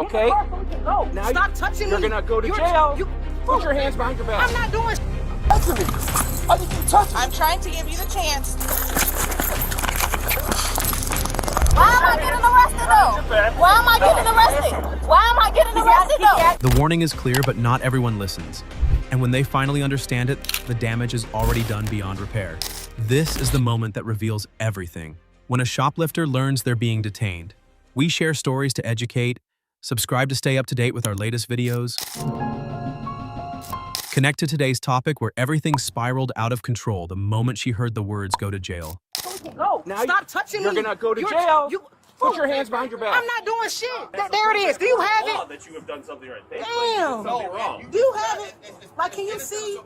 Okay. No, now stop touching me. You're gonna go to jail. Put your hands behind your back. I'm not doing I think you touched me. I'm trying to give you the chance. Why am I getting arrested though? Why am I getting arrested? Why am I getting arrested though? The warning is clear, but not everyone listens. And when they finally understand it, the damage is already done beyond repair. This is the moment that reveals everything. When a shoplifter learns they're being detained. We share stories to educate. Subscribe to stay up to date with our latest videos. Connect to today's topic where everything spiraled out of control the moment she heard the words "go to jail." No, now stop touching me. You're gonna go to jail. Put your hands behind your back. I'm not doing shit. There it is. Do you have it? That you have done something right. Damn. Something wrong. Do you have it? Like, can you see?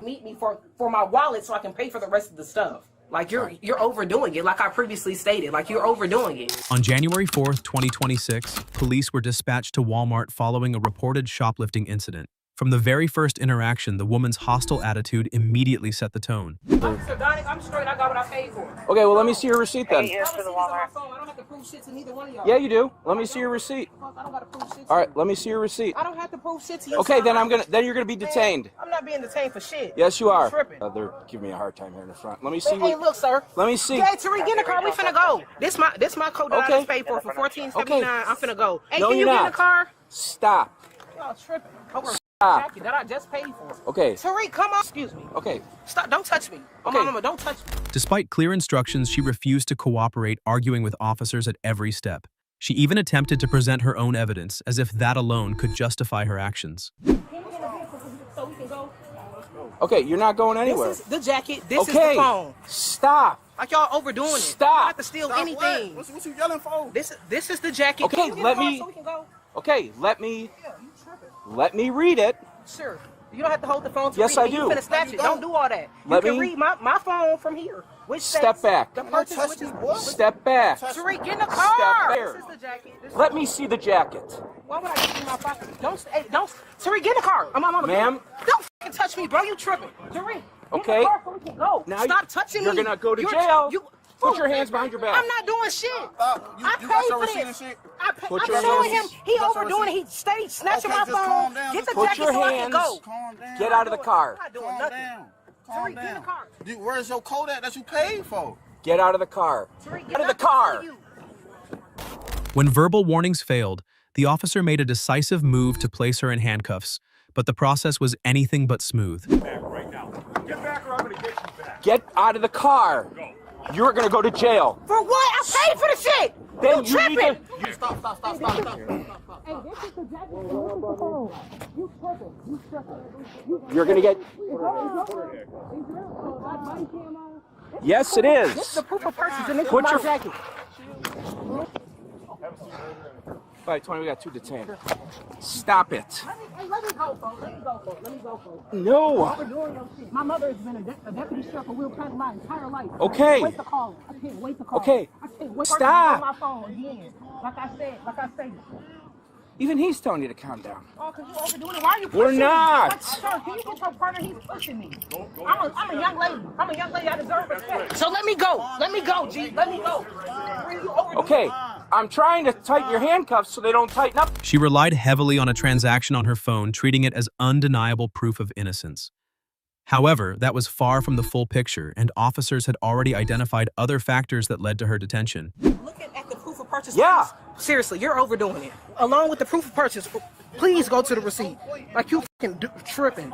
Meet me for my wallet so I can pay for the rest of the stuff. Like, you're overdoing it. Like I previously stated. Like, you're overdoing it. On January 4th, 2026, police were dispatched to Walmart following a reported shoplifting incident. From the very first interaction, the woman's hostile attitude immediately set the tone. Officer Donnie, I'm straight. I got what I paid for. Okay, well, let me see your receipt then. I don't have to prove shit to neither one of y'all. Yeah, you do. Let me see your receipt. I don't got to prove shit to All right, let me see your receipt. I don't have to prove shit to you. Okay, then you're gonna be detained. I'm not being detained for shit. Yes, you are. Tripping. They're giving me a hard time here in the front. Let me see. Hey, look, sir. Let me see. Hey, Tariq, get in the car. We finna go. This my code that I just paid for $14.79. Okay. I'm finna go. Hey, No, can you you're get in not. the car? Stop. Y'all tripping. Over Stop. jacket that I just paid for. Okay. Tariq, come on. Excuse me. Okay. Stop. Don't touch me. Okay. Mama, don't touch me. Despite clear instructions, she refused to cooperate, arguing with officers at every step. She even attempted to present her own evidence, as if that alone could justify her actions. Can you get in the vehicle so we can go? Okay, you're not going anywhere. This is the jacket. This is Okay. the phone. Stop. Like y'all overdoing it. Stop. You don't have to steal anything. What you yelling for? This is the jacket. Okay, Can you get in let the car me- so we can go? Okay, let me Yeah, you tripping. read it. Sure. You don't have to hold the phone to Yes, read it. I do. You finna snatch it. Don't do all that. Let you can me- read my phone from here. Which Step states back. The purchase, touch which me, is boy. Step back. Tariq, get in the car. there. This is the jacket. This Let is- me see the jacket. Why would I give you my pocket? Don't. Tariq, get in the car. I'm on Ma'am? Don't fucking touch me, bro. You tripping. Tariq, get Okay. in the car so we can go. Now Stop touching you're me. gonna go to You're- jail. You, Put your hands behind your back. I'm not doing shit. Stop. You I got paid your for receipt and this. shit? I'm Put your showing him. hands- He Got your overdoing it. He receipt? steady snatching Okay, my just phone. calm down. Get the Put jacket your so I can hands- go. Calm down. Get out of the car. I'm not doing Calm nothing. down. Tariq, Calm get in the down. car. Dude, where's your Kodak that you paid for? Get out of the car. Tariq, Get out of the car. When verbal warnings failed, the officer made a decisive move to place her in handcuffs, but the process was anything but smooth. Back right now. Get back or I'm gonna get you back. Get out of the car. Go. You're gonna go to jail. For what? I paid for the shit. Then you you need tripping. to. Stop. Hey, this is the jacket. You tripping. You tripping. You're gonna get. Yes, it This is is. the proof of purchase and this Put is my your- jacket. All right, 20. We got 2 detained. Stop it. Let me go, folks. Let me go, folks. No. Overdoing your shit. My mother has been a deputy sheriff for Will County my entire life. Okay. I can't wait to call. I can't wait to call. Okay. I can't wait Stop. to my phone again. Like I stated. Even he's telling you to calm down. Oh, because you're overdoing it. Why are you pushing We're me? not. Like, sir, can you get your partner? He's pushing me. I'm a young lady. I'm a young lady. I deserve respect. So let me go. Let me go, G. Let me go. You overdoing Okay. it. I'm trying to tighten your handcuffs so they don't tighten up. She relied heavily on a transaction on her phone, treating it as undeniable proof of innocence. However, that was far from the full picture, and officers had already identified other factors that led to her detention. Looking at the proof of purchase. Yeah. Please. Seriously, you're overdoing it. Along with the proof of purchase, please go to the receipt. Like you fucking tripping.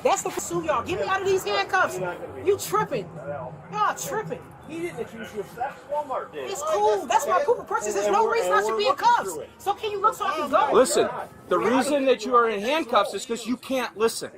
That's the pursue, y'all. Get me out of these handcuffs. You tripping. Y'all tripping. He didn't accuse you of theft. Walmart did. It's cool. That's my proof of purchase. There's no reason I should be in cuffs. So can you look so I can go? Listen, the reason that you are in handcuffs is because you can't listen.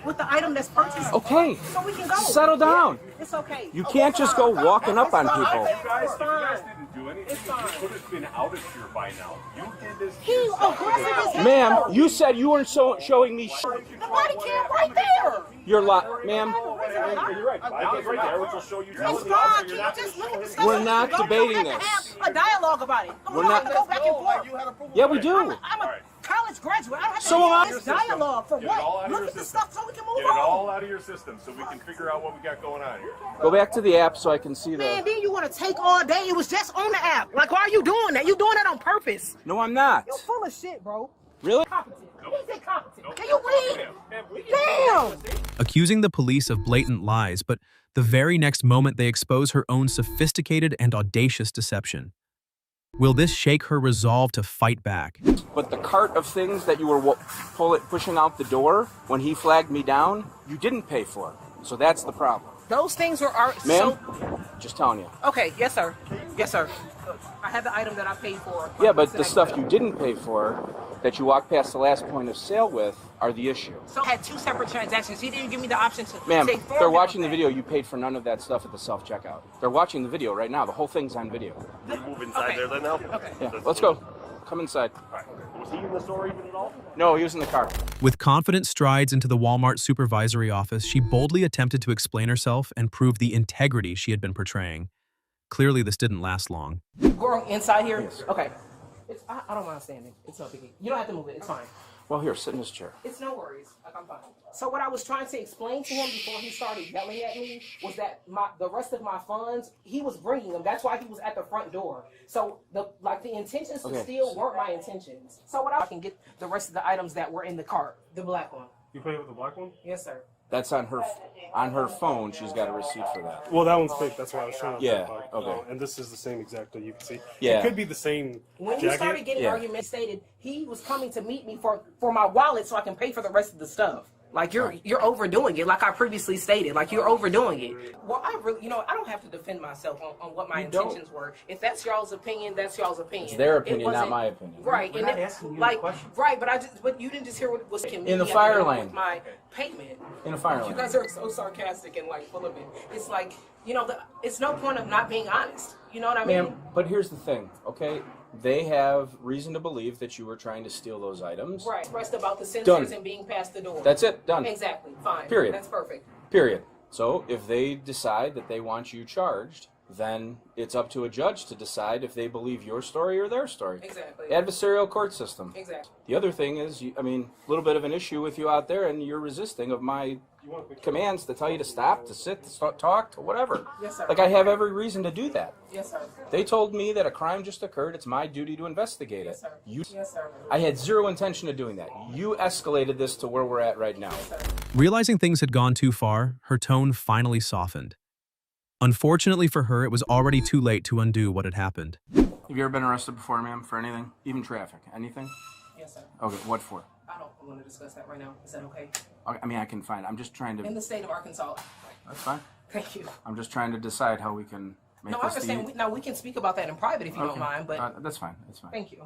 With the item that's purchased. Okay. So we can go. Settle down. It's okay. You can't just go walking up on people. You guys didn't do anything. You could have been out of here by now. You did this. He aggressive as hell. Ma'am, you said you weren't showing me The body cam right there. your lot. Ma'am, You're right. I was right there, which will show you. It's fine. Can you just look at the stuff? We're not You don't debating have to this. have a dialogue about it. We're We don't not- have to go back and forth. yeah, we do. I'm a college graduate. I don't have to So am I. this dialogue for Get it all what? out of Look your at the system. stuff so we can move Get it on. all out of your system so we can figure out what we got going on here. Go back to the app so I can see Man, the... then you want to take all day. It was just on the app. Like, why are you doing that? You doing that on purpose. No, I'm not. You're full of shit, bro. Really? Competent. He's incompetent. Can you read? Damn. Accusing the police of blatant lies, but the very next moment they expose her own sophisticated and audacious deception. Will this shake her resolve to fight back? But the cart of things that you were pushing out the door when he flagged me down, you didn't pay for. So that's the problem. Those things were our... Ma'am, just telling you. Okay, yes, sir. Yes, sir. I have the item that I paid for. Yeah, but the stuff you didn't pay for, that you walked past the last point of sale with, are the issue. So I had two separate transactions. He didn't give me the option to Ma'am, take forward they're watching the that. video. You paid for none of that stuff at the self-checkout. They're watching the video right now. The whole thing's on video. We move inside Okay. there then now? Okay. Yeah, let's go. Come inside. All right. Was he in the store even at all? No, he was in the car. With confident strides into the Walmart supervisory office, she boldly attempted to explain herself and prove the integrity she had been portraying. Clearly, this didn't last long. Going inside here? Yes. Okay. I don't mind standing. It's no biggie. You don't have to move it. It's fine. Well, here, sit in this chair. It's no worries. Like, I'm fine. So what I was trying to explain to him before he started yelling at me was that the rest of my funds, he was bringing them. That's why he was at the front door. So the intentions to steal weren't my intentions. So what I can get the rest of the items that were in the cart, the black one. You paid with the black one? Yes, sir. That's on her phone. She's got a receipt for that. Well, that one's fake. That's why I was showing. Yeah, That okay. and this is the same exact that you can see. Yeah. It could be the same When jacket. you started getting Yeah. arguments stated, he was coming to meet me for my wallet so I can pay for the rest of the stuff. Like you're overdoing it, like I previously stated. Like you're overdoing it. Well, I really, I don't have to defend myself on what my intentions were. If that's y'all's opinion, that's y'all's opinion. It's their opinion, It not wasn't- my opinion. Right, We're and not it, asking you like a question. right, but you didn't just hear what was In the fire lane. with my payment. In a fire You lane. guys are so sarcastic and like full of it. It's like it's no point of not being honest. You know what I mean? Ma'am, but here's the thing, okay? They have reason to believe that you were trying to steal those items. Right. Rest about the sensors Done. and being past the door. That's it. Done. Exactly. Fine. Period. That's perfect. Period. So if they decide that they want you charged, then it's up to a judge to decide if they believe your story or their story. Exactly. Adversarial court system. Exactly. The other thing is, a little bit of an issue with you out there, and you're resisting of my commands to tell you to stop, to sit, to talk, to whatever. Yes, sir. Like I have every reason to do that. Yes, sir. They told me that a crime just occurred. It's my duty to investigate it. Yes, sir. You, Yes, sir. I had zero intention of doing that. You escalated this to where we're at right now. Realizing things had gone too far, her tone finally softened. Unfortunately for her, it was already too late to undo what had happened. Have you ever been arrested before, ma'am, for anything? Even traffic? Anything? Yes, sir. Okay, what for? I don't want to discuss that right now. Is that okay? I can find. I'm just trying In to. the state of Arkansas. That's fine. Thank you. I'm just trying to decide how we can make No, I this. understand. We can speak about that in private if you don't mind, but That's fine. That's fine. thank you.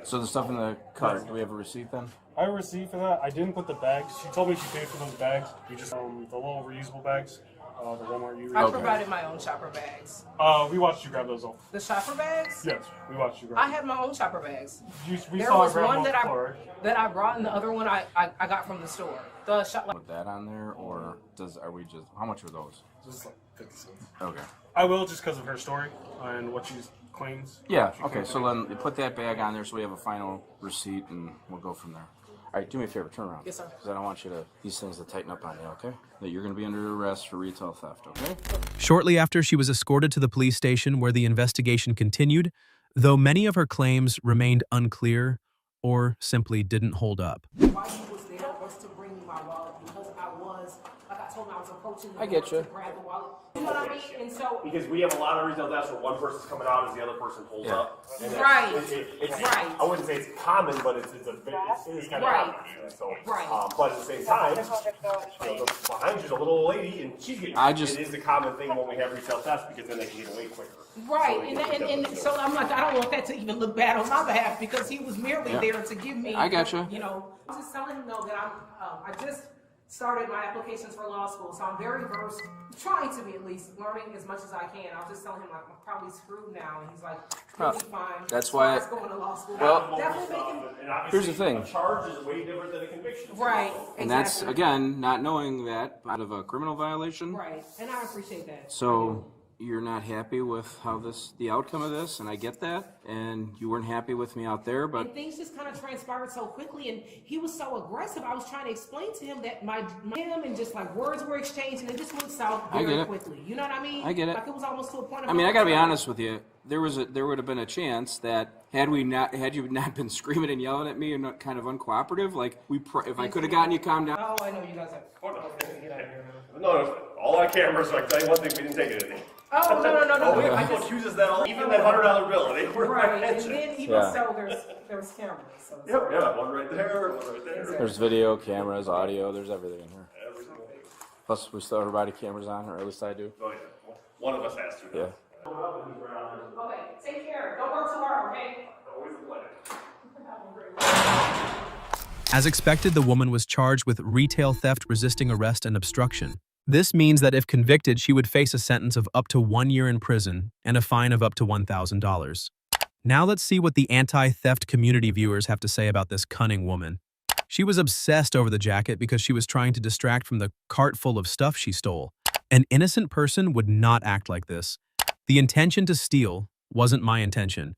So the stuff in the cart. Do we have a receipt then? I received for that. I didn't put the bags. She told me she paid for those bags. We just the little reusable bags. The Walmart users. I provided my own shopper bags. We watched you grab those off. The shopper bags? Yes, we watched you grab. I had my own shopper bags. We There saw was her grab one them that off the floor. I brought, and the other one I got from the store. The shop. Put that on there, or are we just? How much are those? Just like 50 cents. Okay. I will just because of her story and what she claims. Yeah. She Okay. claims So it. then you put that bag on there, so we have a final receipt, and we'll go from there. All right. Do me a favor. Turn around. Yes, sir. Because I don't want these things to tighten up on you. Okay. That you're going to be under arrest for retail theft. Okay. Shortly after, she was escorted to the police station where the investigation continued, though many of her claims remained unclear or simply didn't hold up. Why he was there was to bring me my wallet because I told him I was approaching the I get door you. to grab the wallet. You know what I mean? And so Because we have a lot of reasons that's where one person's coming out as the other person pulls Yeah. up. And Right. It's, Right. I wouldn't say it's common, but it is kind of Right. common. So, Right. but at the same time, behind you's a little old lady, and she's getting. It is a common thing when we have retail theft because then they can get away quicker. right, So and so I'm like, I don't want that to even look bad on my behalf because he was merely Yeah. there to give me. I gotcha. I'm just telling him though that I just started my applications for law school, so I'm very versed, trying to be at least, learning as much as I can. I'll just tell him like I'm probably screwed now, and he's like, you'll be fine. That's why As far as going to law school. Well, definitely making. And obviously, Here's the thing. A charge is way different than a conviction. Right, And that's exactly. again not knowing that out of a criminal violation. Right, and I appreciate that. So, you're not happy with how the outcome of this, and I get that, and you weren't happy with me out there, but... And things just kind of transpired so quickly, and he was so aggressive. I was trying to explain to him that my him and just like words were exchanged, and it just went south very quickly. You know what I mean? I get it. Like it was almost to a point of... I mean, I gotta be honest with you. There would have been a chance that had you not been screaming and yelling at me and not kind of uncooperative, like if I could have gotten you calmed down. Oh, I know you guys have... No, all our cameras, so I can tell you one thing, we didn't take anything. Oh, no. People chooses that all, even that $100 bill, they were right, and then even so, there's cameras. So yeah, one right there, one right there. There's video, cameras, audio, there's everything in here. Plus, we still have our body cameras on, or at least I do. Oh, yeah. One of us has to. Yeah. Okay, take care. Don't work too hard, okay? Always a pleasure. As expected, the woman was charged with retail theft, resisting arrest, and obstruction. This means that if convicted, she would face a sentence of up to 1 year in prison and a fine of up to $1,000. Now let's see what the anti-theft community viewers have to say about this cunning woman. She was obsessed over the jacket because she was trying to distract from the cart full of stuff she stole. An innocent person would not act like this. The intention to steal wasn't my intention.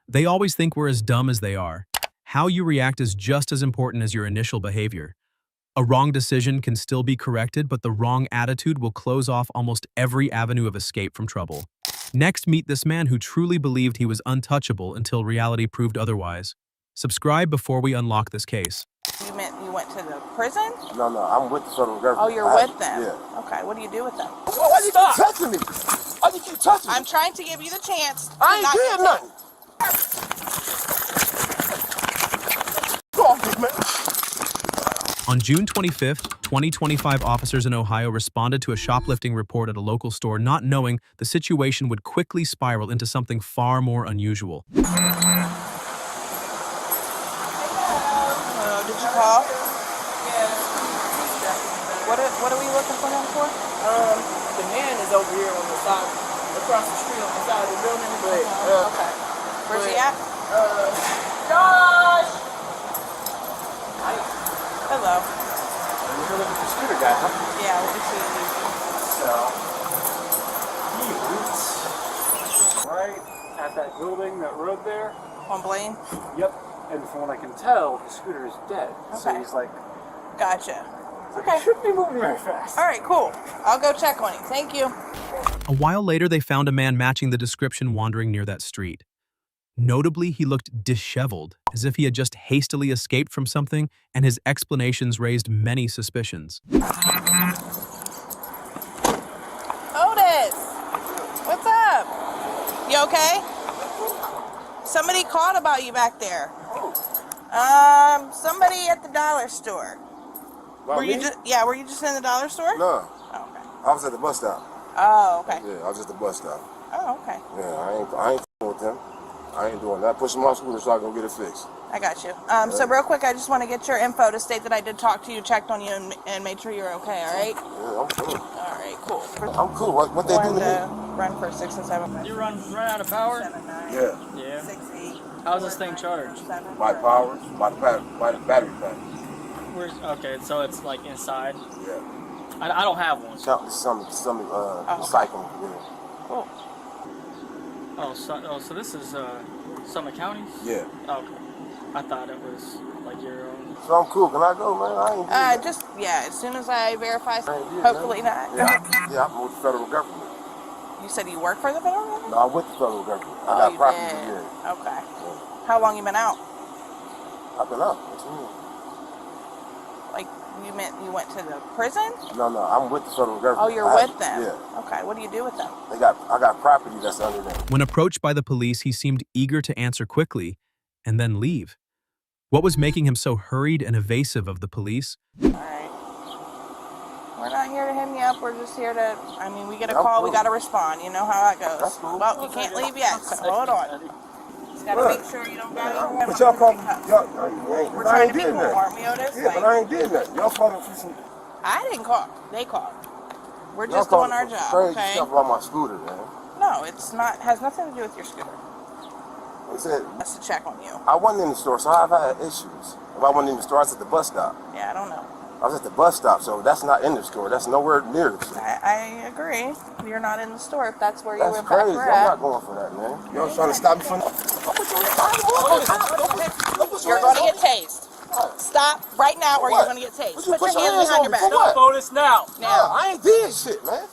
They always think we're as dumb as they are. How you react is just as important as your initial behavior. A wrong decision can still be corrected, but the wrong attitude will close off almost every avenue of escape from trouble. Next, meet this man who truly believed he was untouchable until reality proved otherwise. Subscribe before we unlock this case. You meant you went to the prison? No, I'm with the federal government. Oh, you're with them? Yeah. Okay, what do you do with them? Why do you keep touching me? Why do you keep touching me? I'm trying to give you the chance. I ain't did nothing. Go off this man. On June 25th, 2025 officers in Ohio responded to a shoplifting report at a local store, not knowing the situation would quickly spiral into something far more unusual. Hello, did you call? Yes. What are we looking for him for? The man is over here on the side, across the street on the side of the building. But, Okay. Where's he at? Josh! Hello. You're looking for the scooter guy, huh? Yeah, what did you do? So, he was right at that building, that road there. On Blaine? Yep. And from what I can tell, the scooter is dead. So Okay. he's like, Gotcha. Okay. should be moving very fast. All right, cool. I'll go check on him. Thank you. A while later, they found a man matching the description wandering near that street. Notably, he looked disheveled, as if he had just hastily escaped from something, and his explanations raised many suspicions. Otis! What's up? You okay? Somebody called about you back there. Somebody at the dollar store. Were you just in the dollar store? No, Oh, okay. I was at the bus stop. Oh, okay. Yeah, I was at the bus stop. Oh, okay. Yeah, I ain't with them. I ain't doing that. Push my scooter so I can get it fixed. I got you. So real quick, I just want to get your info to state that I did talk to you, checked on you, and made sure you're okay, all right? Yeah, I'm cool. All right, cool. I'm cool. What they do to me? Run for 6 and 7. You run out of power? 7, 9. Yeah. Yeah. 6, 8. How's this thing charged? 7. By power, by the battery pack. Okay, so it's like inside. Yeah. I don't have one. Some recycling. Yeah. Cool. So this is Summit County? Yeah. Okay. I thought it was like your own. So I'm cool. Can I go, man? I ain't doing that. As soon as I verify, I ain't did hopefully nothing. not. Yeah, I'm with the federal government. You said you work for the federal government? No, I'm with the federal government. I Oh, got you property did. here. Okay. Yeah. How long you been out? I've been up. What you mean? Like, you meant you went to the prison? No, I'm with the federal government. Oh, you're with them? Yeah. Okay, what do you do with them? I got property that's under them. When approached by the police, he seemed eager to answer quickly and then leave. What was making him so hurried and evasive of the police? All right. We're not here to hem you up. We're just here to, we get a call, we got to respond. You know how that goes. That's cool. Well, you can't leave yet, so hold on. Just got to make sure you don't got any. But y'all call me. We're trying to be cool, aren't we, Otis? Yeah, but I ain't did nothing. Y'all called me for some. I didn't call. They called. We're just doing our job, Crazy okay? stuff about my scooter, man. No, it's not. Has nothing to do with your scooter. They said That's to check on you. I wasn't in the store, so I've had issues. If I wasn't in the store, I was at the bus stop. Yeah, I don't know. I was at the bus stop, so that's not in the store. That's nowhere near the store. I agree. You're not in the store if that's where you That's in crazy. fact were I'm at. not going for that, man. You know, trying to stop me from... You're going to get tased. Stop right now or you're going to get tased. Put your hands behind your back. Stop, Otis, now. Now. I ain't did shit, man.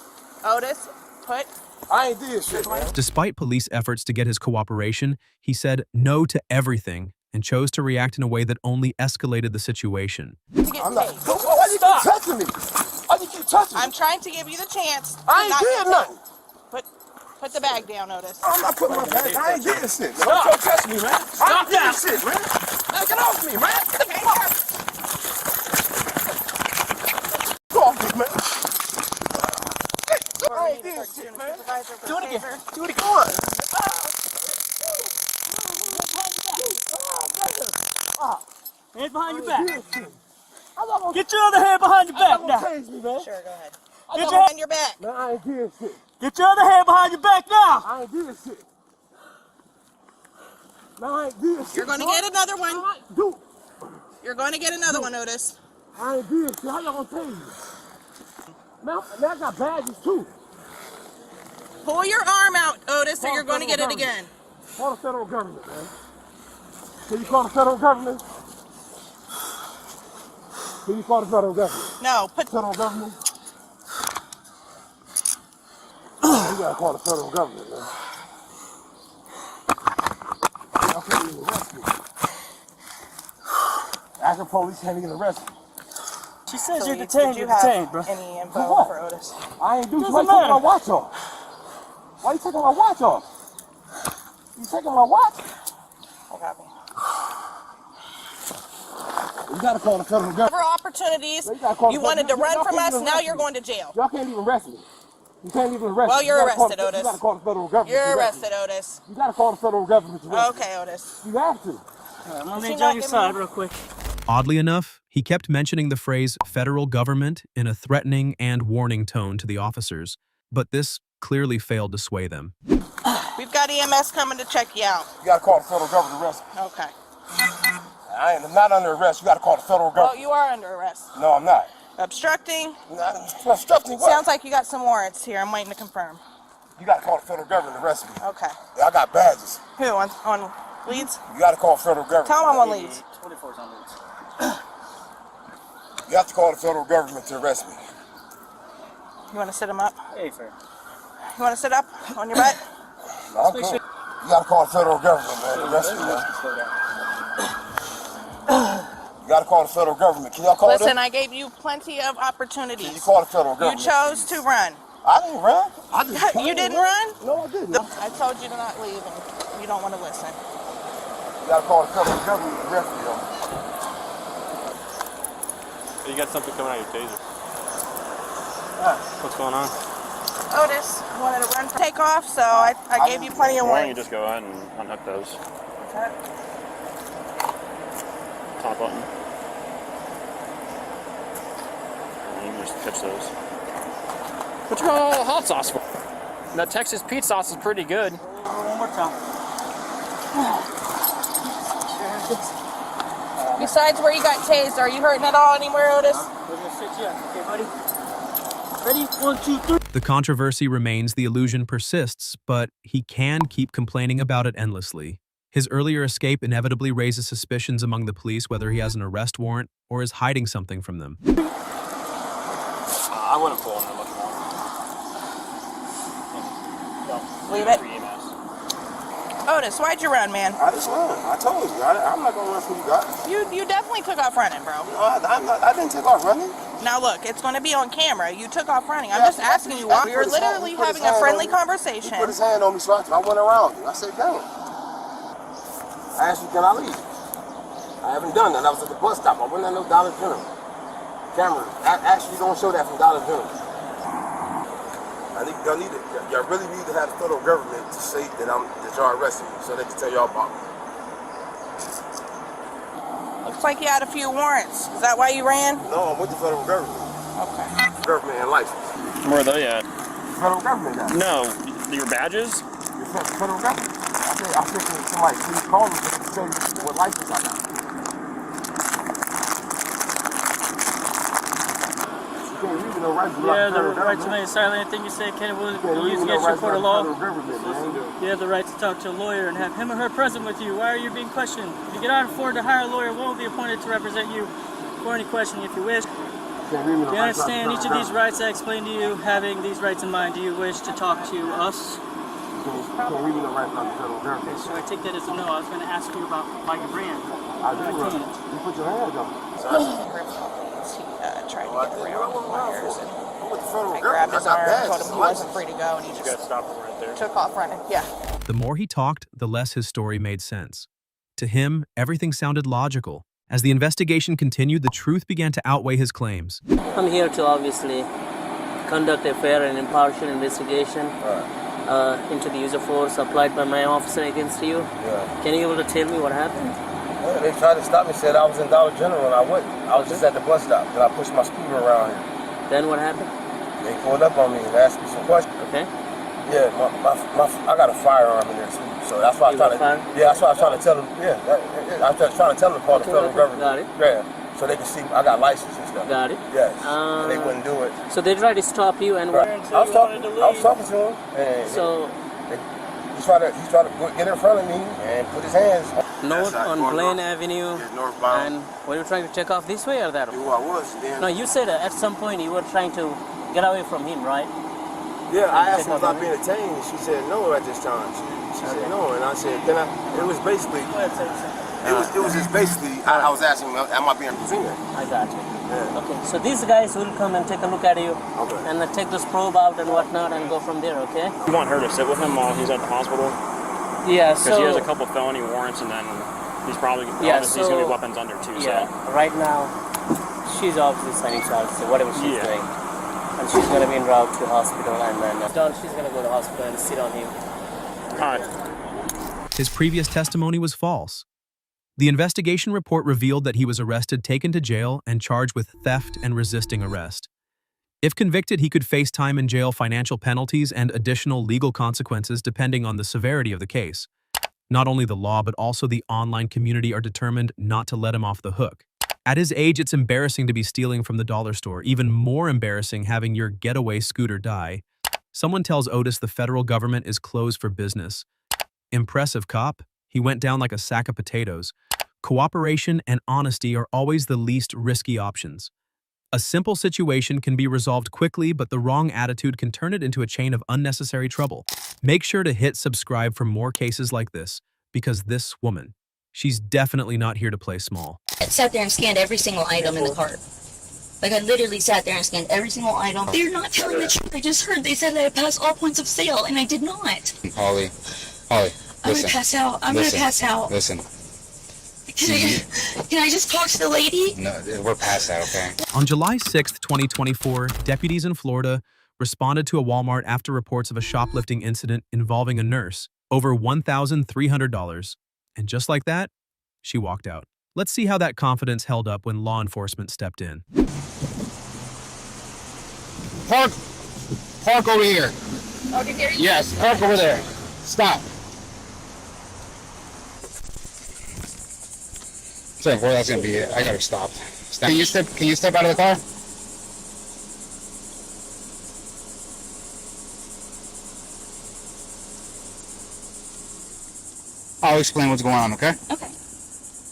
Otis, put... I ain't did shit, man. Despite police efforts to get his cooperation, he said no to everything and chose to react in a way that only escalated the situation. I'm not... Why you keep touching me? Why you keep touching me? I'm trying to give you the chance. I ain't did nothing. Put the bag down, Otis. I'm not putting my bag. I ain't getting shit. Don't touch me, man. Stop that shit, man. Get off me, man. Get off me, man. I ain't did shit, man. Do it again. Do it again. Hands behind your back. Get your other hand behind your back now. Tase me, man. Sure, go ahead. Get your Behind your back. Man, I ain't did shit. Get your other hand behind your back now. I ain't did shit. Man, I ain't did shit. You're going to get another one. Dude, You're going to get another one, Otis. I ain't did shit. How y'all gonna tase me? Man, I got badges too. Pull your arm out, Otis, or you're going to get it again. Call the federal government, man. Can you call the federal government? Can you call the federal government? No, put... Federal government? You gotta call the federal government, man. Y'all can't even arrest me. Acting police can't even arrest me. She says So you're did detained, you you're have detained, bro. any info For what? for Otis? I ain't do shit. Doesn't Why you taking matter. my watch off? Why you taking my watch off? You taking my watch? I got me. You gotta call the federal government. Several opportunities. You wanted to run from us, now you're going to jail. Y'all can't even arrest me. You can't even arrest me. Well, you're You gotta call arrested, the- Otis. You gotta call the federal government. You're to arrest arrested, Otis. me. You gotta call the federal government to arrest me. Okay, Otis. You have to. I'm gonna She need you not on your giving side me- real quick. Oddly enough, he kept mentioning the phrase federal government in a threatening and warning tone to the officers, but this clearly failed to sway them. We've got EMS coming to check you out. You gotta call the federal government to arrest me. Okay. I'm not under arrest. You gotta call the federal Well, government. you are under arrest. No, I'm not. Obstructing. Obstructing what? Sounds like you got some warrants here. I'm waiting to confirm. You gotta call the federal government to arrest me. Okay. I got badges. Who? On leads? You gotta call the federal government. Tell them I'm on leads. 24's on leads. You have to call the federal government to arrest me. You want to sit him up? Hey, sir. You want to sit up on your butt? No, I'm cool. You gotta call the federal government, man, to arrest me, man. You gotta call the federal government. Can y'all call Listen, them? I gave you plenty of opportunities. Can you call the federal You government? chose to run. I didn't run. I just You didn't run? No, I didn't. I told you to not leave, and you don't want to listen. You gotta call the federal government to arrest me, though. You got something coming out of your taser. What's going on? Otis wanted to run for takeoff, so I gave you plenty of Why don't you warning. just go ahead and unhook those? Top button. And you can just pitch those. What you got all the hot sauce for? That Texas Pete sauce is pretty good. One more time. Besides where you got tased, are you hurting at all anywhere, Otis? We're gonna sit you up. Okay, buddy? Ready? 1, 2, 3. The controversy remains, the illusion persists, but he can keep complaining about it endlessly. His earlier escape inevitably raises suspicions among the police whether he has an arrest warrant or is hiding something from them. I wouldn't pull on there much more. Leave it. Otis, why'd you run, man? I just ran. I told you. I'm not gonna run from you guys. You definitely took off running, bro. I didn't take off running. Now look, it's going to be on camera. You took off running. I'm just asking you why. We were literally having a friendly conversation. He put his hand on me, so I went around you. I said, damn. I asked you, can I leave? I haven't done that. I was at the bus stop. I wasn't at no Dollar General. Camera. Actually, don't show that from Dollar General. Y'all really need to have the federal government to say that y'all arrested me, so they can tell y'all about me. Looks like you had a few warrants. Is that why you ran? No, I'm with the federal government. Okay. Government and license. Where are they at? Federal government guys. No, your badges? The federal government. I said to somebody, please call me to tell you what license I got. no rights. Yeah, the right to remain silent. Anything you say can be used against you in court of law. You have the right to talk to a lawyer and have him or her present with you. Why are you being questioned? If you cannot afford to hire a lawyer, one will be appointed to represent you for any question if you wish. Do you understand each of these rights I explained to you? Having these rights in mind, do you wish to talk to us? Okay, so I take that as a no. I was going to ask you about why you ran. I can't. You put your hands on me. He tried to get around the wires, and I grabbed his arm, told him he wasn't free to go, and he just took off running. Yeah. The more he talked, the less his story made sense. To him, everything sounded logical. As the investigation continued, the truth began to outweigh his claims. I'm here to obviously conduct a fair and impartial investigation into the use of force applied by my officer against you. Yeah. Can you be able to tell me what happened? Yeah, they tried to stop me, said I was in Dollar General, and I wasn't. I was just at the bus stop, and I pushed my scooter around here. Then what happened? They pulled up on me and asked me some questions. Okay. Yeah, I got a firearm in there too, so that's why I was trying to. Yeah, that's why I was trying to tell them. Yeah, I was trying to tell them to call the federal government. Got it. Yeah, so they can see I got license and stuff. Got it. Yes. And they wouldn't do it. So they tried to stop you, and right. I was talking to him, and so he tried to get in front of me and put his hands. North on Blaine Avenue. Northbound. And were you trying to check off this way or that way? I was. Then. No, you said at some point you were trying to get away from him, right? Yeah, I asked her about being detained, and she said no at this time. She said no, and I said, can I? It was basically. It was just basically. I was asking, am I being detained? I got you. Yeah. Okay, so these guys will come and take a look at you, and take this probe out and whatnot, and go from there. Okay. You want her to sit with him while he's at the hospital? Yeah. Because he has a couple felony warrants, and then he's probably he's going to be weapons under too. Yeah. So. Right now, she's obviously signing charges to whatever she's doing. And she's going to be en route to hospital, and then done, she's going to go to hospital and sit on him. All right. His previous testimony was false. The investigation report revealed that he was arrested, taken to jail, and charged with theft and resisting arrest. If convicted, he could face time in jail, financial penalties, and additional legal consequences depending on the severity of the case. Not only the law, but also the online community are determined not to let him off the hook. At his age, it's embarrassing to be stealing from the dollar store, even more embarrassing having your getaway scooter die. Someone tells Otis the federal government is closed for business. Impressive cop. He went down like a sack of potatoes. Cooperation and honesty are always the least risky options. A simple situation can be resolved quickly, but the wrong attitude can turn it into a chain of unnecessary trouble. Make sure to hit subscribe for more cases like this, because this woman, she's definitely not here to play small. I sat there and scanned every single item in the cart. Like, I literally sat there and scanned every single item. They're not telling the truth. I just heard they said that I passed all points of sale, and I did not. Holly, I'm going to pass out. I'm going to pass out. Listen. Can I just talk to the lady? No, we're past that, okay? On July 6, 2024, deputies in Florida responded to a Walmart after reports of a shoplifting incident involving a nurse, over $1,300. And just like that, she walked out. Let's see how that confidence held up when law enforcement stepped in. Park over here. Oh, did you hear you? Yes, park over there. Stop. So, boy, that's gonna be it. I gotta stop. Can you step out of the car? I'll explain what's going on, okay? Okay.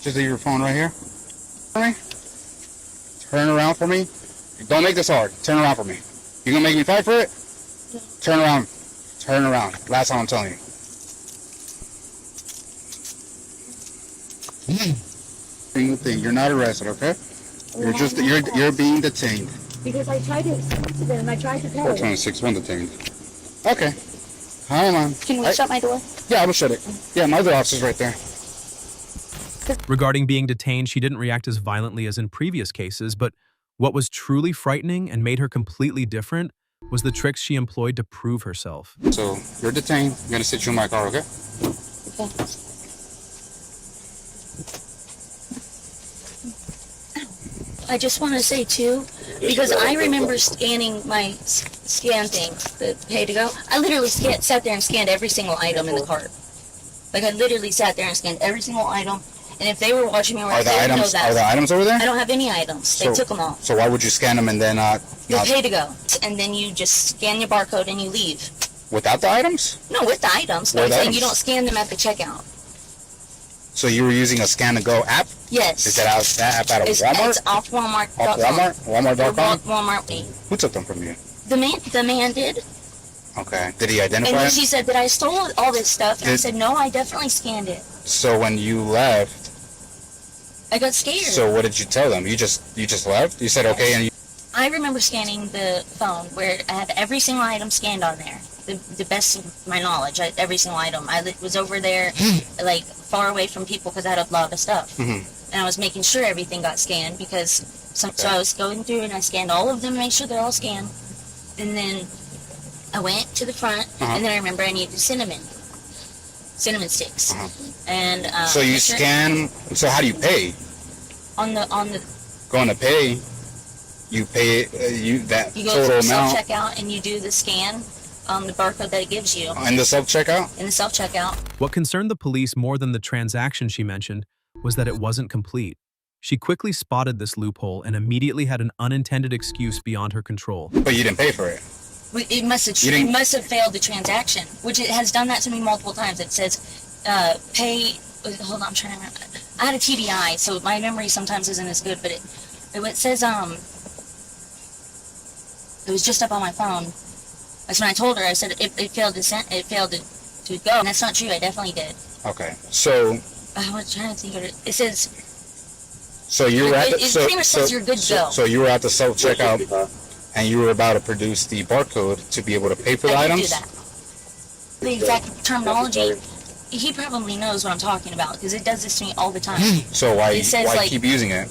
Just leave your phone right here. Turn around for me. Don't make this hard. Turn around for me. You gonna make me fight for it? No. Turn around. Turn around. Last time I'm telling you. Thing. You're not arrested, okay? You're just you're being detained. Because I tried to explain to them. I tried to tell them. 426-1 detained. Okay. Hold on. Can we shut my door? Yeah, I will shut it. Yeah, my other officer's right there. Regarding being detained, she didn't react as violently as in previous cases, but what was truly frightening and made her completely different was the tricks she employed to prove herself. So, you're detained. I'm gonna sit you in my car, okay? Okay. I just want to say too, because I remember scanning my scan thing, the pay to go. I literally sat there and scanned every single item in the cart. Like, I literally sat there and scanned every single item, And if they were watching me, Are the items over there? I don't have any items. They took them all. So why would you scan them and then You pay to go, and then you just scan your barcode and you leave. Without the items? No, with the items. But I'm saying you don't scan them at the checkout. So you were using a scan-to-go app? Yes. Is that app out of Walmart? It's off Walmart.com. Off Walmart? Walmart.com? Walmart. Who took them from you? The man did. Okay. Did he identify And then it? she said that I stole all this stuff, and I said, no, I definitely scanned it. So when you left, I got scared. so what did you tell them? You just left? You said okay, and you... I remember scanning the phone where I had every single item scanned on there. The best of my knowledge, every single item. I was over there, like, far away from people because I had a lot of stuff. And I was making sure everything got scanned because... So I was going through and I scanned all of them to make sure they're all scanned. And then I went to the front, and then I remember I needed cinnamon sticks. And so you scan. So how do you pay? On the Going to pay, you pay that you go total to the amount. self-checkout and you do the scan, the barcode that it gives you. In the self-checkout? In the self-checkout. What concerned the police more than the transaction she mentioned was that it wasn't complete. She quickly spotted this loophole and immediately had an unintended excuse beyond her control. But you didn't pay for it. It must have failed the transaction, which it has done that to me multiple times. It says, pay. Hold on, I'm trying to remember. I had a TBI, so my memory sometimes isn't as good. But it says it was just up on my phone. That's when I told her. I said it failed to go, and that's not true. I definitely did. Okay, so I was trying to think of it. It says. So you were at the, it pretty much says you're good to go. So you were at the self-checkout, and you were about to produce the barcode to be able to pay for the items? I did that. The exact terminology, he probably knows what I'm talking about, because it does this to me all the time. So why like, keep using it?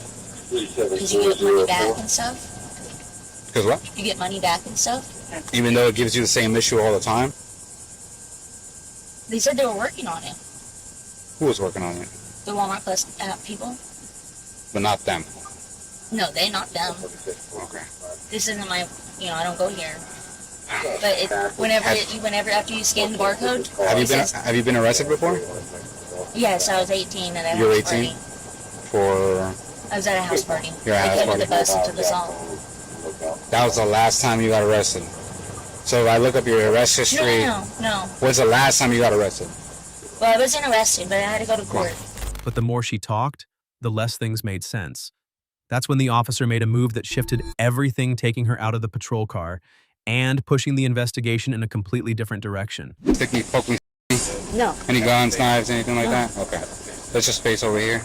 Because you get money back and stuff. Because what? You get money back and stuff. Even though it gives you the same issue all the time? They said they were working on it. Who was working on it? The Walmart Plus app people. But not them. No, they not them. Okay. This isn't my, I don't go here. But whenever after you scan the barcode. Have you been arrested before? Yes, I was 18 at a You're house 18? party. For? I was at a house party. You're at a house They came party. with the bus and took us all. That was the last time you got arrested. So if I look up your arrest history. No. When's the last time you got arrested? Well, I wasn't arrested, but I had to go to court. But the more she talked, the less things made sense. That's when the officer made a move that shifted everything, taking her out of the patrol car and pushing the investigation in a completely different direction. Stick me, poke me? No. Any guns, knives, anything like that? Okay. Let's just face over here.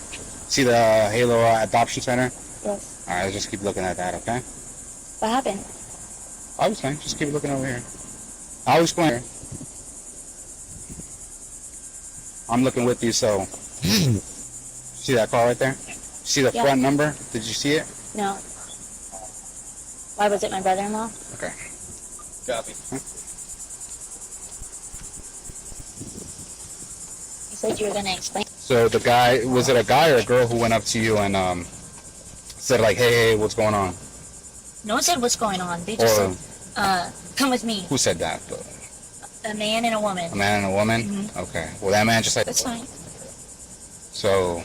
See the Halo Adoption Center? Yes. All right, let's just keep looking at that, okay? What happened? I was fine. Just keep looking over here. I'll explain. I'm looking with you, so... See that car right there? See the front number? Did you see it? No. Why was it my brother-in-law? Okay. Copy. You said you were going to explain. So the guy, was it a guy or a girl who went up to you and said like, hey, what's going on? No one said what's going on. They just said, come with me. Who said that? A man and a woman. A man and a woman? Mm-hmm. Okay. Well, that man just like... That's fine. So...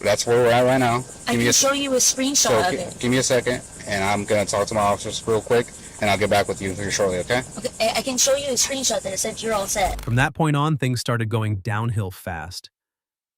That's where we're at right now. I can show you a screenshot of it. Give me a second, and I'm going to talk to my officers real quick, and I'll get back with you here shortly, okay? Okay, I can show you a screenshot that it said you're all set. From that point on, things started going downhill fast.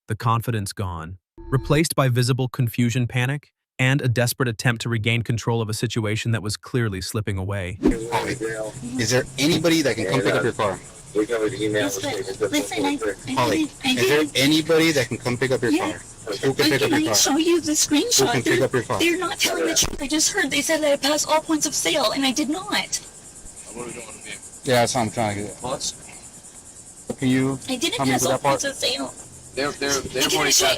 The confidence gone, replaced by visible confusion, panic, and a desperate attempt to regain control of a situation that was clearly slipping away. Is there anybody that can come pick up your car? Listen, Holly, is there anybody that can come pick up your car? Who can pick up your I car? can show you the screenshot. Who can pick up your car? They're not telling the truth. I just heard they said that I passed all points of sale, and I did not. Yeah, that's what I'm trying to get. Can you I didn't tell me pass all that part? points of sale. They're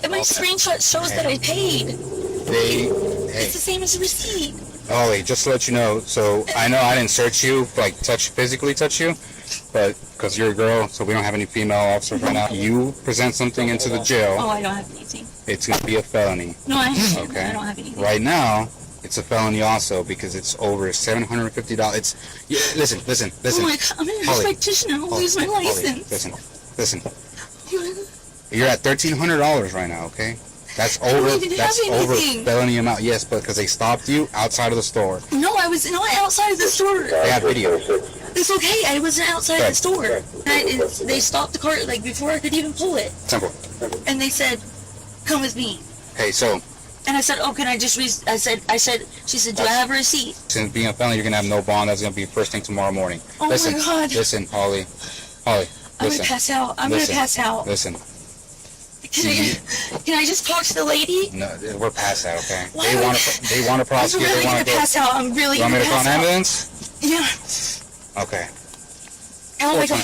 My screenshot shows that I paid. It's the same as a receipt. Holly, just to let you know, so I know I didn't search you, like physically touch you, but because you're a girl, so we don't have any female officers right now. You present something into the jail. Oh, I don't have anything. It's going to be a felony. No, I okay. don't have anything. Right now, it's a felony also because it's over $750. It's listen. Oh my God, I'm in a practitioner. I'll lose my license. Listen. You're at $1,300 right now, okay? That's over felony amount. Yes, but because they stopped you outside of the store. No, I was not outside of the store. They have video. It's okay. I wasn't outside the store. They stopped the car like before I could even pull it. Simple. And they said, "Come with me." Hey, so. And I said, "Oh, can I just?" I said. She said, "Do I have a receipt?" Since being a felon, you're gonna have no bond. That's gonna be first thing tomorrow morning. Oh my God. Listen, Holly. I'm gonna pass out. I'm gonna pass out. Listen. Can I just talk to the lady? No, we're past that, okay? They want to prosecute. I'm really gonna pass out. I'm really gonna pass out. You want me to call an ambulance? Yeah. Okay. Oh my God.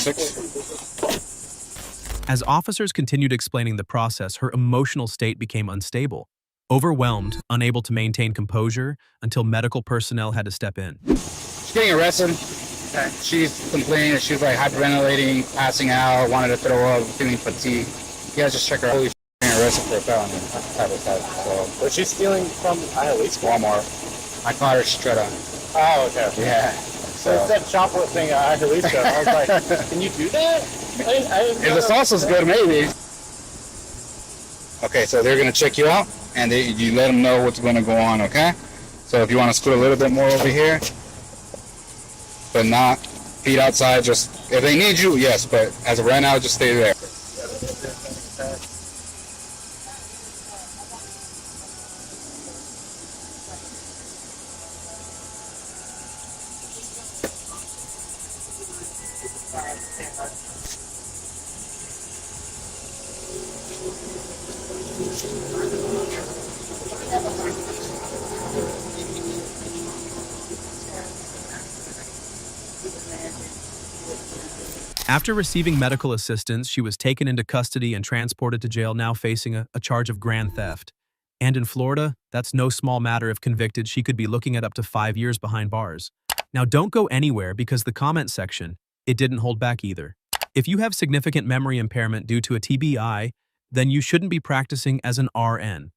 As officers continued explaining the process, her emotional state became unstable. Overwhelmed, unable to maintain composure, until medical personnel had to step in. She's getting arrested. She's complaining that she's like hyperventilating, passing out, wanted to throw up, feeling fatigue. You guys just check her. Holy getting arrested for a felony type of stuff. So, was she stealing from Walmart? I caught her straight on. Oh, okay. Yeah. So it said shoplifting at Okaloosa. I was like, can you do that? If the salsa's good, maybe. Okay, so they're gonna check you out, and you let them know what's gonna go on. Okay. So if you want to scoot a little bit more over here, but not feet outside. Just if they need you, yes. But as of right now, just stay there. After receiving medical assistance, she was taken into custody and transported to jail, now facing a charge of grand theft. And in Florida, that's no small matter. If convicted, she could be looking at up to 5 years behind bars. Now don't go anywhere, because the comment section, it didn't hold back either. If you have significant memory impairment due to a TBI, then you shouldn't be practicing as an RN.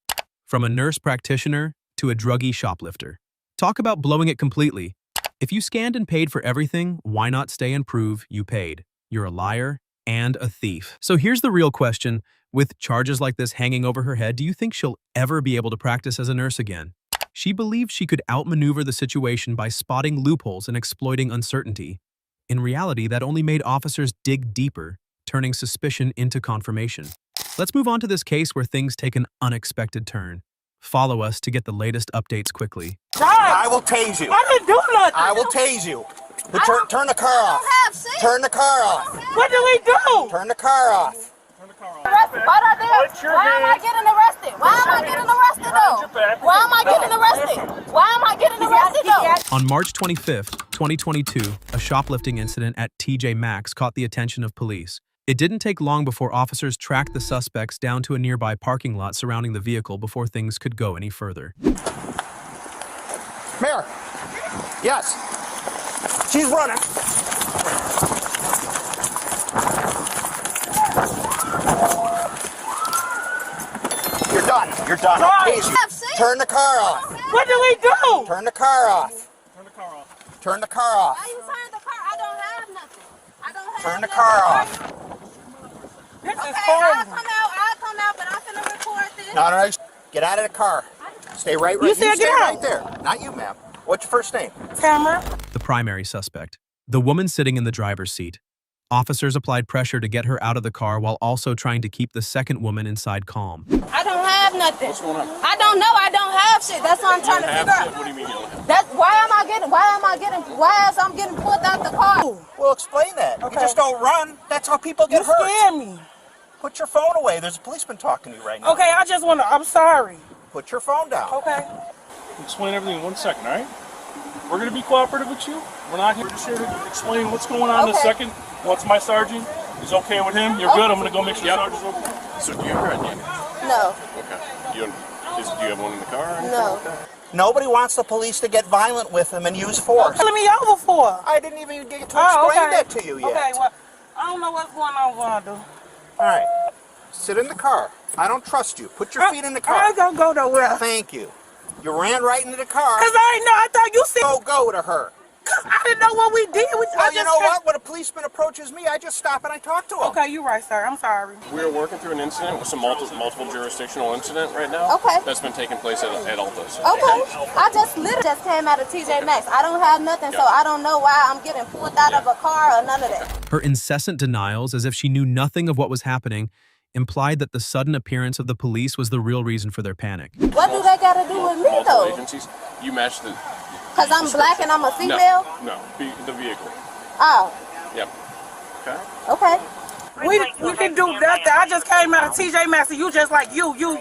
From a nurse practitioner to a druggie shoplifter. Talk about blowing it completely. If you scanned and paid for everything, why not stay and prove you paid? You're a liar and a thief. So here's the real question. With charges like this hanging over her head, do you think she'll ever be able to practice as a nurse again? She believed she could outmaneuver the situation by spotting loopholes and exploiting uncertainty. In reality, that only made officers dig deeper, turning suspicion into confirmation. Let's move on to this case where things take an unexpected turn. Follow us to get the latest updates quickly. I will tase you. I didn't do nothing. I will tase you. Turn the car off. Turn the car off. What did we do? Turn the car off. Arrested. Why am I getting arrested? Why am I getting arrested though? Why am I getting arrested? Why am I getting arrested though? On March 25th, 2022, a shoplifting incident at TJ Maxx caught the attention of police. It didn't take long before officers tracked the suspects down to a nearby parking lot surrounding the vehicle before things could go any further. Mayor. Yes. She's running. You're done. You're done. Turn the car off. What did we do? Turn the car off. Turn the car off. Turn the car off. Why you turn the car? I don't have nothing. I don't have Turn the car off. This is I'll horrible. come out, but I'm finna record this. No. Get out of the car. Stay right You said stay get right out. there. Not you, ma'am. What's your first name? Tamara. The primary suspect, the woman sitting in the driver's seat. Officers applied pressure to get her out of the car while also trying to keep the second woman inside calm. I don't have nothing. What's going on? I don't know. I don't have shit. That's what I'm trying to figure out. What do you mean you don't have? That's why am I getting pulled out the car? Well, explain that. Okay. You just don't run. That's how people get hurt. You scared me. Put your phone away. There's a policeman talking to you right now. Okay, I just I'm sorry. Put your phone down. Okay. Explain everything in 1 second, all right? We're going to be cooperative with you. We're not here to explain what's going on in a second. Once my sergeant is okay with him, you're good. I'm going to go make sure the sergeant's okay. So do you have a ID? No. Okay. Do you have one in the car? Or anything No. like that? Nobody wants the police to get violent with them and use force. What are you pulling me over for? I didn't even get to explain that to you yet. Okay, well, I don't know what's going on, Vonda. All right. Sit in the car. I don't trust you. Put your feet in the car. I ain't gonna go nowhere. Thank you. You ran right into the car. Cause I thought you said. Go to her. Because I didn't know what we did. Well, you know what? When a policeman approaches me, I just stop and I talk to him. Okay, you're right, sir. I'm sorry. We're working through an incident with some multiple jurisdictional incident right now. Okay. That's been taking place at Altus. Okay. I just literally just came out of TJ Maxx. I don't have nothing, so I don't know why I'm getting pulled out of a car or none of that. Her incessant denials, as if she knew nothing of what was happening, implied that the sudden appearance of the police was the real reason for their panic. What do they got to do with me, though? Agencies, you match the... Because I'm black and I'm a female? No, the vehicle. Oh. Yep. Okay. We can do nothing. I just came out of TJ Maxx and you just like you. Yeah.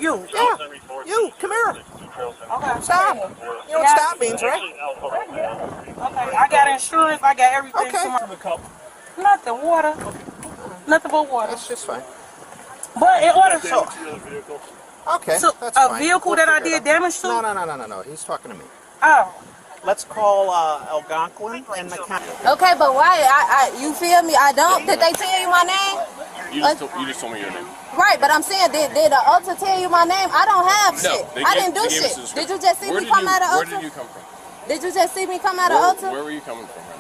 You, come here. Okay. Stop. You know what stop means, right? Okay. I got insurance. I got everything. Okay. Nothing. Water. Nothing but water. That's just fine. But in order Okay, so that's a fine. vehicle that I did damage to? No. He's talking to me. Oh. Let's call Algonquin and the county. Okay, but why? You feel me? I don't. Did they tell you my name? You just told me your name. Right, but I'm saying, did the Ulta tell you my name? I don't have shit. I didn't do shit. Did you just see me come out of Ulta? Where did you come from? Did you just see me come out of Ulta? Where were you coming from right now?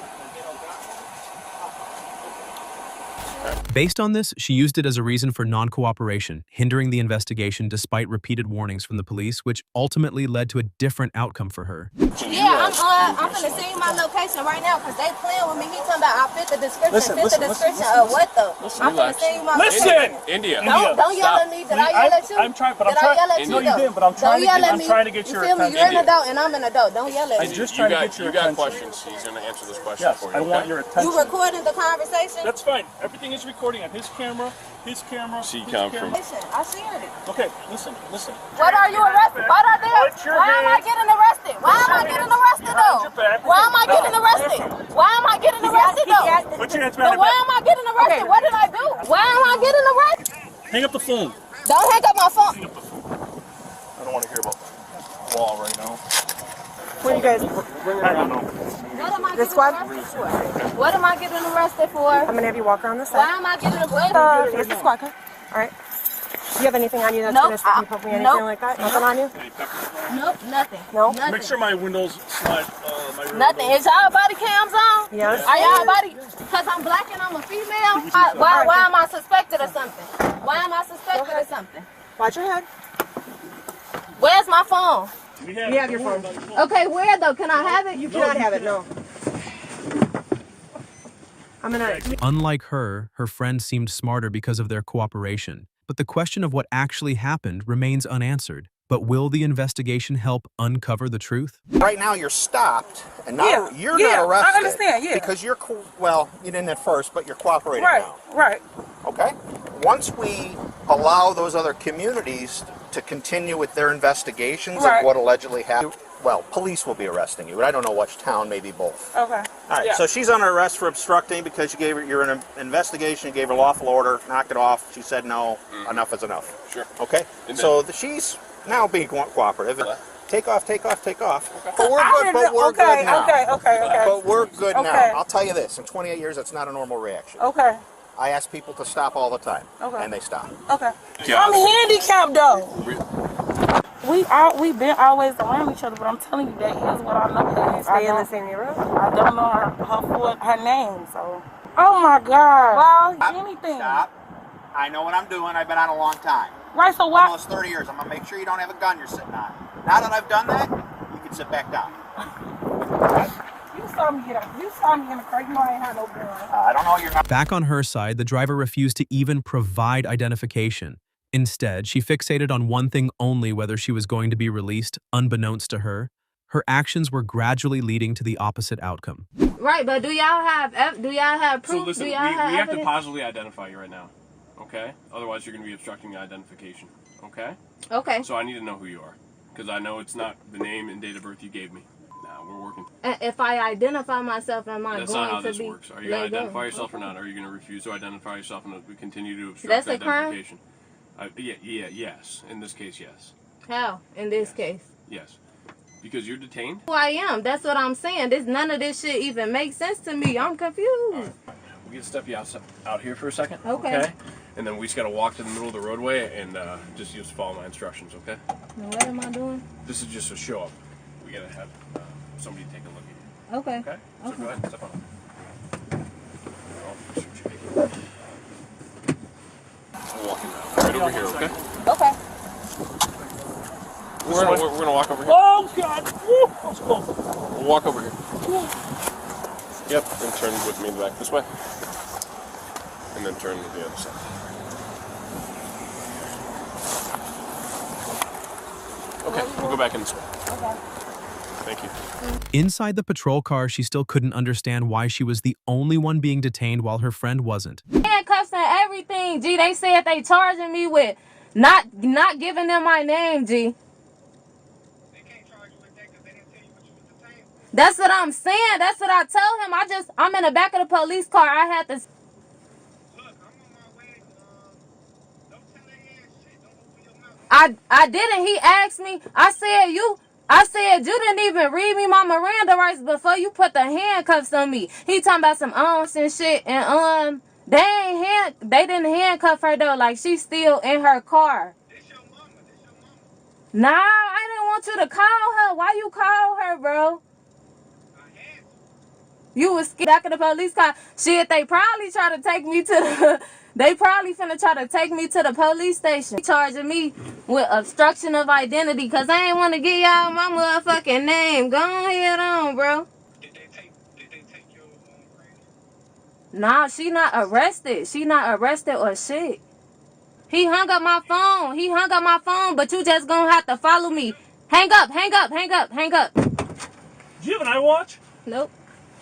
Based on this, she used it as a reason for non-cooperation, hindering the investigation despite repeated warnings from the police, which ultimately led to a different outcome for her. Yeah, I'm gonna send you my location right now because they playing with me. He talking about I fit the description. Of what though? I'm gonna send you my location. India. Don't yell at me. Did I yell at you? I'm trying, but Did I yell at you? No, you didn't, but I'm trying to get your attention. You're an adult and I'm an adult. Don't yell at me. I'm just trying to get your attention. You got questions. He's going to answer this question yes, for you. I want your attention. You recording the conversation? That's fine. Everything is recording on his camera. C-cam from... I shared it. Okay, listen. What are you arrested? Why are they? Why am I getting arrested? Why am I getting arrested though? Why am I getting arrested? Why am I getting arrested though? Put your hands behind Why am I getting arrested? What did I do? Why am I getting arrested? Hang up the phone. Don't hang up my phone. I don't want to hear about the wall right now. Where you guys? I don't know. What am I getting arrested for? What am I getting arrested for? I'm gonna have you walk around the side. Why am I getting arrested? Here's the squad car. All right. Do you have anything on you that's gonna stick you, poke me, anything like that? Nothing on you? Nope, nothing. No. Nothing. Make sure my windows slide. Nothing. Is y'all body cams on? Yes. Are y'all body? Because I'm black and I'm a female. Why am I suspected of something? Why am I suspected of something? Watch your head. Where's my phone? You have your phone. Okay, where though? Can I have it? You cannot have it. No. Unlike her friend seemed smarter because of their cooperation. But the question of what actually happened remains unanswered. But will the investigation help uncover the truth? Right now you're stopped, and now you're not arrested. I understand, Because you're, you didn't at first, but you're cooperating now. Right. Okay? Once we allow those other communities to continue with their investigations of what allegedly happened, well, police will be arresting you, but I don't know which town, maybe both. Okay. All right, so she's under arrest for obstructing because you gave her, you're in an investigation, you gave her lawful order, knock it off. She said no, enough is enough. Sure. Okay? So she's now being cooperative. Take off. Okay. But we're good, now. Okay. But we're good now. I'll tell you this, in 28 years, that's not a normal reaction. Okay. I ask people to stop all the time, and they stop. Okay. I'm handicapped though. We've been always around each other, but I'm telling you that is what I know. You stay in the same neighborhood? I don't know her name, so. Oh my God. Well, anything. Stop. I know what I'm doing. I've been on a long time. Right, so why? Almost 30 years. I'm going to make sure you don't have a gun you're sitting on. Now that I've done that, you can sit back down. You saw me in the car. You know I ain't had no gun. I don't know you're not. Back on her side, the driver refused to even provide identification. Instead, she fixated on one thing only: whether she was going to be released, unbeknownst to her. Her actions were gradually leading to the opposite outcome. Right, but do y'all have proof? So listen, we have to positively identify you right now, okay? Otherwise, you're going to be obstructing the identification, okay? Okay. So I need to know who you are, because I know it's not the name and date of birth you gave me. Now we're working. If I identify myself, am I That's going not how to this be works. Are you going to identify yourself or not? Are you going to refuse to identify yourself and we continue to obstruct That's a identification? Yes. In this case, yes. How? In this case? Yes. Because you're detained? Who I am. That's what I'm saying. None of this shit even makes sense to me. I'm confused. Right. We can step you out here for a second. Okay. And then we just got to walk to the middle of the roadway and just follow my instructions, okay? Now what am I doing? This is just a show up. We got to have somebody take a look at Okay. Okay? So go ahead and step on it. We'll walk in now. Right over here, okay? Okay. We're gonna walk over here. Oh, God! Woo, that was close. We'll walk over here. Yep, and turn with me back this way. And then turn to the other side. Okay, we'll go back in this way. Okay. Thank you. Inside the patrol car, she still couldn't understand why she was the only one being detained while her friend wasn't. Handcuffs and everything, G. They said they charging me with not giving them my name, G. That's what I'm saying. That's what I told him. I'm in the back of the police car. I had to. I didn't. He asked me. I said you didn't even read me my Miranda rights before you put the handcuffs on me. He talking about some ounce and shit, and they didn't handcuff her though. Like she's still in her car. Nah, I didn't want you to call her. Why you call her, bro? You was back of the police car. Shit, they probably try to take me to the. They probably finna try to take me to the police station. Charging me with obstruction of identity because I ain't want to give y'all my motherfucking name. Go ahead on, bro. Did they take your friend? Nah, she not arrested. She not arrested or shit. He hung up my phone. He hung up my phone, but you just gonna have to follow me. Hang up, hang up, hang up, hang up. Do you have an iWatch? Nope.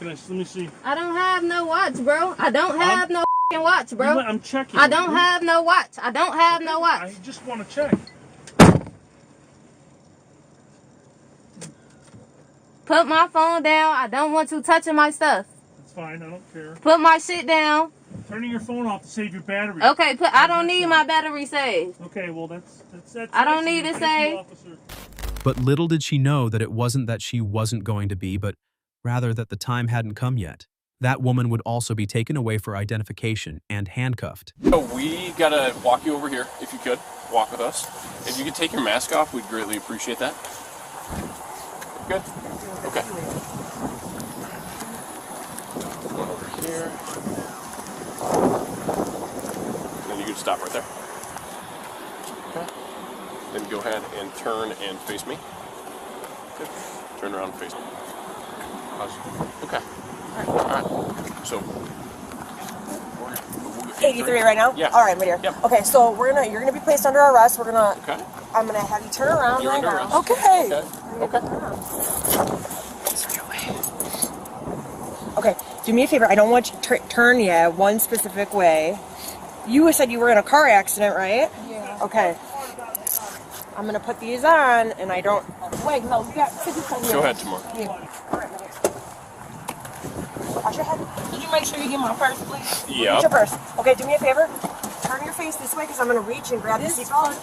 Let me see. I don't have no watch, bro. I don't have no watch, bro. I'm checking. I don't have no watch. I don't have no watch. I just want to check. Put my phone down. I don't want you touching my stuff. That's fine. I don't care. Put my shit down. Turning your phone off to save your battery. Okay, I don't need my battery saved. Okay, well that's I don't need it saved. But little did she know that it wasn't that she wasn't going to be, but rather that the time hadn't come yet. That woman would also be taken away for identification and handcuffed. So we gotta walk you over here, if you could. Walk with us. If you could take your mask off, we'd greatly appreciate that. Good? Okay. One over here. And then you can stop right there. Okay. Then go ahead and turn and face me. Good. Turn around and face me. Okay. Alright. So 83 right now? Yeah. Alright, I'm right here. Yep. Okay, so you're gonna be placed under arrest. I'm gonna have you turn around You're right under now. arrest. Okay. Okay. Okay, do me a favor. I don't want you to turn yet one specific way. You said you were in a car accident, right? Yeah. Okay. I'm gonna put these on, and I don't. Wait, no, you got 50 seconds. Go ahead, Tamar. Yeah. Wash your head. Can you make sure you get my purse, please? Yeah. Get your purse. Okay, do me a favor. Turn your face this way, because I'm gonna reach and grab the seatbelt.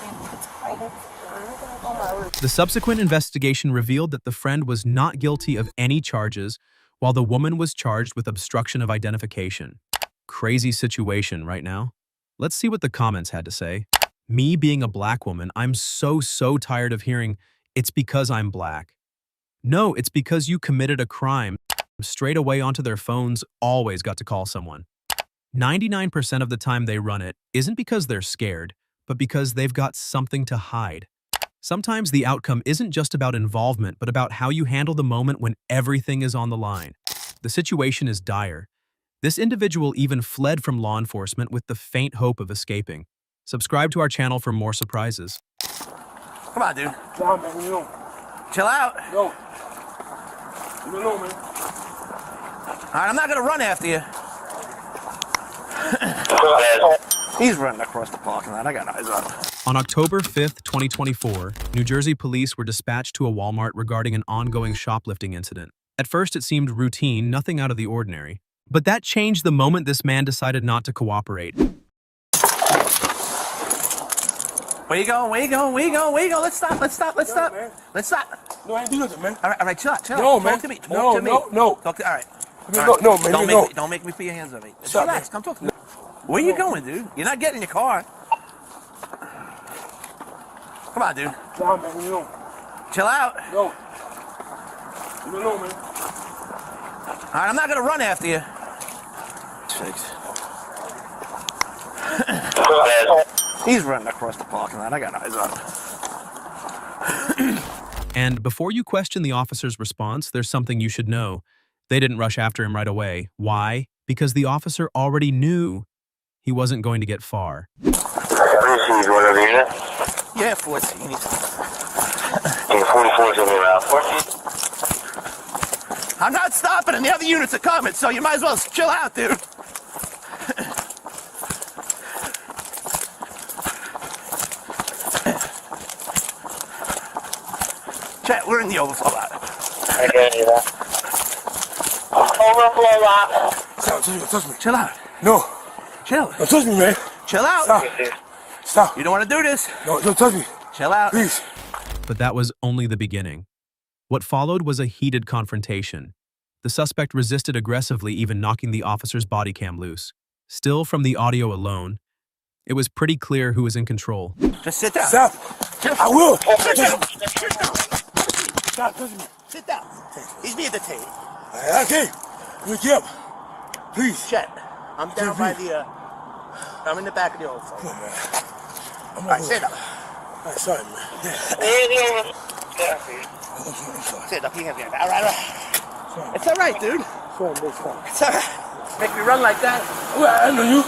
The subsequent investigation revealed that the friend was not guilty of any charges, while the woman was charged with obstruction of identification. Crazy situation right now. Let's see what the comments had to say. Me being a black woman, I'm so tired of hearing, "It's because I'm black." No, it's because you committed a crime. Straight away onto their phones, always got to call someone. 99% of the time they run it isn't because they're scared, but because they've got something to hide. Sometimes the outcome isn't just about involvement, but about how you handle the moment when everything is on the line. The situation is dire. This individual even fled from law enforcement with the faint hope of escaping. Subscribe to our channel for more surprises. Come on, dude. Come on, man. You know. Chill out. No. No, man. All right, I'm not gonna run after you. He's running across the parking lot. I got eyes on him. On October 5th, 2024, New Jersey police were dispatched to a Walmart regarding an ongoing shoplifting incident. At first, it seemed routine, nothing out of the ordinary. But that changed the moment this man decided not to cooperate. Where you going? Where you going? Where you going? Where you going? Let's stop. Let's stop. Let's stop. Let's stop. No, I ain't doing nothing, man. All right, chill out. Chill No, out. man. Talk to me. Talk No, to me. no. Talk to, all right. No, man. Don't make me put your hands on me. Stop, relax. man. Come talk to me. Where you going, dude? You're not getting in your car. Come on, dude. Come on, man. You know. Chill out. No. No, man. right, I'm not gonna run after you. He's running across the parking lot. I got eyes on him. And before you question the officer's response, there's something you should know. They didn't rush after him right away. Why? Because the officer already knew he wasn't going to get far. Yeah, 14. 44's over around 14. I'm not stopping and the other units are coming, so you might as well chill out, dude. Chat, we're in the overflow lot. I can't hear that. Overflow lot. Stop, touch me. Chill out. No. Chill. Don't touch me, man. Chill out. Stop. Stop. You don't want to do this. No, don't touch me. Chill out. Please. But that was only the beginning. What followed was a heated confrontation. The suspect resisted aggressively, even knocking the officer's body cam loose. Still, from the audio alone, it was pretty clear who was in control. Just sit down. Stop. I will. Sit down. Stop touching me. Sit down. He's being detained. Okay. Look up. Please. Chet, I'm down by the, I'm in the back of the overflow. Come on, man. All right, sit up. All right, sorry, man. Sit up. All right. It's all right, dude. It's all right. Make me run like that. Well, I know you.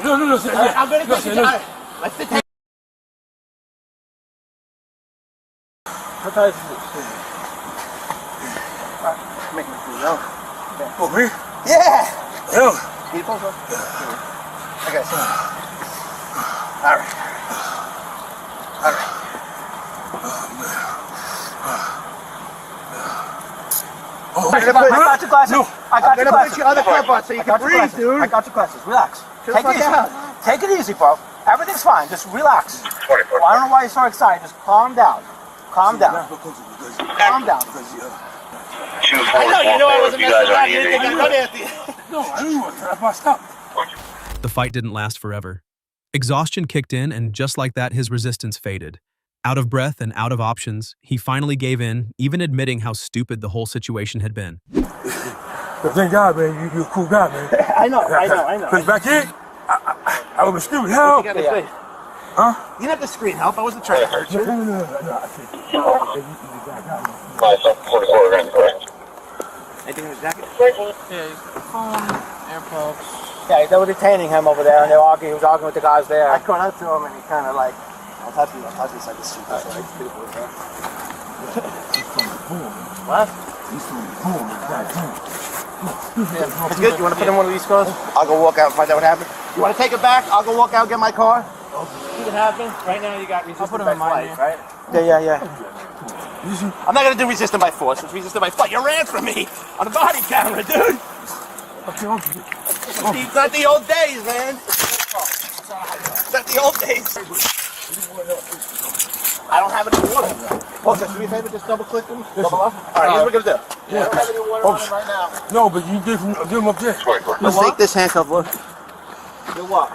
No. I'm gonna get you. Let's detain. Make me feel low. Oh, me? Yeah. No. Can you pull up? Okay. All right. Oh, I got your glasses. No. I got your glasses. Put your other cup on so you can breathe, dude. I got your glasses. Relax. Take it easy. Take it easy, bro. Everything's fine. Just relax. Well, I don't know why you're so excited. Just calm down. Calm down. Calm down. I know I wasn't messing around. You didn't think I'd run after you. No, I didn't want to stop. The fight didn't last forever. Exhaustion kicked in, and just like that, his resistance faded. Out of breath and out of options, he finally gave in, even admitting how stupid the whole situation had been. But thank God, man, you're a cool guy, man. I know. Because back here, I was screaming, help! You didn't have to scream help. I wasn't trying to hurt you. No. My son, 44 grand, correct? Anything in his jacket? Yeah, phone, AirPods. Yeah, they were detaining him over there, and he was arguing with the guys there. I caught up to him, and he kind of like, I'll touch you like this. What? It's good. You want to put in one of these cars? I'll go walk out and find out what happened. You want to take it back? I'll go walk out and get my car. See what happened? Right now you got resisting by flight, right? Yeah. I'm not going to do resisting by force. It's resisting by flight. You ran from me on the body camera, dude. It's not the old days, man. It's not the old days. I don't have any water. Okay, do me a favor, just double click them. Double up. All right, here's what we're going to do. I don't have any water on them right now. No, but you give them up there. Let's take this handcuff, look. You what?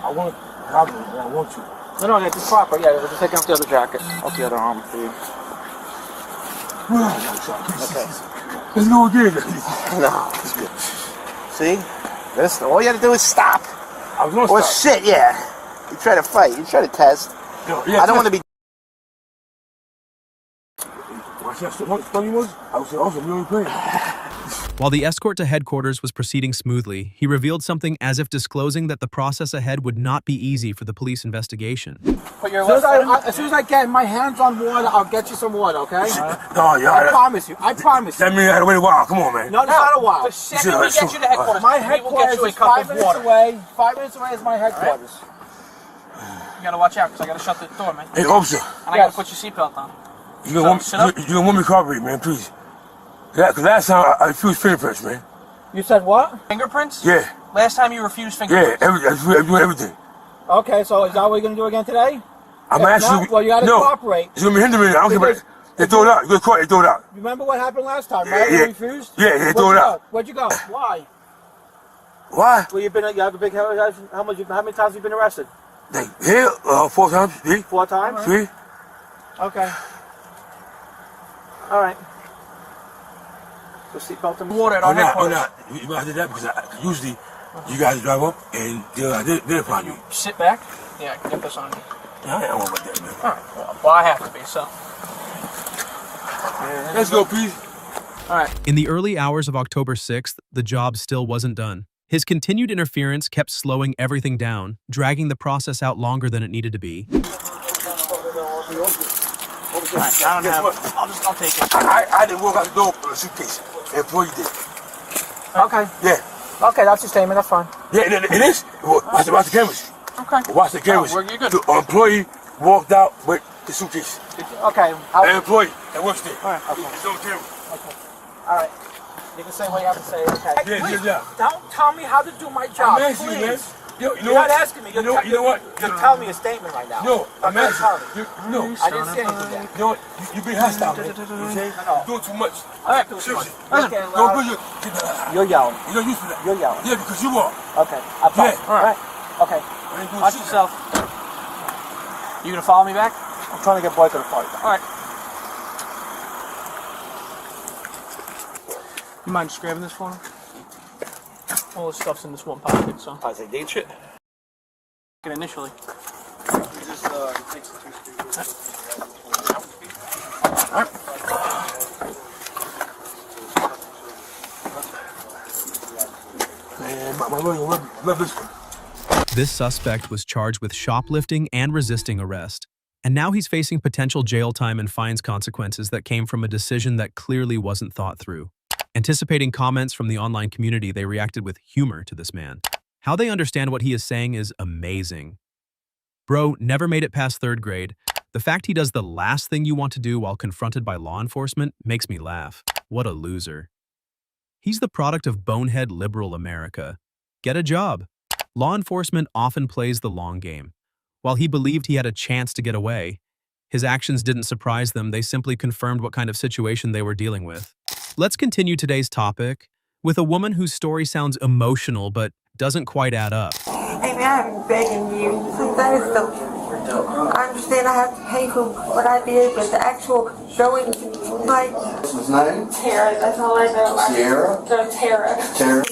I want you. No, it's proper. Yeah, we're just taking off the other jacket. Off the other arm for you. Okay. There's no good. No, it's good. See? This, all you had to do is stop. I was going to stop. Shit, yeah. You try to fight. You try to test. I don't want to be... While the escort to headquarters was proceeding smoothly, he revealed something as if disclosing that the process ahead would not be easy for the police investigation. As soon as I get my hands on water, I'll get you some water, okay? I promise you. That means I had to wait a while. Come on, man. No, it's not a while. The second we get you to headquarters, My we will headquarters get you a is cup 5 of minutes water. away. 5 minutes away is my headquarters. You gotta watch out, because I gotta shut the door, man. Hey, officer. And I gotta put your seatbelt on. You don't want me to cooperate, man, please. Because last time I refused fingerprints, man. You said what? Fingerprints? Yeah. Last time you refused fingerprints. Yeah, I do everything. Okay, so is that what you're going to do again today? I'm asking. Well, you got to cooperate. It's going to be hindering me. I don't care about it. They throw it out. You go to court, they throw it out. Remember what happened last time, right? You refused? Yeah, they throw it out. Where'd you go? Why? Why? Well, you have a big, how many times have you been arrested? Here, 4 times, 3. 4 times? 3. Okay. All right. The seatbelt and water at our headquarters. You might have to do that because usually you guys drive up and they'll identify you. Sit back. Yeah, I can get this on you. I don't know about that, man. All right. Well, I have to be, so. Let's go, please. All right. In the early hours of October 6th, the job still wasn't done. His continued interference kept slowing everything down, dragging the process out longer than it needed to be. I don't have. I'll take it. I didn't walk out the door with a suitcase. The employee did. Okay. Yeah. Okay, that's your statement. That's fine. Yeah, it is. Watch the cameras. Okay. Watch the cameras. Oh, you're good. The employee walked out with the suitcase. Okay. An employee that works there. All right. Okay. It's on camera. Okay. All right. You can say what you have to say. Okay. Yeah, Please, yeah. don't tell me how to do my job. I'm asking you, man. You're You know not what? asking me. You know what? You're telling me a statement right now. No, I'm Okay, asking tell me. you. No. I didn't say anything yet. You know what? You be hostile, man. You say? Doing too much. All right. Seriously. Okay, Don't put your... You're yelling. You're not used to that. You're yelling. Yeah, because you are. Okay. I promise. Yeah. All right. Okay. Watch yourself. You gonna follow me back? I'm trying to get Boyka to follow you back. All right. You mind just grabbing this for me? All this stuff's in this one pocket, so. I say date shit. Initially. Man, my lawyer love this one. This suspect was charged with shoplifting and resisting arrest. And now he's facing potential jail time and fines consequences that came from a decision that clearly wasn't thought through. Anticipating comments from the online community, they reacted with humor to this man. How they understand what he is saying is amazing. Bro never made it past 3rd grade. The fact he does the last thing you want to do while confronted by law enforcement makes me laugh. What a loser. He's the product of bonehead liberal America. Get a job. Law enforcement often plays the long game. While he believed he had a chance to get away, his actions didn't surprise them, they simply confirmed what kind of situation they were dealing with. Let's continue today's topic with a woman whose story sounds emotional but doesn't quite add up. Hey man, I'm begging you. That is I understand I have to pay for what I did, but the actual going, like... What's his name? Tara, that's all I know. Sierra? No, Tara. Tara?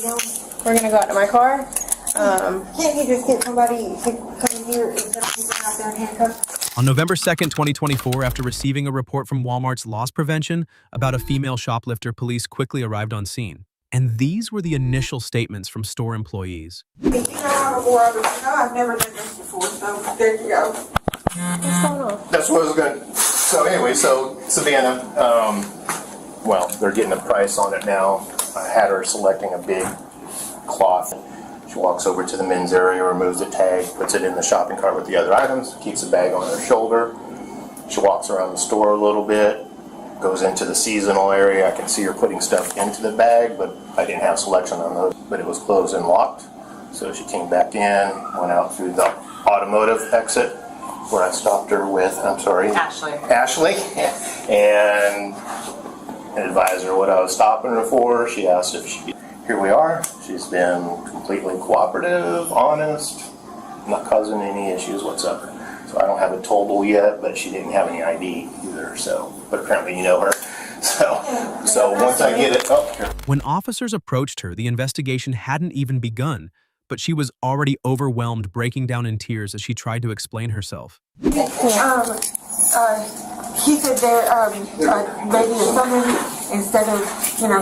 We're gonna go out to my car. Can't he just get somebody to come in here instead of people out there in handcuffs? On November 2nd, 2024, after receiving a report from Walmart's loss prevention about a female shoplifter, police quickly arrived on scene. And these were the initial statements from store employees. You know how to war, but you know I've never done this before, so there you go. What's going on? That's what I was going to... So anyway, so Savannah, well, they're getting a price on it now. I had her selecting a big cloth. She walks over to the men's area, removes the tag, puts it in the shopping cart with the other items, keeps the bag on her shoulder. She walks around the store a little bit, goes into the seasonal area. I can see her putting stuff into the bag, but I didn't have selection on those, but it was closed and locked. So she came back in, went out through the automotive exit, where I stopped her with, Ashley, and advised her what I was stopping her for. She asked if she, here we are. She's been completely cooperative, honest, not causing any issues whatsoever. So I don't have a tollable yet, but she didn't have any ID either, so, but apparently you know her. So once I get it up here. When officers approached her, the investigation hadn't even begun, but she was already overwhelmed, breaking down in tears as she tried to explain herself. He said there maybe somebody instead of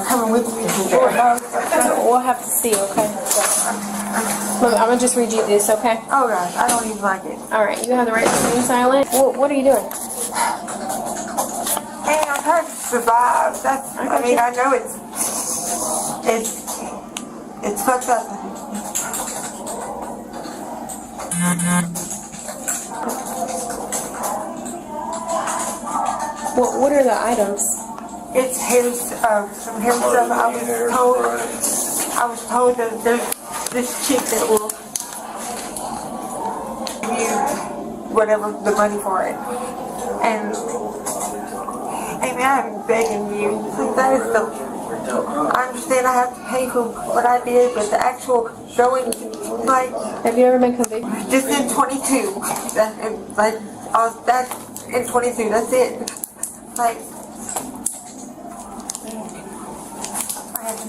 coming with me to We'll have to see, okay? Look, I'm gonna just read you this, okay? Oh gosh, I don't even like it. All right, you have the right to remain silent. What are you doing? Hey, I'm trying to survive. That's. I mean, I know it's fucked up. What are the items? It's his, some hair stuff. I was told that there's this chick that will give you whatever the money for it. And, hey man, I'm begging you. That is I understand I have to pay for what I did, but the actual going, like... Have you ever been convicted? Just in 22. That's in 22, that's it. Like...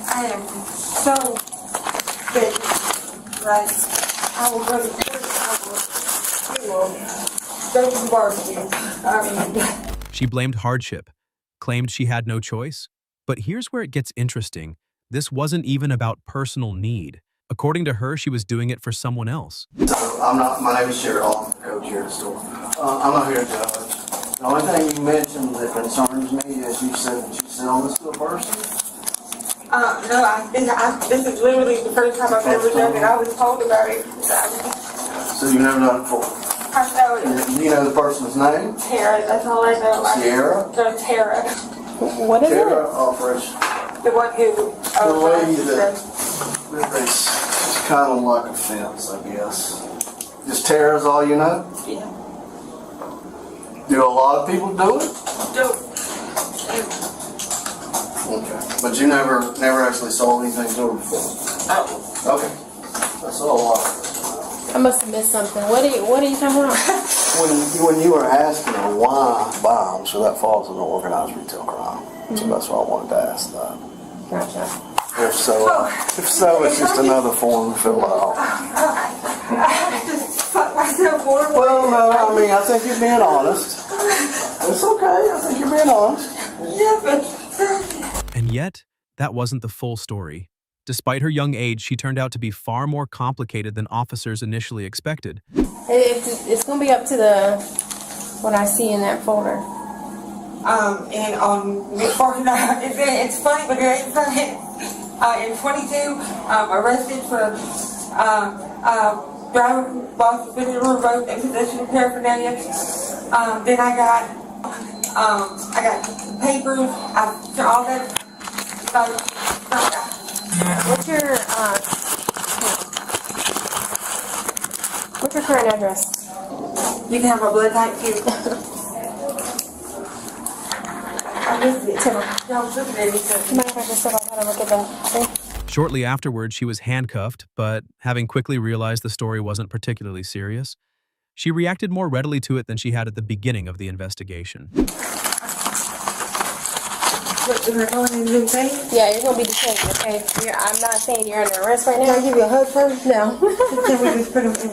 I am so big. Right. I will go to church. I will go to the barbecue. She blamed hardship, claimed she had no choice. But here's where it gets interesting. This wasn't even about personal need. According to her, she was doing it for someone else. So my name is Cheryl, I'm the coach here at the store. I'm not here to judge. The only thing you mentioned that concerns me is you said that you sell this to a person? No, this is literally the first time I've ever done it. I was told about it. So you've never done it before? I know it. Do you know the person's name? Tara, that's all I know. Sierra? No, Tara. What is Tara it? Operation. The one who... The lady that it's kind of like a fence, I guess. Just Tara's all you know? Yeah. Do a lot of people do it? Do. Okay. But you never actually sold anything to her before? Oh. Okay. That's all I must have missed something. What are you talking about? When you were asking her why buy them, so that falls under organized retail crime. So that's why I wanted to ask that. Gotcha. If so, it's just another form to fill out. I just fucked myself horribly. Well, no, I mean, I think you're being honest. It's okay, I think you're being honest. Yeah, but... And yet, that wasn't the full story. Despite her young age, she turned out to be far more complicated than officers initially expected. It's going to be up to what I see in that folder. And on before it's funny, but it ain't funny. In 22, arrested for driver while suspended on the road and possession of paraphernalia. Then I got papers. All that. What's your current address? You can have my blood type too. Shortly afterwards, she was handcuffed, but having quickly realized the story wasn't particularly serious, she reacted more readily to it than she had at the beginning of the investigation. What, am I going in and detained? Yeah, you're going to be detained, okay? I'm not saying you're under arrest right now. Can I give you a hug first? No. Can we just put him in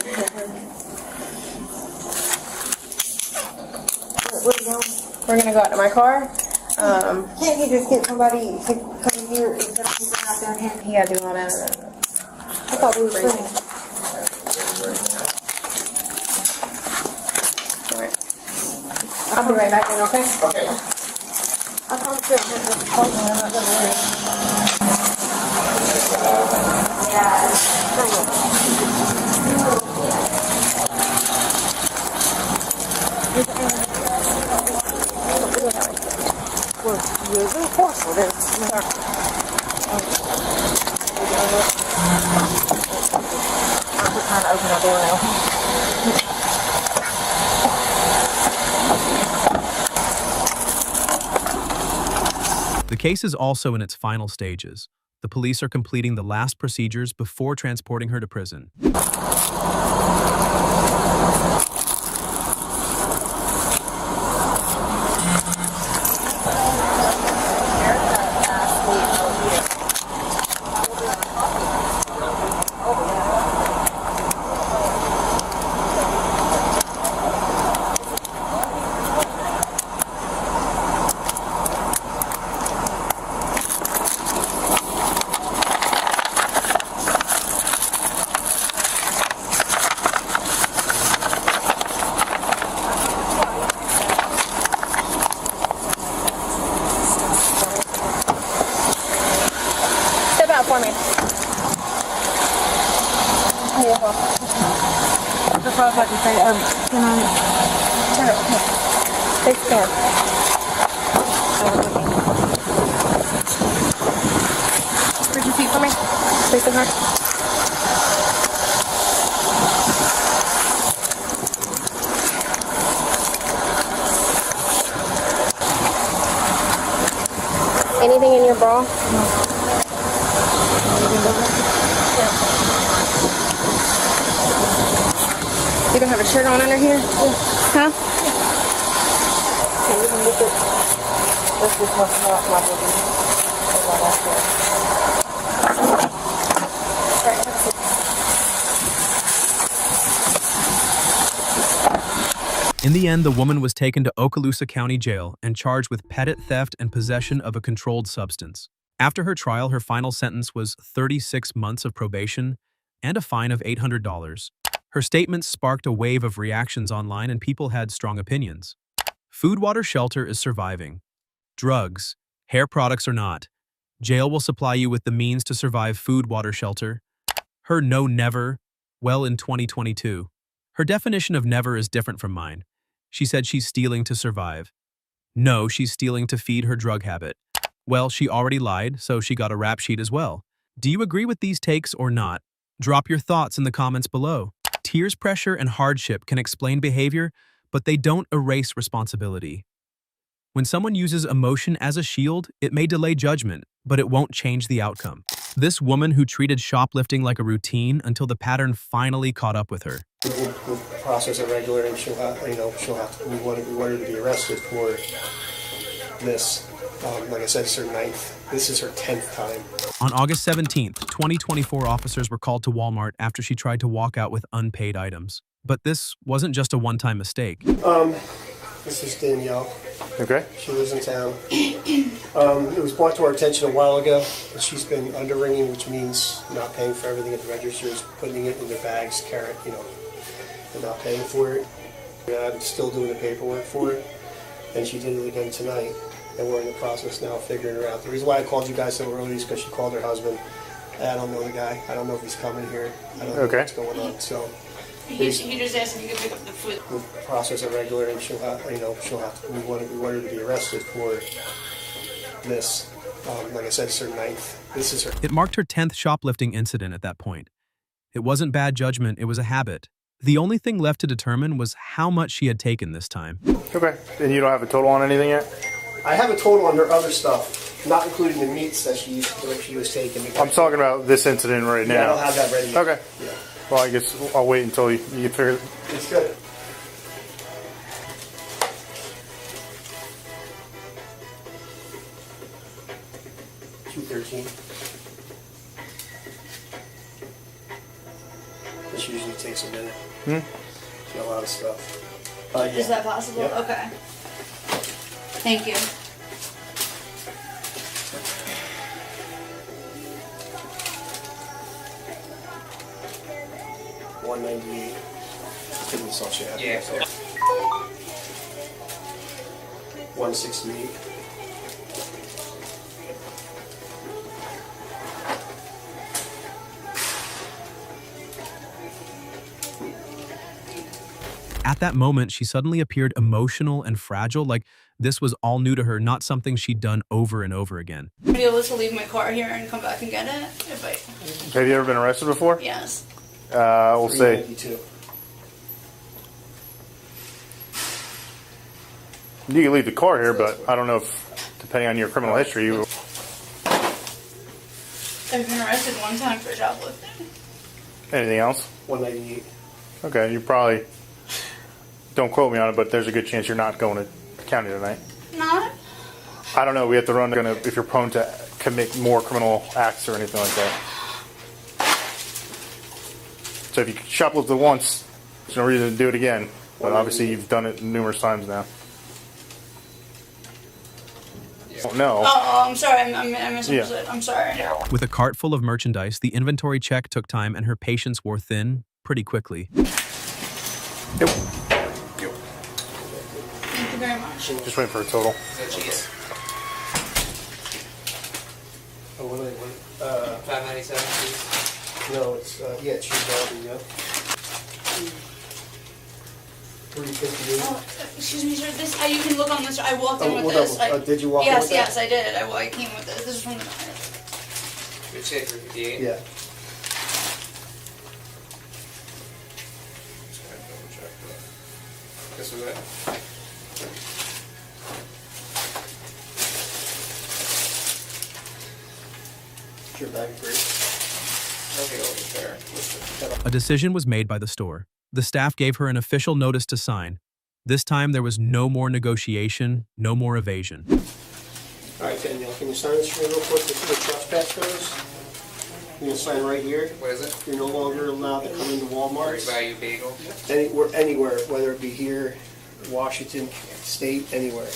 Where are you going? We're going to go out to my car. Can't you just get somebody to come in here instead of people out down here? He got to do all that. I thought we were racing. Alright. I'll be right back then, okay? Okay. I probably should have had this phone, I'm not going to worry. Of course it is. I'm trying to open the door now. The case is also in its final stages. The police are completing the last procedures before transporting her to prison. For me. The front I can say, can I turn it? Take the car. Put your feet for me. Face the car. Anything in your bra? No. You don't have a shirt on under here? Yeah. Huh? Okay, we can look at this. This must not my baby. In the end, the woman was taken to Okaloosa County Jail and charged with petit theft and possession of a controlled substance. After her trial, her final sentence was 36 months of probation and a fine of $800. Her statements sparked a wave of reactions online and people had strong opinions. Food, water, shelter is surviving. Drugs, hair products or not, jail will supply you with the means to survive food, water, shelter. Her no, never, well, in 2022. Her definition of never is different from mine. She said she's stealing to survive. No, she's stealing to feed her drug habit. Well, she already lied, so she got a rap sheet as well. Do you agree with these takes or not? Drop your thoughts in the comments below. Tears, pressure, and hardship can explain behavior, but they don't erase responsibility. When someone uses emotion as a shield, it may delay judgment, but it won't change the outcome. This woman who treated shoplifting like a routine until the pattern finally caught up with her. We'll process it regular, and she'll have to, we want her to be arrested for this. Like I said, it's her 9th. This is her 10th time. On August 17th, 2024 officers were called to Walmart after she tried to walk out with unpaid items. But this wasn't just a one-time mistake. This is Danielle. Okay. She lives in town. It was brought to our attention a while ago that she's been underringing, which means not paying for everything at the registers, putting it in their bags, and not paying for it. I'm still doing the paperwork for it, and she did it again tonight, and we're in the process now of figuring her out. The reason why I called you guys so early is because she called her husband. I don't know the guy. I don't know if he's coming here. I don't know what's going on. So he just asked if you could pick up the food. We'll process it regular, and she'll have to. We want her to be arrested for this. Like I said, it's her 9th. This is her. It marked her 10th shoplifting incident at that point. It wasn't bad judgment, it was a habit. The only thing left to determine was how much she had taken this time. Okay. And you don't have a total on anything yet? I have a total on her other stuff, not including the meats that she was taking. I'm talking about this incident right now. Yeah, I don't have that ready yet. Okay. Yeah. Well, I guess I'll wait until you figure it. It's good. $213. This usually takes a minute. She got a lot of stuff. Yeah. Is that possible? Yep. Okay. Thank you. $198. Give me some shit. Yeah. 168. At that moment, she suddenly appeared emotional and fragile, like this was all new to her, not something she'd done over and over again. I'll be able to leave my car here and come back and get it if I... Have you ever been arrested before? Yes. We'll say. You can leave the car here, but I don't know if, depending on your criminal history, you... I've been arrested one time for shoplifting. Anything else? 198. Okay, you probably... Don't quote me on it, but there's a good chance you're not going to county tonight. Not? I don't know. We have to run if you're prone to commit more criminal acts or anything like that. So if you shoplifted once, there's no reason to do it again. But obviously you've done it numerous times now. Oh, no. Oh, I'm sorry. I misunderstood. I'm sorry. With a cart full of merchandise, the inventory check took time and her patience wore thin pretty quickly. Yep. Thank you very much. Just waiting for a total. Cheese. Oh, what do they want? 597, please. No, it's, yeah, cheese already, yeah. 358. Oh, excuse me, sir. This, you can look on this. I walked in with what this. else? Did you walk in yes, with that? Yes, I did. I came with this. This is from the... Good shit, 358. Yeah. This was it. Your bag free. A decision was made by the store. The staff gave her an official notice to sign. This time there was no more negotiation, no more evasion. All right, Danielle, can you sign this for me real quick? This is the trespass goes. You can sign right here. What is it? You're no longer allowed to come into Walmart. Value bagel. Anywhere, whether it be here Washington State, anywhere.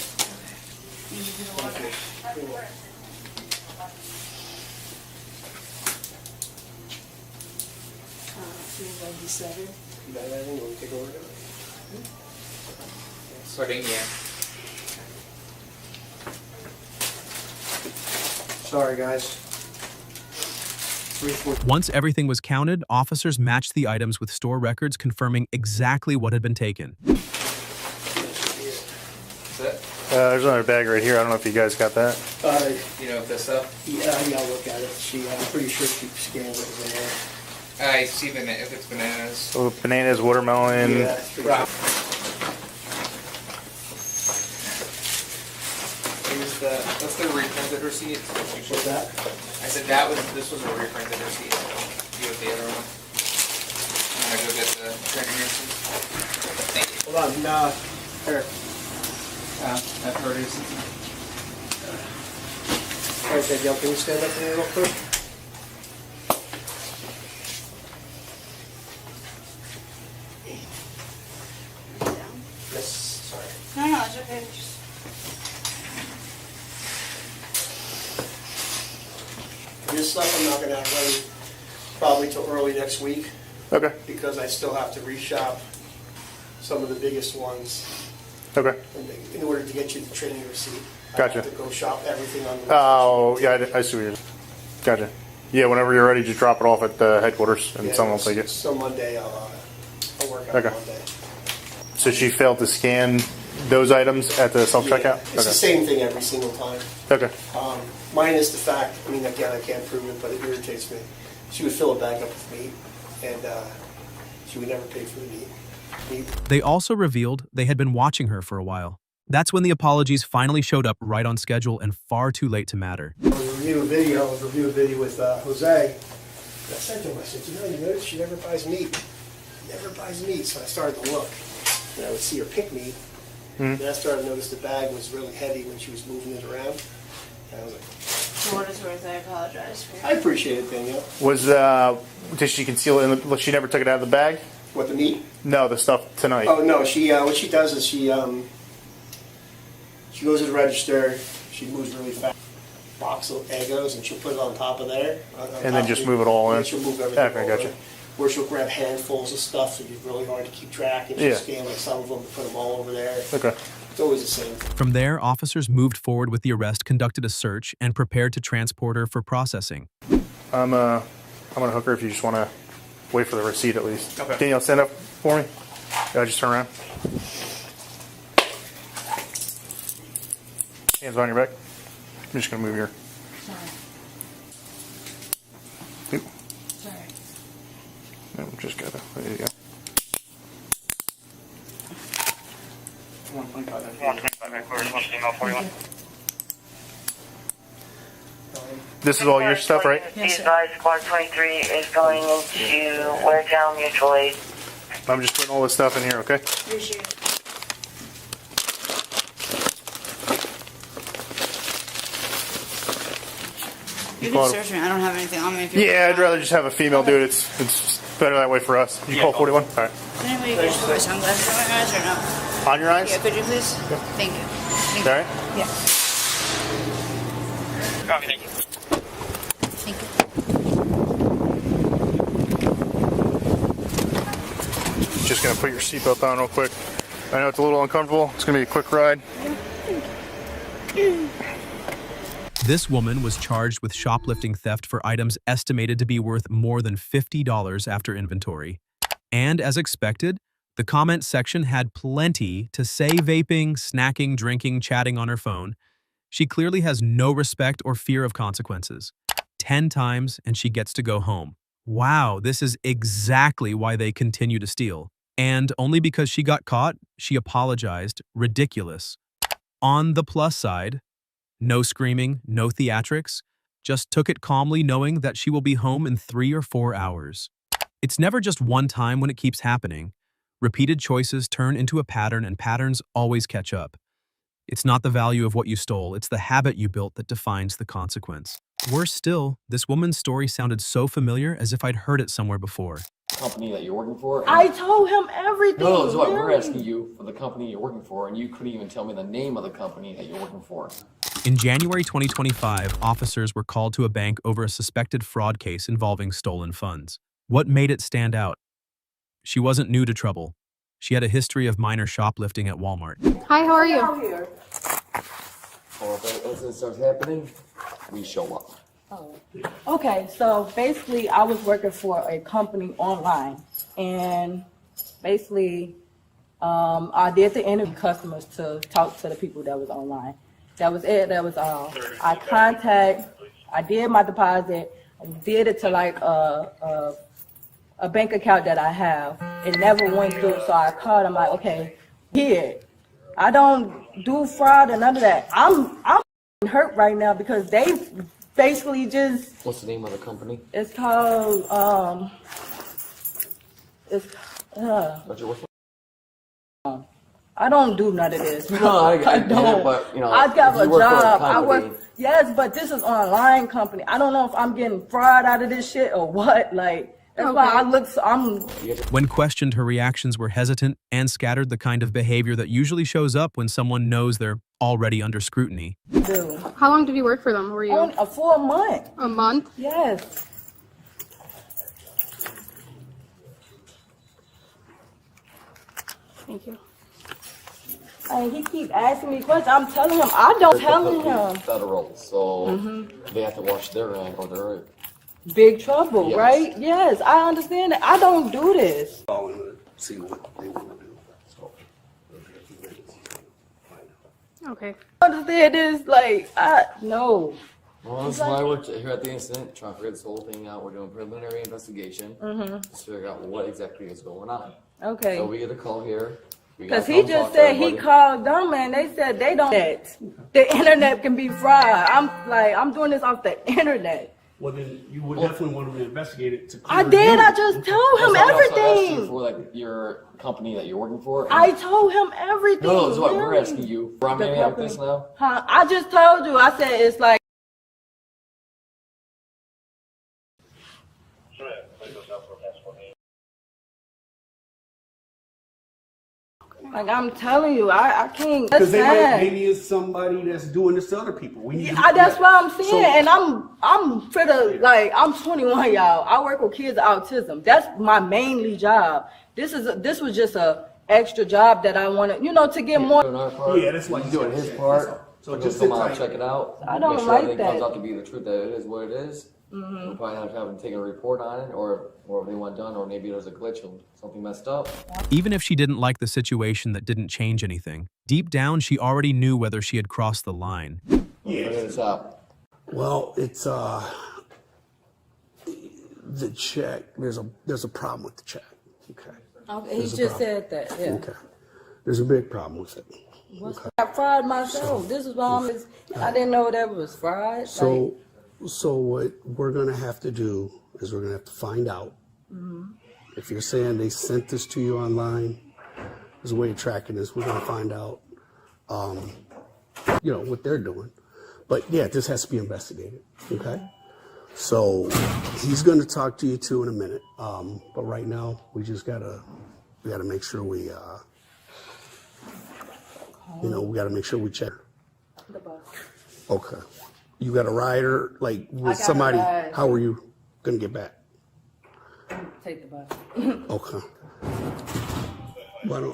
Starting here. Sorry, guys. Once everything was counted, officers matched the items with store records confirming exactly what had been taken. There's another bag right here. I don't know if you guys got that. You know this stuff? Yeah, I'll look at it. I'm pretty sure she scanned what was in there. I see if it's bananas. So bananas, watermelon. Yeah, that's pretty sure. What's the reprinted receipt? What's that? I said this was a reprinted receipt. You with the other one. I'm gonna go get the training receipt. Thank you. Hold on, no. Here. I've heard it. Okay, Dale, can you stand up here real quick? Yes, sorry. No, it's okay. This stuff I'm not gonna have ready probably till early next week. Okay. Because I still have to reshop some of the biggest ones. Okay. In order to get you the training receipt. Gotcha. I have to go shop everything on the Oh, yeah, I see what you're. Gotcha. Yeah, whenever you're ready, just drop it off at the headquarters and someone will take it. So Monday I'll work on it Monday. So she failed to scan those items at the self-checkout? Yeah, it's the same thing every single time. Okay. Minus the fact, I mean, again, I can't prove it, but it irritates me. She would fill a bag up with meat, and she would never pay for the meat. They also revealed they had been watching her for a while. That's when the apologies finally showed up right on schedule and far too late to matter. I was reviewing a video with Jose. I said to him, I said, you notice she never buys meat. Never buys meat. So I started to look, and I would see her pick meat. And then I started to notice the bag was really heavy when she was moving it around. And I was like, For what it's worth, I apologize for I appreciate it, Danielle. Did she conceal it? She never took it out of the bag? What, the meat? No, the stuff tonight. Oh, no. She what she does is she goes to the register, she moves really fast, box of Eggos, and she'll put it on top of there. And then just move it all in? And she'll move everything Okay, gotcha. in. Where she'll grab handfuls of stuff, so it's really hard to keep track, and she'll scan like some of them and put them all over there. Okay. It's always the same. From there, officers moved forward with the arrest, conducted a search, and prepared to transport her for processing. I'm gonna hook her if you just want to wait for the receipt at least. Okay. Danielle, stand up for me. Just turn around. Hands on your back. I'm just gonna move here. Sorry. Oop. Sorry. No, just gotta. There you go. 125 headquarters, 141. This is all your stuff, right? Yes, sir. Squad 23 is going into Waretown Mutual Aid. I'm just putting all this stuff in here, okay? Appreciate it. You can search me. I don't have anything on me. Yeah, I'd rather just have a female do it. It's better that way for us. You call 41? All right. Is there any way you can just put my sunglasses on my eyes or no? On your eyes? Yeah, could you please? Yeah. Thank you. All right? Yeah. Copy, thank you. Thank you. Just gonna put your seatbelt on real quick. I know it's a little uncomfortable. It's gonna be a quick ride. This woman was charged with shoplifting theft for items estimated to be worth more than $50 after inventory. And as expected, the comment section had plenty to say vaping, snacking, drinking, chatting on her phone. She clearly has no respect or fear of consequences. 10 times and she gets to go home. Wow, this is exactly why they continue to steal. And only because she got caught, she apologized. Ridiculous. On the plus side, no screaming, no theatrics, just took it calmly knowing that she will be home in 3 or 4 hours. It's never just one time when it keeps happening. Repeated choices turn into a pattern and patterns always catch up. It's not the value of what you stole, it's the habit you built that defines the consequence. Worse still, this woman's story sounded so familiar as if I'd heard it somewhere before. company that you're working for? I told him everything. No, so what? We're really. asking you for the company you're working for, and you couldn't even tell me the name of the company that you're working for. In January 2025, officers were called to a bank over a suspected fraud case involving stolen funds. What made it stand out? She wasn't new to trouble. She had a history of minor shoplifting at Walmart. Hi, how are you? Well, if it starts happening, we show up. Oh. Okay, so basically I was working for a company online, and basically I did the interview customers to talk to the people that was online. That was it, that was all. I did my deposit, I did it to like a bank account that I have. It never went through, so I called. I'm like, okay, here. I don't do fraud and none of that. I'm hurt right now because they basically just. What's the name of the company? It's called What you work for? I don't do none of this. No, I don't. Get it, but you know, I got a work for job. a I work. company- Yes, but this is online company. I don't know if I'm getting fraud out of this shit or what. Like that's why I look. When questioned, her reactions were hesitant and scattered, the kind of behavior that usually shows up when someone knows they're already under scrutiny. Dude. How long did you work for them? Were you? For a month. A month? Yes. Thank you. And he keep asking me questions. I'm telling him. I don't telling him. Federal, so they have to watch their end or they're Big trouble, Yes. right? Yes, I understand that. I don't do this. See what they want to do. Okay. I understand this. Like, no. Well, that's why we're here at the incident, trying to figure this whole thing out. We're doing preliminary investigation to figure out what exactly is going on. Okay. So we get a call here. Because he just said he called them and they said they don't. The internet can be fraud. I'm doing this off the internet. Well, then you would definitely want to investigate it. To I did. I just told him everything. For like your company that you're working for. I told him everything. No, that's what we're really. asking you. I'm hearing out this now. Huh? I just told you. I said it's like. Like I'm telling you, I can't. Because That's maybe it's somebody that's doing this to other people. We need to that's what I'm saying, So- and I'm for the like I'm 21, y'all. I work with kids with autism. That's my mainly job. This was just a extra job that I wanted, to get more. Doing our part. Yeah, that's what He's he's doing saying. his part. So So just just come sit out, tight. check it out. I don't make sure like everything that. comes out to be the truth that it is what it is. We'll probably have to take a report on it, or if they want done, or maybe there's a glitch or something messed up. Even if she didn't like the situation that didn't change anything, deep down she already knew whether she had crossed the line. Figure this out. Well, it's the check. There's a problem with the check. Okay. He There's a just problem. said that. Yeah. Okay. There's a big problem with it. I fraud myself. This is why I didn't know that was fraud. So what we're gonna have to do is we're gonna have to find out if you're saying they sent this to you online. There's a way of tracking this. We're gonna find out, what they're doing. But yeah, this has to be investigated. Okay. So he's gonna talk to you too in a minute. But right now we just gotta make sure we gotta make sure we check. The bus. Okay. You got a rider, like I with got somebody, a ride. how are you gonna get back? Take the bus. Okay.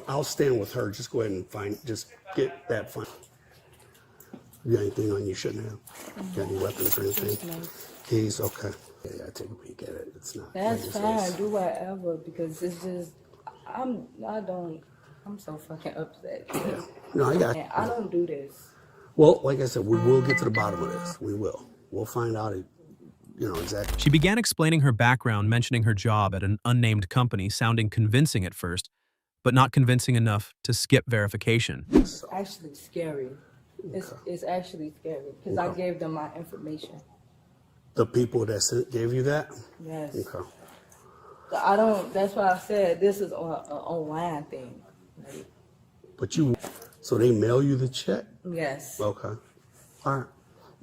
I'll stand with her. Just go ahead and just get that fine. You got anything on you shouldn't have? Got any weapons or anything? Keys, okay. Yeah, I take a peek at it. It's not. That's like fine. it's- Do whatever because it's just I'm so fucking upset. Yeah. No, I got. And I don't do this. Well, like I said, we will get to the bottom of this. We will. We'll find out. Exactly. She began explaining her background, mentioning her job at an unnamed company, sounding convincing at first, but not convincing enough to skip verification. It's actually scary. It's actually scary because I gave them my information. The people that gave you that? Yes. Okay. So I don't. That's why I said this is an online thing. Like, So they mail you the check? yes. Okay. All right.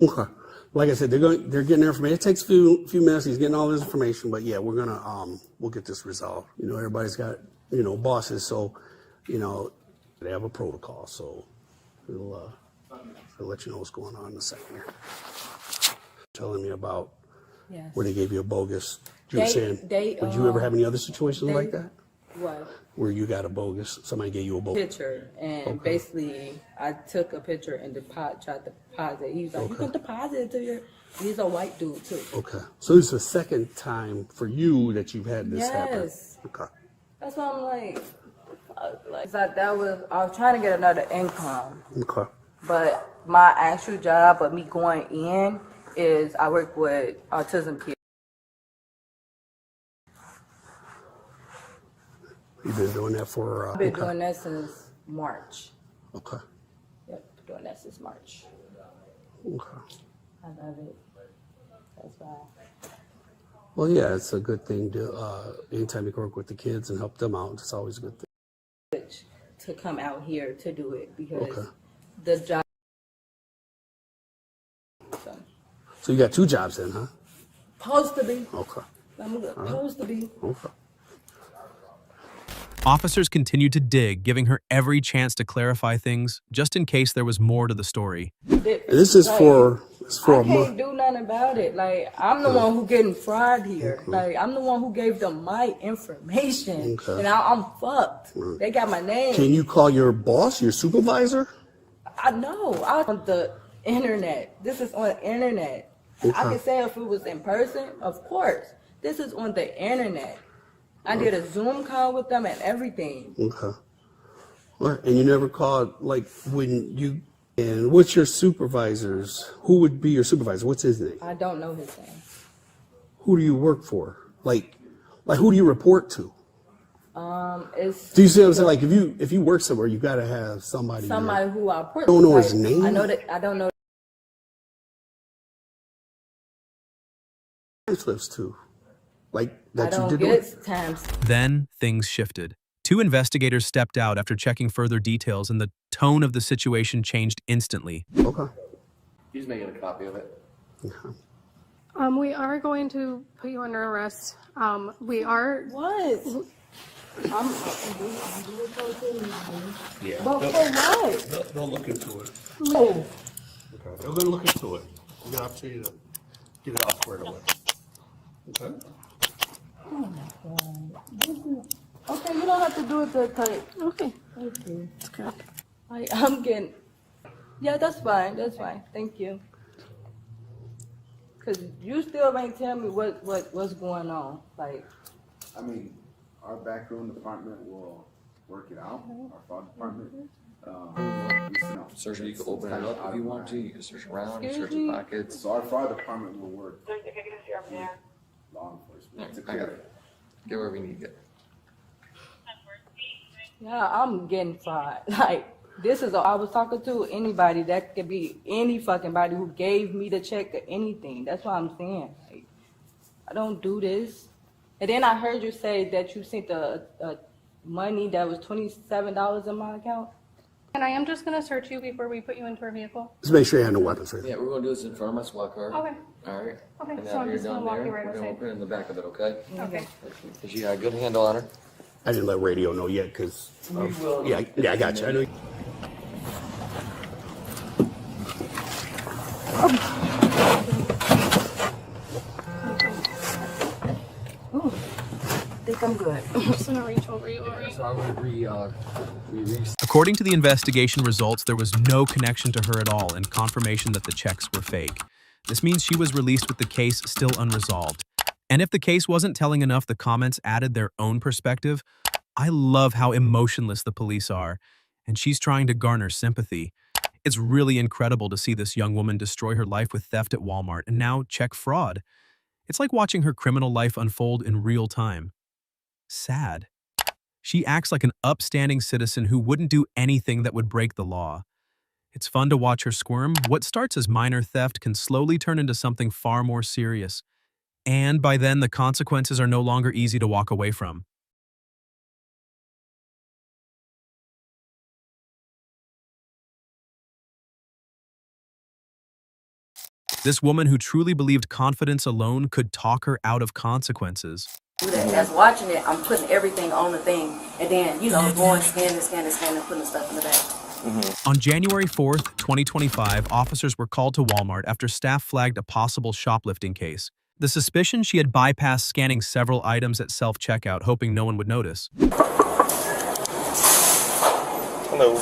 Okay. like I said, they're getting their information. It takes a few minutes. He's getting all this information, but yeah, we're gonna we'll get this resolved. You know, everybody's got bosses, so they have a protocol. So we'll let you know what's going on in a second here. Telling me about where they gave you a bogus. You understand? Would you ever have any other situations like that? What? Where you got a bogus, somebody gave you a bogus Picture, and basically I took a picture and tried to deposit. He's like, you can deposit it to your. He's a white dude too. Okay, so this is the second time for you that you've had this happen. Yes. Okay. That's why I'm like I was trying to get another income. Okay. But my actual job of me going in is I work with autism kids. You've been doing that for. I've been doing that since March. Okay. Yep, doing that since March. Okay. I love it. That's why. Well, yeah, it's a good thing to anytime you can work with the kids and help them out. It's always a good thing. To come out here to do it because Okay. the job. So you got 2 jobs then, huh? Supposed to be. Okay. I'm supposed to be. Okay. Officers continued to dig, giving her every chance to clarify things, just in case there was more to the story. This is for I a month. can't do nothing about it. Like, I'm the one who getting fried here. Like, I'm the one who gave them my information. Okay. And I'm fucked. They got my name. Can you call your boss, your supervisor? I know. I on the internet. This is on the internet. I Okay. can say if it was in person, of course. This is on the internet. I did a Zoom call with them and everything. Okay. All right. And you never called, like, when you, and what's your supervisor's, who would be your supervisor? What's his name? I don't know his name. Who do you work for? Like who do you report to? It's. Do you see what I'm saying? Like, if you work somewhere, you got to have somebody. Somebody who I report. Don't know like, his name? I know that. I don't know. Slips too. Like, I that you don't did get times. Then things shifted. 2 investigators stepped out after checking further details, and the tone of the situation changed instantly. Okay. He's making a copy of it. We are going to put you under arrest. We are. What? Yeah. But for what? They'll look into it. No. Okay. They're going to look into it. You got to get it all squared away. Okay. Oh my God. Okay, you don't have to do it to cut. Okay. Okay. Okay. I'm getting. Yeah, that's fine. That's fine. Thank you. Cause you still ain't tell me what's going on. Like. I mean, our backroom department will work it out. Our fraud department. Search, you can open it up if you want to. You can search around, you search Excuse me? the pockets. So our fraud department will work. Law Yeah, enforcement. I got it. Get where we need to get. Yeah, I'm getting fried. Like, this is, I was talking to anybody that could be any fucking body who gave me the check or anything. That's what I'm saying. Like, I don't do this. And then I heard you say that you sent the money that was $27 in my account. And I am just going to search you before we put you into our vehicle. Just make sure you have no weapons. Right? Yeah, we're going to do this in front of my squad car. Okay. All right. Okay, And so now I'm you're just gonna done walk there, you right we're going to outside. open it in the back of it, okay? Okay. Because you got a good handle on her. I didn't let radio know yet because. We will. Yeah, I got you. I know. I think I'm good. I'm just going to reach over you. So I would According to the investigation results, there was no connection to her at all and confirmation that the checks were fake. This means she was released with the case still unresolved. And if the case wasn't telling enough, the comments added their own perspective. I love how emotionless the police are, and she's trying to garner sympathy. It's really incredible to see this young woman destroy her life with theft at Walmart and now check fraud. It's like watching her criminal life unfold in real time. Sad. She acts like an upstanding citizen who wouldn't do anything that would break the law. It's fun to watch her squirm. What starts as minor theft can slowly turn into something far more serious. And by then, the consequences are no longer easy to walk away from. This woman who truly believed confidence alone could talk her out of consequences. As watching it, I'm putting everything on the thing, and then, going scan and putting the stuff in the bag. On January 4th, 2025, officers were called to Walmart after staff flagged a possible shoplifting case. The suspicion she had bypassed scanning several items at self-checkout, hoping no one would notice. Hello.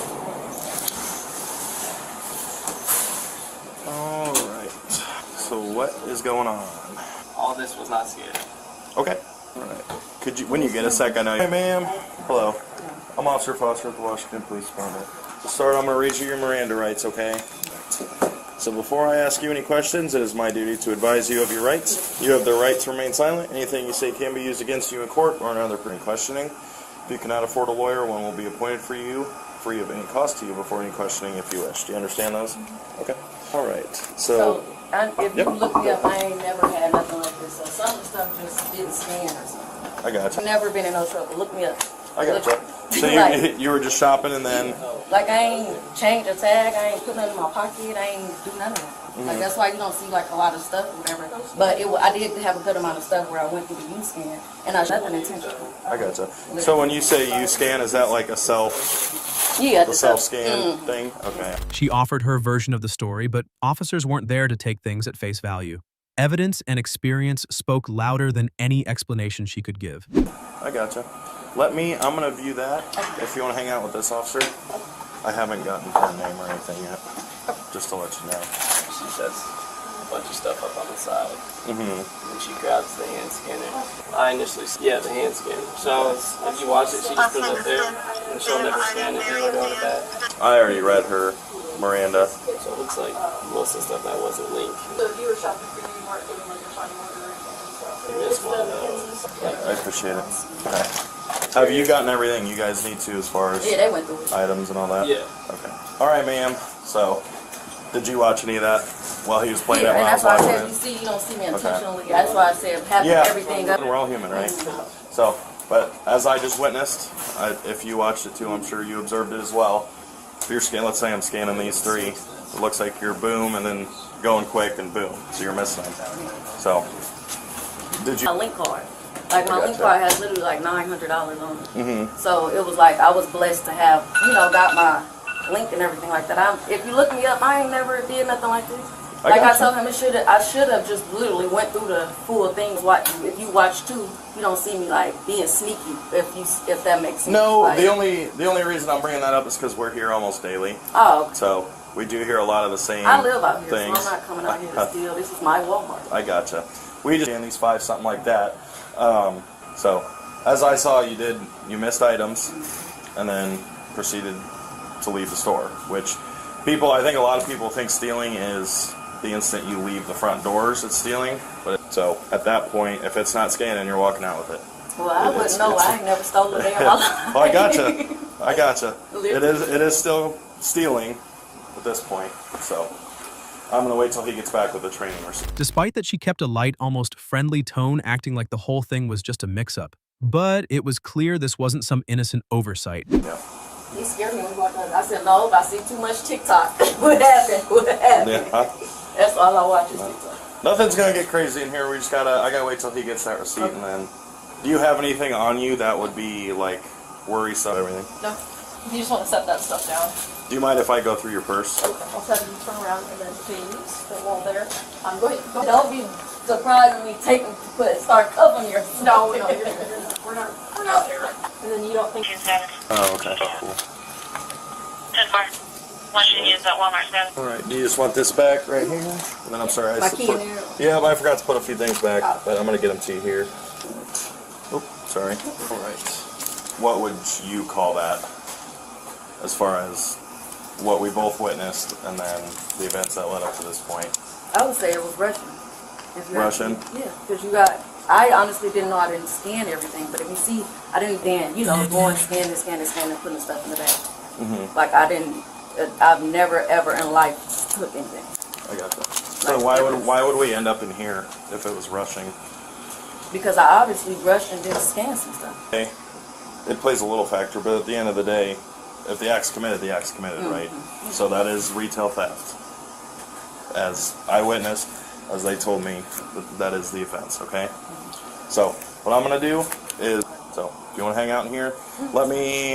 Alright. So what is going on? All this was not scanned. Okay. Alright. Could you, when you get a sec, I know. Hey, ma'am. Hello. I'm Officer Foster at the Washington Police Department. To start, I'm going to read you your Miranda rights, okay? So before I ask you any questions, it is my duty to advise you of your rights. You have the right to remain silent. Anything you say can be used against you in court or in other questioning. If you cannot afford a lawyer, one will be appointed for you, free of any cost to you before any questioning if you wish. Do you understand those? Okay. Alright. So if you look me up, I ain't never had nothing like this. So some of the stuff just didn't scan or something. I gotcha. Never been in no trouble. Look me up. I gotcha. So you were just shopping and then... Like, I ain't changed a tag, I ain't put nothing in my pocket, I ain't do none of that. Like, that's why you don't see, like, a lot of stuff or whatever. But I did have a good amount of stuff where I went through the U-scan, and I was nothing intentional. I gotcha. So when you say U-scan, is that like a self-scan thing? Okay. She offered her version of the story, but officers weren't there to take things at face value. Evidence and experience spoke louder than any explanation she could give. I gotcha. I'm going to view that if you want to hang out with this officer. I haven't gotten her name or anything yet, just to let you know. She sets a bunch of stuff up on the side. And she grabs the hand scanner. I initially, the hand scanner. So if you watch it, she just puts it up there, and she'll never scan it and it'll go in the back. I already read her Miranda. So it looks like most of the stuff that wasn't linked. So if you were shopping for you weren't doing like a funny order or anything. I appreciate it. Okay. Have you gotten everything you guys need to as far as they went through items and all that? Yeah. Okay. All right, ma'am. So, did you watch any of that while he was playing Yeah, that? and While that's I why I was said watching you don't see me intentionally. That's why I said having everything up. We're all human, right? So, but as I just witnessed, if you watched it too, I'm sure you observed it as well. If you're scanning, let's say I'm scanning these three, it looks like you're boom and then going quick and boom, so you're missing them. So, did you? My link card. Like my link card has literally like $900 on it. So it was like I was blessed to have, got my link and everything like that. If you look me up, I ain't never did nothing like this. Like I told him, I should have just literally went through the full things. If you watch too, you don't see me like being sneaky. If that makes sense. No, like, the only reason I'm bringing that up is because we're here almost daily. Oh. Okay. So we do hear a lot of the same. I live out here, things. so I'm not coming out here to steal. This is my Walmart. I gotcha. We just in these 5 something like that. So as I saw, you missed items and then proceeded to leave the store, which I think a lot of people think stealing is the instant you leave the front doors, it's stealing. But so at that point, if it's not scanning, you're walking out with it. Well, I wouldn't know. I ain't never stolen a day in my life. Well, I gotcha. It is still stealing at this point. So I'm going to wait till he gets back with the training receipt. Despite that she kept a light, almost friendly tone, acting like the whole thing was just a mix-up. But it was clear this wasn't some innocent oversight. Yeah. He scared me when he walked out. I said, no, I see too much TikTok. What happened? Yeah. That's all I watch is TikTok. Nothing's going to get crazy in here. I got to wait till he gets that receipt. And then, do you have anything on you that would be like worrisome, everything? No. You just want to set that stuff down. Do you mind if I go through your purse? Okay. I'll set it, turn around, and then please, the wall there. Go ahead. Don't be surprised when we start cuffing your stuff. No, we're not there. And then you don't think. Oh, okay. Cool. 10-4. Want you to use that Walmart set. All right. Do you just want this back right here? And then I'm sorry. My key in there. Yeah, but I forgot to put a few things back, but I'm going to get them to you here. Oh, sorry. All right. What would you call that as far as what we both witnessed and then the events that led up to this point? I would say it was Russian. Russian? Yeah, because I honestly didn't know I didn't scan everything, but if you see, I didn't then, going scan and putting the stuff in the bag. Like I've never ever in life took anything. I got that. So why would we end up in here if it was rushing? Because I obviously rushed and didn't scan some stuff. Okay. It plays a little factor, but at the end of the day, if the act's committed, the act's committed, right? So that is retail theft. as eyewitness, as they told me, that is the offense, okay? So, what I'm going to do is, so, if you want to hang out in here, let me,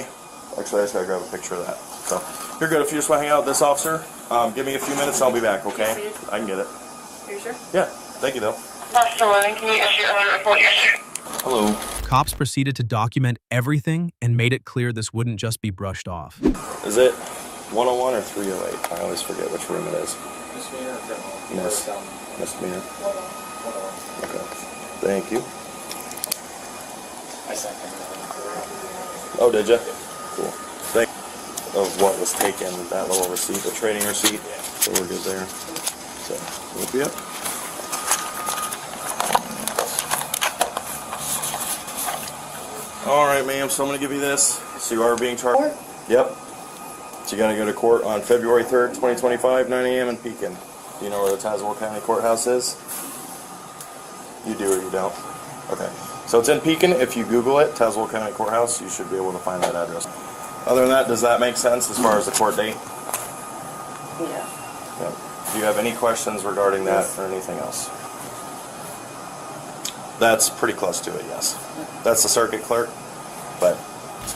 actually, I just got to grab a picture of that. So, you're good if you just want to hang out with this officer. Give me a few minutes and I'll be back, okay? I can get it. Are you sure? Yeah, thank you, though. Hello. Cops proceeded to document everything and made it clear this wouldn't just be brushed off. Is it 101 or 308? I always forget which room it is. Misdemeanor. Okay. Thank you. Oh, did you? Cool. Thank you. Of what was taken, that little receipt, the training receipt. So we're good there. So, we'll be up. All right, ma'am, so I'm going to give you this. So you are being charged? Yep. So you're going to go to court on February 3rd, 2025, 9 a.m. in Pekin. Do you know where the Tazewell County Courthouse is? You do or you don't? Okay. So it's in Pekin. If you Google it, Tazewell County Courthouse, you should be able to find that address. Other than that, does that make sense as far as the court date? Yeah. Yep. Do you have any questions regarding that or anything else? That's pretty close to it, yes. That's the circuit clerk, but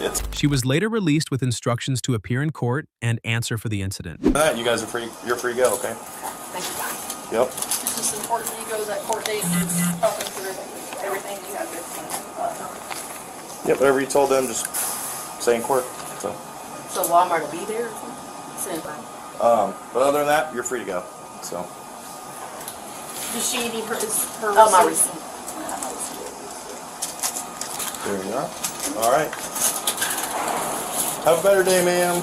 it's... She was later released with instructions to appear in court and answer for the incident. You guys are free. You're free to go, okay? Thank you, guys. Yep. It's just important you go to that court date and talk them through everything you have to. Yep, whatever you told them, just say in court. So Walmart will be there or something? but other than that, you're free to go. So. Does she need her receipt? My receipt. There you are. All right. Have a better day, ma'am.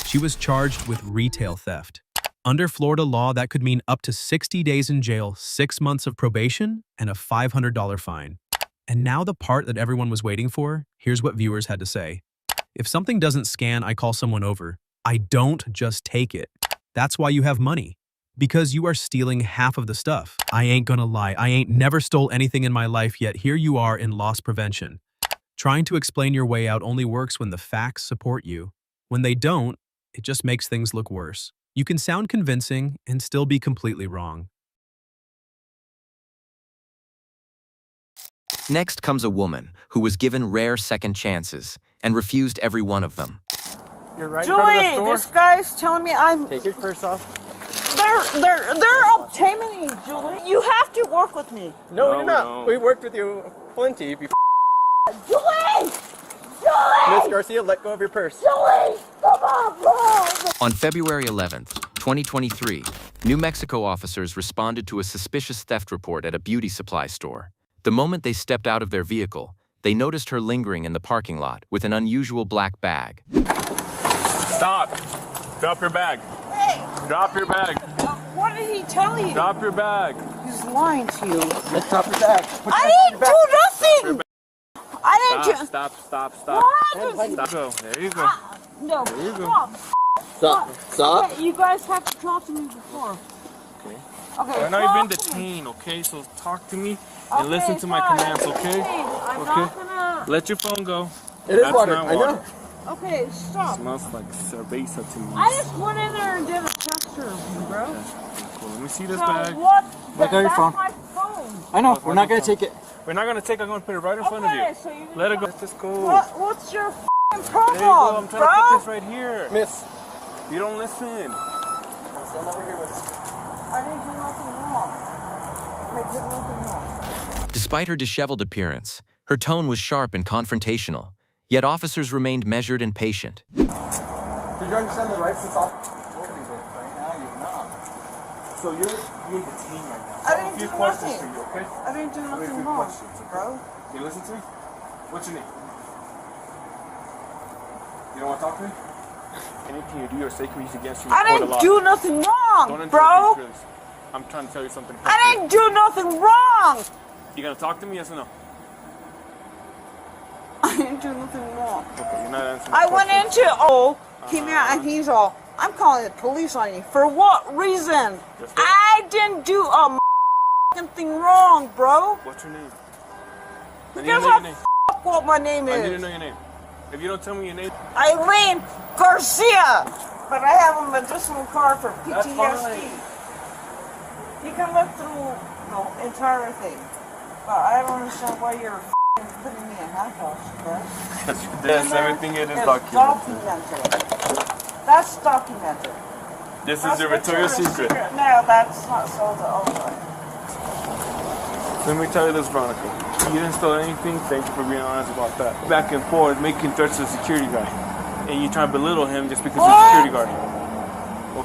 She was charged with retail theft. Under Florida law, that could mean up to 60 days in jail, 6 months of probation, and a $500 fine. And now the part that everyone was waiting for, here's what viewers had to say. If something doesn't scan, I call someone over. I don't just take it. That's why you have money. Because you are stealing half of the stuff. I ain't gonna lie, I ain't never stole anything in my life yet. Here you are in loss prevention. Trying to explain your way out only works when the facts support you. When they don't, it just makes things look worse. You can sound convincing and still be completely wrong. Next comes a woman who was given rare second chances and refused every one of them. You're right in front of the Julie, store. this guy's telling me I'm... Take your purse off. They're obtaining me, Julie. You have to work with me. No, you're not. We worked with you plenty before. Julie! Miss Garcia, let go of your purse. Julie! Come on, bro! On February 11th, 2023, New Mexico officers responded to a suspicious theft report at a beauty supply store. The moment they stepped out of their vehicle, they noticed her lingering in the parking lot with an unusual black bag. Stop. Drop your bag. Hey! Drop your bag. What did he tell you? Drop your bag. He's lying to you. Let's drop your bag. I didn't do nothing! I didn't do... Stop. What? Go. There you go. No, There you go. stop. Stop. Okay, you guys have to talk to me before. Okay. Okay, Right now you've been talk to me. detained, okay? So talk to me and Okay, listen to my fine. commands, okay? I'm not gonna... Let your phone go. It is That's water. not I know. Okay, stop. Smells like cerveza to me. I just went in there and did a tester, bro. Cool. Let me see this So bag. what? Let go of your That's phone. my phone. I know. We're not going to take it. We're not gonna take it. I'm gonna put it right in front of Okay, you. so you Let it go. Let's just go. What's your f***ing There problem, you go. I'm trying bro? to put this right here. Miss. You don't listen. Stand over here with us. I didn't do nothing wrong. I did nothing wrong. Despite her disheveled appearance, her tone was sharp and confrontational, yet officers remained measured and patient. Did you understand the rights that's off? Right now, you're not. So you're being detained right now. I didn't do questions nothing. for you, okay? I didn't do I have a nothing few wrong, questions, okay? bro. Can you listen to me? What's your name? You don't want to talk to me? Anything you do or say can be used against you. I didn't do nothing wrong, bro. I'm trying to tell you something. I didn't do nothing wrong. You gonna talk to me? Yes or no? I didn't do nothing wrong. Okay, you're not answering. I went into came out and he's all, I'm calling the police on you. For what reason? I didn't do a thing wrong, bro. What's your name? I Who need to gives know your a name. what my name I need to is? know your name. If you don't tell me your name, Eileen Garcia. But I have a medicinal card for PTSD. You can look through the entire thing. But I don't understand why you're putting me in handcuffs, okay? Yes, everything it is It's documented. That's documented. This is the Victoria's Secret. No, that's not sold to Outrun. Let me tell you this, Veronica. You didn't steal anything. Thank you for being honest about that. Back and forth, making threats to the security guard. And you try to belittle him just because he's a security guard.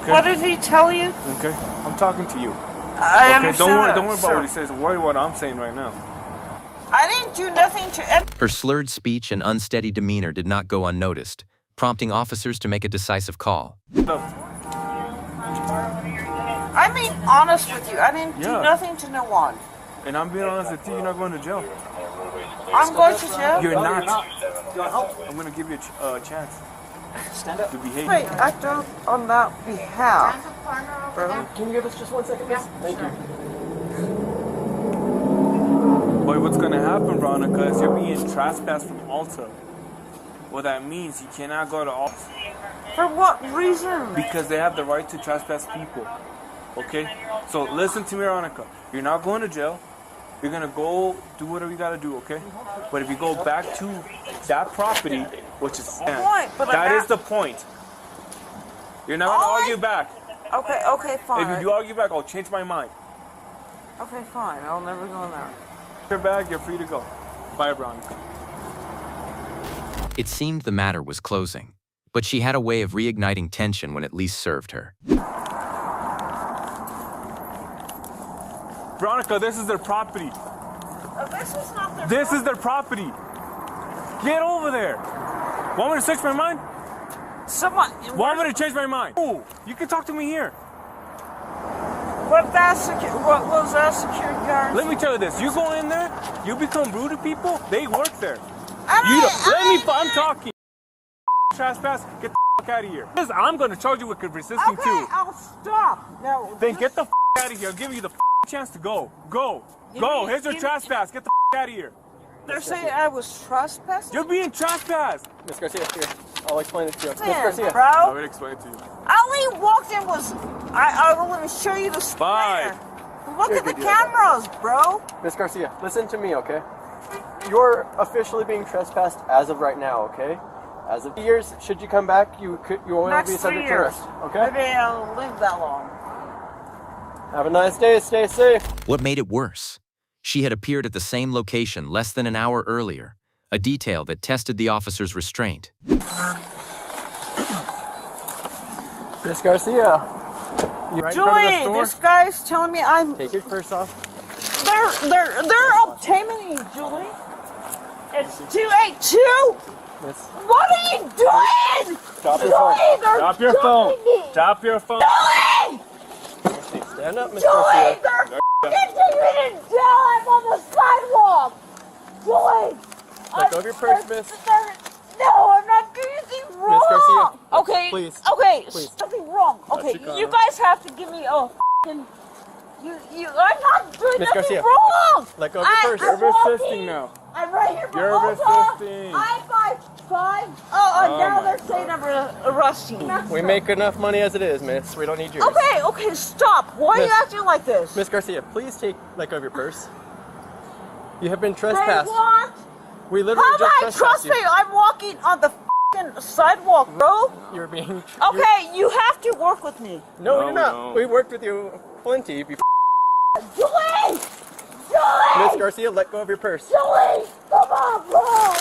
Okay? What did he tell you? Okay? I'm talking to you. I okay, understand. don't worry about what he says. Worry what I'm saying right now. I didn't do nothing to... Her slurred speech and unsteady demeanor did not go unnoticed, prompting officers to make a decisive call. I mean, honest with you. I didn't do nothing to no one. And I'm being honest with you, you're not going to jail. I'm going to jail? You're not. I'm going to give you a chance. Stand up. To behave. Wait, I don't on that behalf. Bro, can you give us just 1 second, please? Thank you. Boy, what's going to happen, Veronica, is you're being trespassed from Alta. What that means, you cannot go to Alta. For what reason? Because they have the right to trespass people. Okay? So listen to me, Veronica. You're not going to jail. You're going to go do whatever you got to do, okay? But if you go back to that property, which is that is the point. You're not going to argue back. Okay, okay, fine. If you do argue back, I'll change my mind. Okay, fine. I'll never go in there. Your bag, you're free to go. Bye, Veronica. It seemed the matter was closing, but she had a way of reigniting tension when it least served her. Veronica, this is their property. This is not their This is their property. Get over there. Want me to search my mind? Someone. Want me to change my mind? Ooh, you can talk to me here. What was that security guard? Let me tell you this. You go in there, you become rude to people, they work there. I'm talking. Trespass, get the fuck out of here. I'm going to charge you with resisting too. Okay, I'll stop. No. Then get the fuck out of here. I'll give you the chance to go. Go. Here's your trespass. Get the out of here. They're saying I was trespassing? You're being trespassed. Miss Garcia, here. I'll explain it to you. Miss Man, Garcia. bro. I will explain it to you. I only walked in was... I will let me show you the square. Look at the cameras, bro. Miss Garcia, listen to me, okay? You're officially being trespassed as of right now, okay? As of 3 years, should you come back, you won't be subject to arrest, okay? Maybe I'll live that long. Have a nice day. Stay safe. What made it worse? She had appeared at the same location less than an hour earlier, a detail that tested the officer's restraint. Miss Garcia. Julie, this guy's telling me I'm... Take your purse off. They're obtaining me, Julie. It's 282. What are you doing? Drop your phone. Drop your phone. Drop your phone. Julie! Stand up, Miss Julie, Garcia. they're taking me to jail. I'm on the sidewalk. Julie. Let go of your purse, miss. No, I'm not doing anything wrong. Miss Garcia. Okay. Please. Okay. Please. Something wrong. Okay. You guys have to give me a fucking... I'm not doing Miss nothing Garcia. wrong. Let go of your purse. You're resisting now. I'm right here for You're resisting. I-5. Oh, now they're saying I'm arresting me. We make enough money as it is, miss. We don't need yours. Okay, stop. Why are you acting like this? Miss Garcia, please let go of your purse. You have been trespassed. What? We literally How just am I trespassed you. trespassing? I'm walking on the f***ing sidewalk, bro. You're being... Okay, you have to work with me. No, you're not. We worked with you plenty before. Julie! Miss Garcia, let go of your purse. Julie! Come on, bro!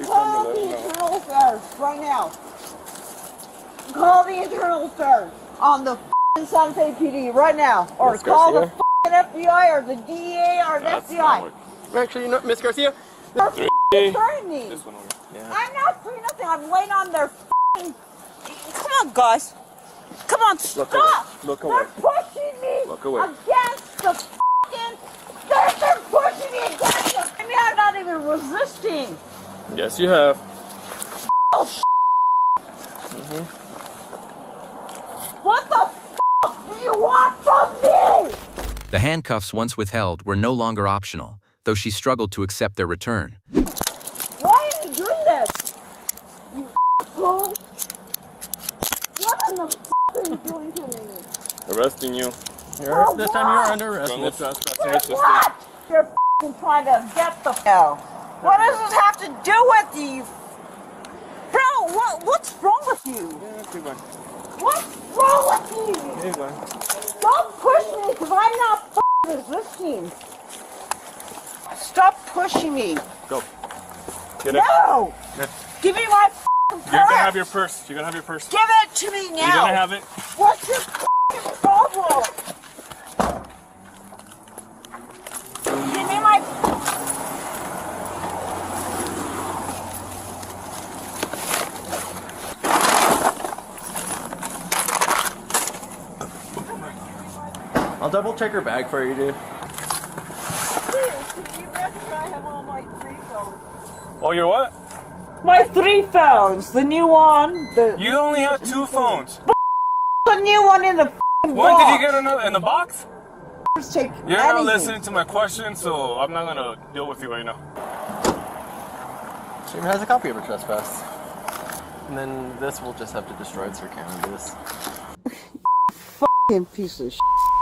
Call the internal affairs right now. Call the internal affairs on the f***ing Santa Fe PD right now. Or Miss call the Garcia. f***ing FBI or the DEA or the FBI. Actually, you know, Miss Garcia. They're f***ing turning me. I'm not doing nothing. I'm laying on their f***ing... Come on, guys. Come on, stop! Look away. They're pushing me Look away. against the f***ing... They're pushing me against the... I mean, I'm not even resisting. Yes, you have. Oh, What the f*** do you want from me? The handcuffs once withheld were no longer optional, though she struggled to accept their return. Why are you doing this? You f***. What in the f*** are you doing to me? arresting you. This time you're under arrest. What? You're f***ing trying to get the hell. What does this have to do with you? Bro, what's wrong with you? What's wrong with you? Don't push me, because I'm not f***ing resisting. Stop pushing me. Go. Get it. No! Give me my f***ing purse. You're gonna have your purse. You're gonna have your purse. Give it to me now. You're gonna have it. What's your f***ing problem? Give me my... I'll double check her bag for you, dude. Oh, you're what? My 3 phones. The new one. You only have 2 phones. The new one in the f***ing When box. did you get another in the box? Take You're not anything. listening to my question, so I'm not gonna deal with you right now. She even has a copy of her trespass. And then this will just have to destroy her camera. This. F***ing piece of shit.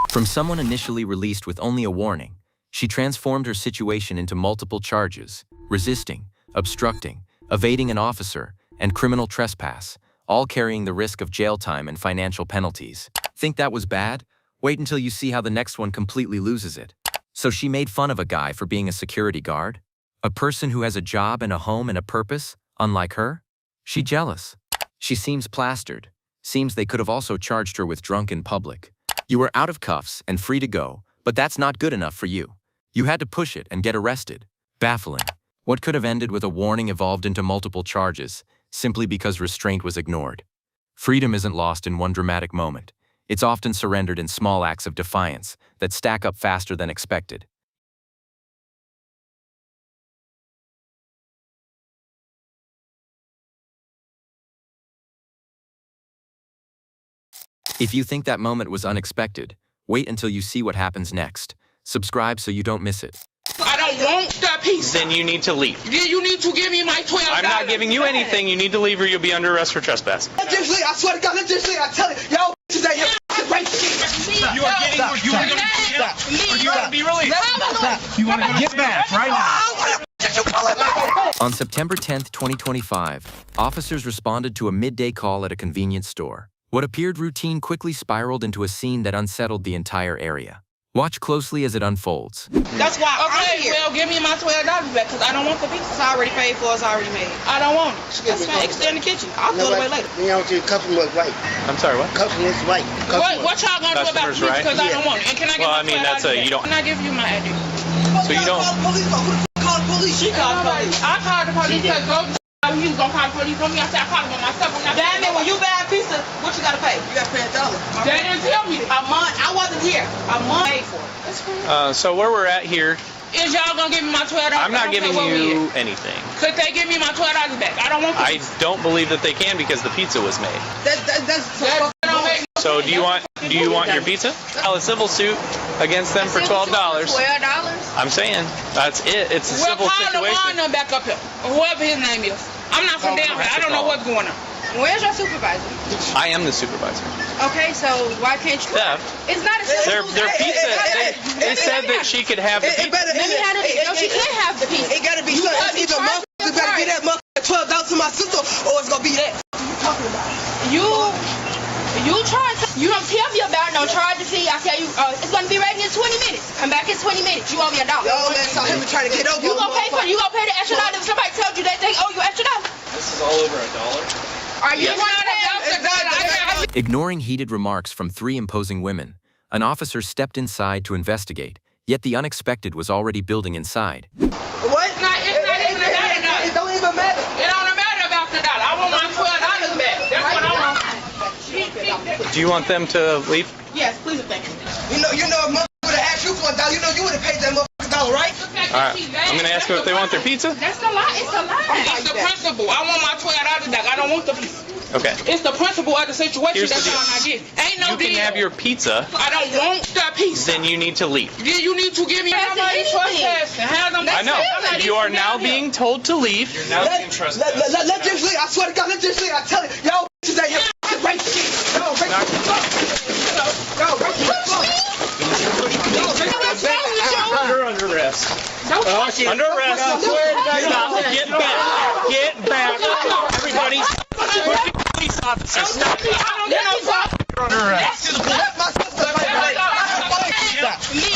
From someone initially released with only a warning, she transformed her situation into multiple charges: resisting, obstructing, evading an officer, and criminal trespass, all carrying the risk of jail time and financial penalties. Think that was bad? Wait until you see how the next one completely loses it. So she made fun of a guy for being a security guard? A person who has a job and a home and a purpose, unlike her? She jealous. She seems plastered. Seems they could have also charged her with drunk in public. You were out of cuffs and free to go, but that's not good enough for you. You had to push it and get arrested. Baffling. What could have ended with a warning evolved into multiple charges, simply because restraint was ignored. Freedom isn't lost in one dramatic moment. It's often surrendered in small acts of defiance that stack up faster than expected. If you think that moment was unexpected, wait until you see what happens next. Subscribe so you don't miss it. I don't want that piece. Then you need to leave. You need to give me my $12. I'm not giving you anything. You need to leave or you'll be under arrest for trespass. Legitimately, I swear to God, legitimately, I tell you, yo, bitches ain't here. You are getting, you are going to be released. You want to get back right now. On September 10th, 2025, officers responded to a midday call at a convenience store. What appeared routine quickly spiraled into a scene that unsettled the entire area. Watch closely as it unfolds. That's why I'm here. Well, give me my $12 back, because I don't want the piece. It's already paid for, it's already made. I don't want it. That's fine. Extend the kitchen. I'll throw it away later. You know, the customer's right. I'm sorry, what? Customer's right. What y'all gonna do about the piece, because I don't want it? And can I get Well, my I mean, $12 that's a, back? you don't. Can I give you my address? So you don't. Call the police. She called the police. I called the police because he was gonna call the police on me. I said I called him on myself. Damn it, when you buy a pizza, what you gotta pay? You gotta pay $1. They didn't tell me that. A month. I wasn't here. A month paid for it. So where we're at here, is y'all gonna give me my $12? I'm not giving you anything. Could they give me my $12 back? I don't want the pizza. I don't believe that they can because the pizza was made. That don't make no So do you want your pizza? File a civil suit against them for $12. $12? I'm saying that's it. It's a civil situation. Well, back up here. Whoever his name is. I'm not from down here. I don't know what's going on. Where's your supervisor? I am the supervisor. Okay, so why can't you? Theft. It's not a civil Their pizza. They said that she could have the pizza. No, she can't have the pizza. It gotta be something. Either motherfucker better get that motherfucker $12 to my sister, or it's gonna be that. What you talking about? You tried to, you don't tell me about no charge to see. I tell you, it's gonna be ready in 20 minutes. Come back in 20 minutes. You owe me $1. Yo, man, so him trying to get over. You gonna pay for it. You gonna pay the extra $1 if somebody tells you they owe you extra $1. This is all over $1. Are you Ignoring heated remarks from 3 imposing women, an officer stepped inside to investigate, yet the unexpected was already building inside. What? It's not even about $1. It don't even matter. It don't matter about the $1. I want my $12 back. That's what I want. Do you want them to leave? Yes, please and thank you. You know, if motherfucker would have asked you for $1, you know you would have paid that motherfucker $1, right? All right. I'm gonna ask them if they want their pizza. That's a lie. It's a lie. It's the principle. I want my $12 back. I don't want the pizza. Okay. It's the principle of the situation. Here's That's the all deal. I get. Ain't no deal. You can have your pizza. I don't want that pizza. Then you need to leave. You need to give me my trespassing. I know. You are now being told to leave. You're now being trespassed. Let this leave. I swear to God, let this leave. I tell you, yo, bitches ain't here. Racist. Yo, racist. Yo, racist. Under arrest. Stop. Get back. Get back. Everybody. Police officers. Stop. You're under arrest.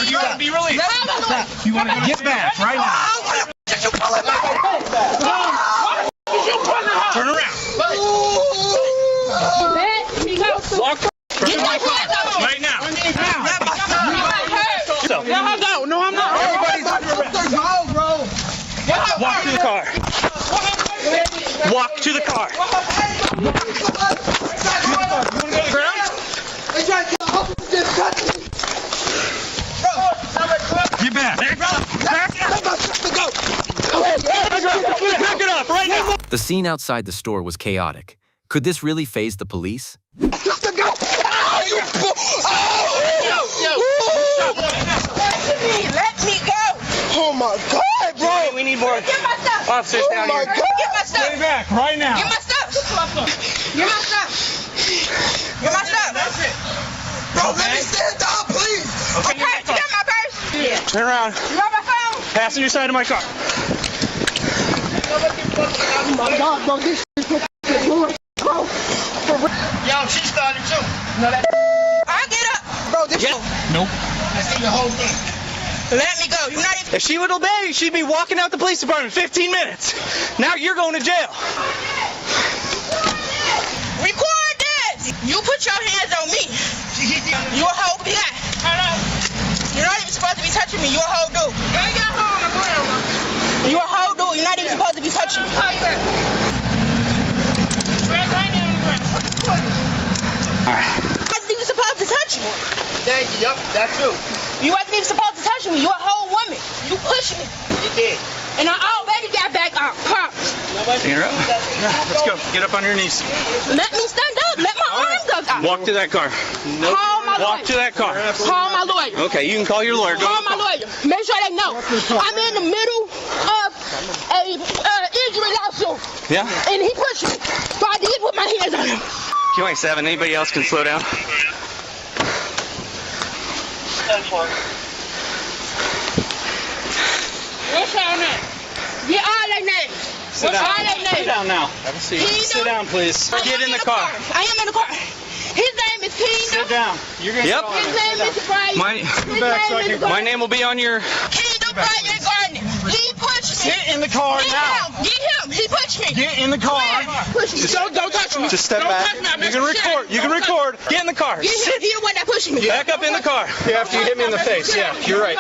You want to be released. You want to get back right now. Turn around. Walk to my car right now. No, I'm not. Everybody's under arrest. Go, bro. Walk to the car. Walk to the car. You want to go to the ground? Get back. Back it up right now. The scene outside the store was chaotic. Could this really faze the police? Let me go! Oh my God, bro! We need more officers down here. Get my stuff! Stay back right now! Get my stuff! Get my stuff! Get my stuff! That's it. Bro, let me stand down, please! Okay, you got my purse? Yeah. Turn around. You got my phone? Passenger side of my car. Oh my God, bro, this shit is going, bro. Yo, she started too. No, that. I'll get up. Bro, this shit. Nope. I see the whole thing. Let me go. You're not even. If she would obey, she'd be walking out the police department in 15 minutes. Now you're going to jail. Record that. You put your hands on me. You a whole guy. You're not even supposed to be touching me. You a whole dude. You a whole dude. You're not even supposed to be touching me. You wasn't even supposed to touch me. Thank you. Yup, that's true. You wasn't even supposed to touch me. You're a whole woman. You pushed me. You did. And I already got back up. You're up. Yeah, let's go. Get up on your knees. Let me stand up. Let my arm go down. Walk to that car. Nope. Call my Walk lawyer. to that car. Call my lawyer. Okay, you can call your lawyer. Call my lawyer. Make sure they know. I'm in the middle of a injury lawsuit. Yeah? And he pushed me. So I did put my hands on him. QA7, anybody else can slow down? What's your name? Get all their names. Sit down. All their names. Sit down now. Have a seat. Sit down, please. Get in the car. I am in the car. His name is Kingdom. Sit down. You're gonna. Yep. His name is Brian. My name will be on your. Kingdom Brian Gardner. He pushed me. Get in the car now. Get him. He pushed me. Get in the car. Push me. Don't touch me. Just step back. You can record. You can record. Get in the car. Sit. He the one that pushed me. Back up in the car. Yeah, after you hit me in the face. Yeah, you're right.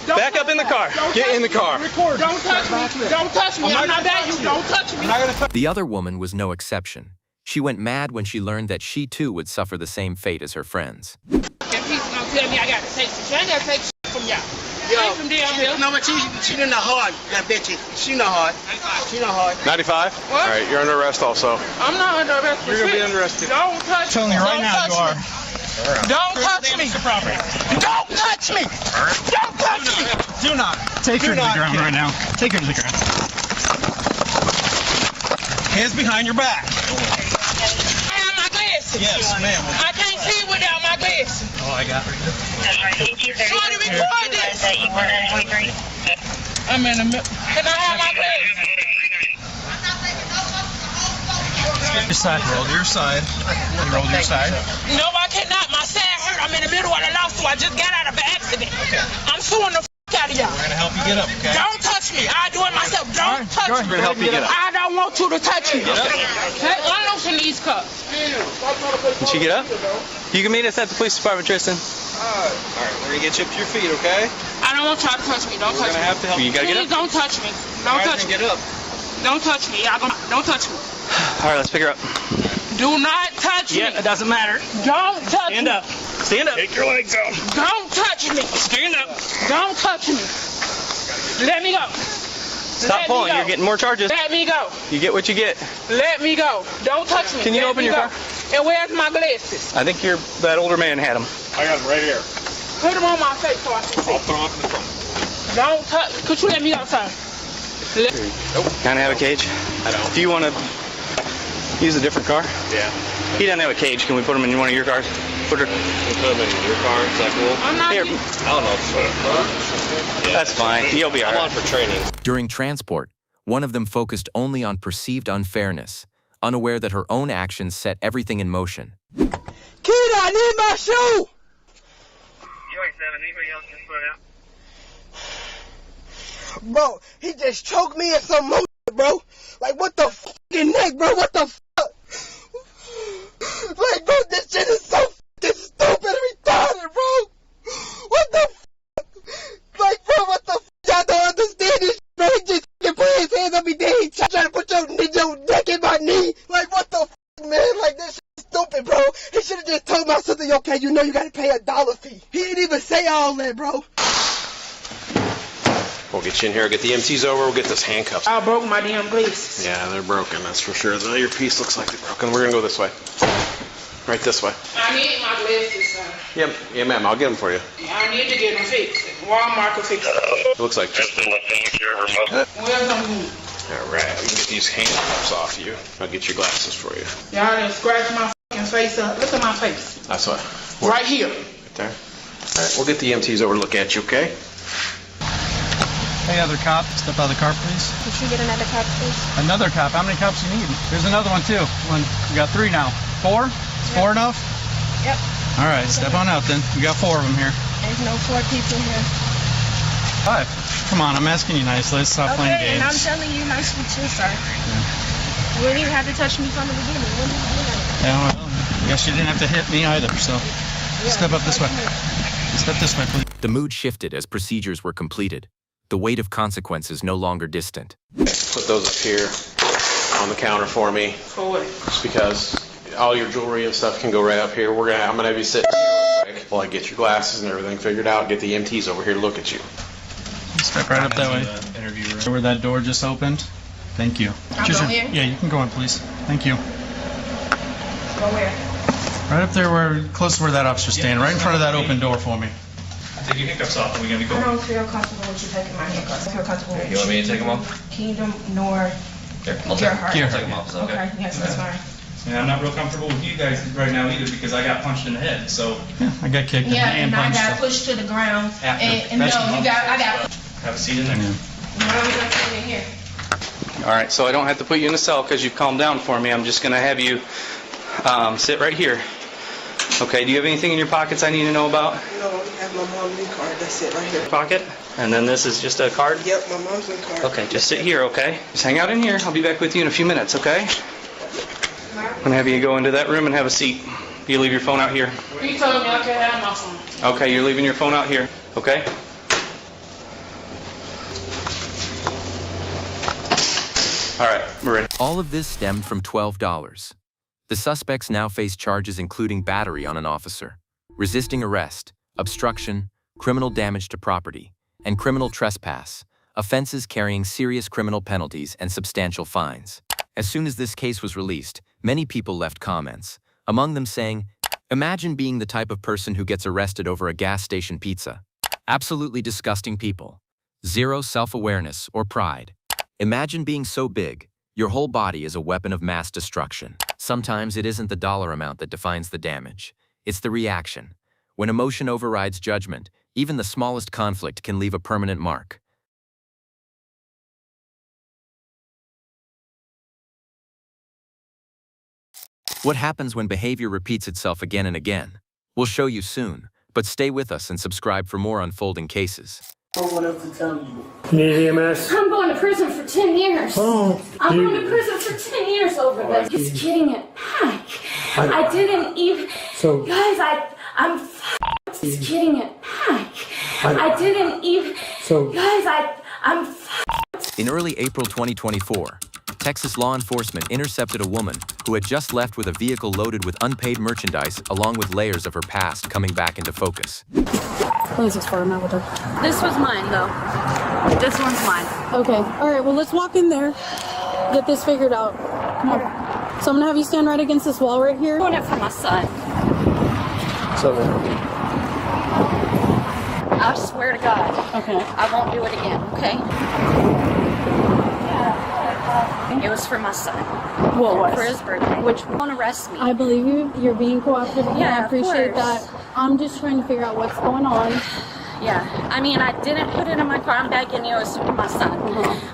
Back up in the car. Get in the car. Don't touch me. Don't touch me. I'm not bad. You don't touch me. The other woman was no exception. She went mad when she learned that she too would suffer the same fate as her friends. If he's gonna tell me I gotta take shit, I ain't gotta take shit from y'all. From down here. No, but she didn't know hard, that bitch. She know hard. She know hard. 95? What? All right, you're under arrest also. I'm not under arrest. You're going to be under arrest. Don't touch me. Telling you right now you are. Don't touch me. Don't touch me. Don't touch me. Do not. Take her to the ground right now. Take her to the ground. Hands behind your back. I have my glasses. Yes, ma'am. I can't see without my glasses. Oh, I got her. Somebody record this. I'm in the middle. Can I have my glasses? Your side. Roll to your side. Roll to your side. No, I cannot. My side hurt. I'm in the middle of the lawsuit. I just got out of an accident. Okay. I'm suing the out of y'all. We're going to help you get up, okay? Don't touch me. I do it myself. Don't touch me. We're going to help you get up. I don't want you to touch me. Get up. Hey, unloosen these cuffs. Can she get up? You can meet us at the police department, Tristan. All right, we're going to get you up to your feet, okay? I don't want y'all to touch me. Don't touch me. We're going to have to help you. You got to get up. Please don't touch me. Don't touch me. Get up. Don't touch me. Don't touch me. All right, let's pick her up. Do not touch me. Yeah, it doesn't matter. Don't touch me. Stand up. Stand up. Take your legs out. Don't touch me. Stand up. Don't touch me. Let me go. Stop pulling. You're getting more charges. Let me go. You get what you get. Let me go. Don't touch me. Can you open your car? And where's my glasses? I think that older man had them. I got them right here. Put them on my face so I can see. I'll put them up in the front. Don't touch. Could you let me go, sir? Kind of have a cage? I don't. Do you want to use a different car? Yeah. He doesn't have a cage. Can we put him in one of your cars? Put her in your car. Is that cool? I'm not. Here, I don't know. That's fine. You'll be alright. I'm on for training. During transport, one of them focused only on perceived unfairness, unaware that her own actions set everything in motion. Kid, I need my shoe! Anybody else just put out? Bro, he just choked me in some more, bro. Like, what the fucking neck, bro? What the fuck? Like, bro, this shit is so fucking stupid and retarded, bro. What the fuck? Like, bro, what the fuck? Y'all don't understand this, bro. He just fucking put his hands on me, then he trying to put your neck in my knee. Like, what the fuck, man? Like, this shit is stupid, bro. He should have just told my sister, okay, you know you gotta pay $1 fee. He didn't even say all that, bro. We'll get you in here, get the EMTs over, we'll get this handcuffs. I broke my damn glass. Yeah, they're broken, that's for sure. Your piece looks like they're broken. We're gonna go this way. Right this way. I need my glasses, Yep, yeah, ma'am, I'll get them for you. I need to get them fixed. Walmart can fix it. It looks like just Where's them? Alright, we can get these handcuffs off you. I'll get your glasses for you. Y'all done scratched my fucking face up. Look at my face. That's what. Right here. Right there. Alright, we'll get the EMTs over to look at you, okay? Hey, other cop, step out of the car, please. Could you get another cop, please? Another cop. How many cops you need? There's another one, too. We got 3 now. 4? Is 4 enough? Yep. All right, step on out then. We got 4 of them here. There's no 4 people here. 5. Come on, I'm asking you nicely. Let's stop playing games. And I'm telling you nicely too, sir. Yeah. You wouldn't even have to touch me from the beginning. When did you do that? Yeah, well, I guess you didn't have to hit me either, so step up this way. Step this way, please. The mood shifted as procedures were completed. The weight of consequences no longer distant. Put those up here on the counter for me. For what? Just because all your jewelry and stuff can go right up here. I'm gonna have you sit here real quick while I get your glasses and everything figured out. Get the EMTs over here to look at you. Step right up that way. Where that door just opened. Thank you. I'll go here? Yeah, you can go in, please. Thank you. Go where? Right up there, close to where that officer's standing. Right in front of that open door for me. Take your handcuffs off. Are we gonna be I going? don't feel comfortable with you taking my handcuffs. I feel comfortable with You want me to take them off? Kingdom nor Here, I'll your take heart. them. I'll take them off. Is that Okay, yes, that's fine. And I'm not real comfortable with you guys right now either because I got punched in the head. So yeah, I got kicked Yeah, and and I punched. got pushed to the ground. After. And no, I got. have a seat in there. Why don't we go sit in here? All right. So I don't have to put you in the cell because you've calmed down for me. I'm just gonna have you sit right here. Okay. Do you have anything in your pockets I need to know about? No, I have my mom's new card. That's it right here. Pocket. And then this is just a card? Yep, my mom's new card. Okay, just sit here, okay? Just hang out in here. I'll be back with you in a few minutes, okay? I'm gonna have you go into that room and have a seat. You leave your phone out here. You told me I could have my phone. Okay, you're leaving your phone out here, okay? All right, we're ready. All of this stemmed from $12. The suspects now face charges including battery on an officer, resisting arrest, obstruction, criminal damage to property, and criminal trespass, offenses carrying serious criminal penalties and substantial fines. As soon as this case was released, many people left comments, among them saying, "Imagine being the type of person who gets arrested over a gas station pizza. Absolutely disgusting people. Zero self-awareness or pride. Imagine being so big, your whole body is a weapon of mass destruction." Sometimes it isn't the dollar amount that defines the damage. It's the reaction. When emotion overrides judgment, even the smallest conflict can leave a permanent mark. What happens when behavior repeats itself again and again? We'll show you soon, but stay with us and subscribe for more unfolding cases. What else to tell you? Need EMS? I'm going to prison for 10 years. Oh, I'm going to prison for 10 years over this. Just getting it back. I didn't even. So, guys, I'm just getting it back. I didn't even. So, guys, I'm. In early April 2024, Texas law enforcement intercepted a woman who had just left with a vehicle loaded with unpaid merchandise along with layers of her past coming back into focus. Please experiment with her. This was mine, though. This one's mine. Okay. All right. Well, let's walk in there. Get this figured out. Come on. So I'm gonna have you stand right against this wall right here. I'm doing it for my son. So, I swear to God. Okay. I won't do it again. Okay. Yeah. It was for my son. What was? For his birthday. Which won't arrest me. I believe you. You're being cooperative. and Yeah, I of appreciate course. that. I'm just trying to figure out what's going on. Yeah, I mean, I didn't put it in my car. I'm begging you. It's for my son.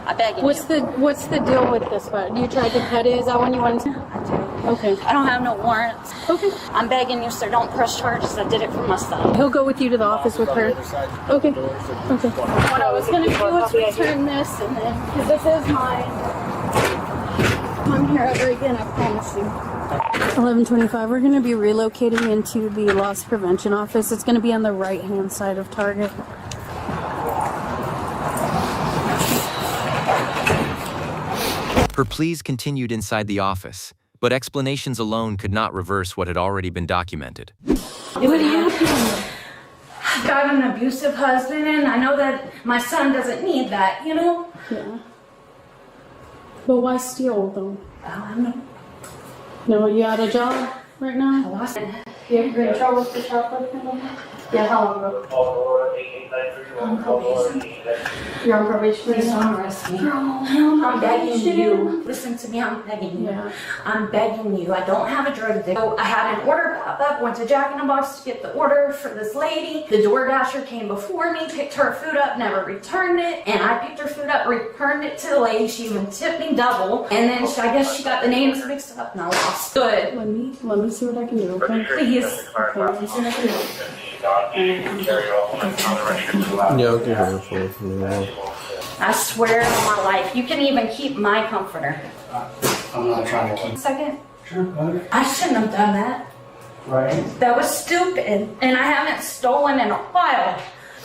I beg you. What's the deal with this one? You tried to cut it? Is that when you wanted to? I do. Okay. I don't have no warrants. Okay. I'm begging you, sir. Don't press charges. I did it for my son. He'll go with you to the office with her. Okay. Okay. What I was gonna do was return this, and then because this is mine. I'm here ever again. I promise you. 11:25. We're going to be relocating into the loss prevention office. It's going to be on the right-hand side of Target. Her pleas continued inside the office, but explanations alone could not reverse what had already been documented. What happened? I've got an abusive husband, and I know that my son doesn't need that, you know? Yeah. But why steal, though? I don't know. No, you out of job right now? I lost it. You ever in trouble for shoplifting? Yeah, how long ago? On probation. You're on probation? Please don't arrest me. I'm begging you. Listen to me, I'm begging you. Yeah. I'm begging you. I don't have a drug addiction. So I had an order pop up, went to Jack in the Box to get the order for this lady. The DoorDasher came before me, picked her food up, never returned it. And I picked her food up, returned it to the lady. She even tipped me double. And then I guess she got the names mixed up and I lost. Good. Let me see what I can do, okay? Please. Yeah, okay, I swear on my life, you can even keep my comforter. I'm not trying to keep. Second. Sure, buddy. I shouldn't have done that. Right. That was stupid. And I haven't stolen in a while.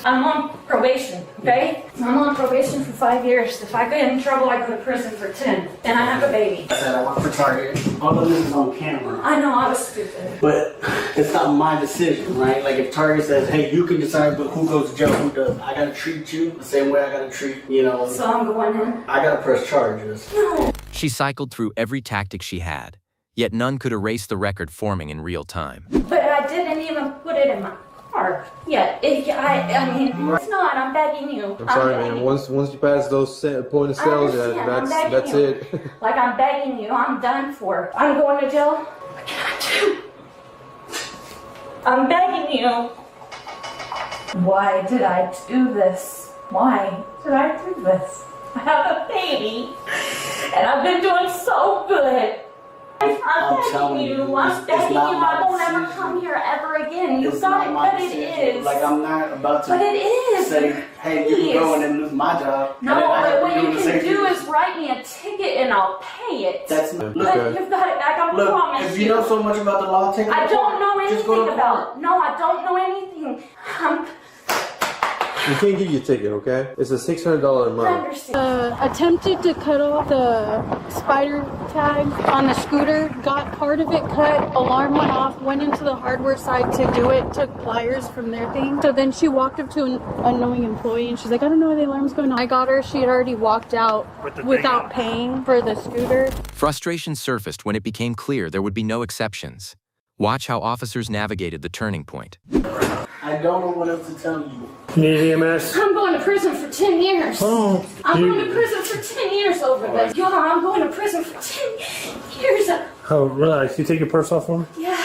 I'm on probation, okay? I'm on probation for 5 years. If I get in trouble, I go to prison for 10. And I have a baby. I said I work for Target. All of this is on camera. I know, I was stupid. But it's not my decision, right? Like if Target says, hey, you can decide who goes to jail, who doesn't. I gotta treat you the same way I gotta treat, you know. So I'm going in. I gotta press charges. No. She cycled through every tactic she had, yet none could erase the record forming in real time. But I didn't even put it in my car yet. I mean, it's not. I'm begging you. I'm sorry, man. Once you pass those point of sales, that's it. Like, I'm begging you. I'm done for. I'm going to jail. What can I do? I'm begging you. Why did I do this? Why did I do this? I have a baby, and I've been doing so good. I'm begging you. I'm begging you. I won't ever come here ever again. You got it, but it is. Like I'm not about to But it is. say, hey, you can go and then lose my job. No, but what you can do is write me a ticket and I'll pay it. That's But you've got it back, I Look, promise if you know so much about the law, take it. I don't know Just go anything to about it. No, I don't know anything. We can't give you a ticket, okay? It's a $600 amount. Attempted to cut off the spider tag on the scooter, got part of it cut, alarm went off, went into the hardware side to do it, took pliers from their thing. So then she walked up to an unknowing employee and she's like, I don't know why the alarm's going on. I got her, she had already walked out without paying for the scooter. Frustration surfaced when it became clear there would be no exceptions. Watch how officers navigated the turning point. I don't know what else to tell you. Need EMS? I'm going to prison for 10 years. Oh, I'm going to prison for 10 years over this. Y'all, I'm going to prison for 10 years. Oh, relax. You take your purse off for me? Yeah.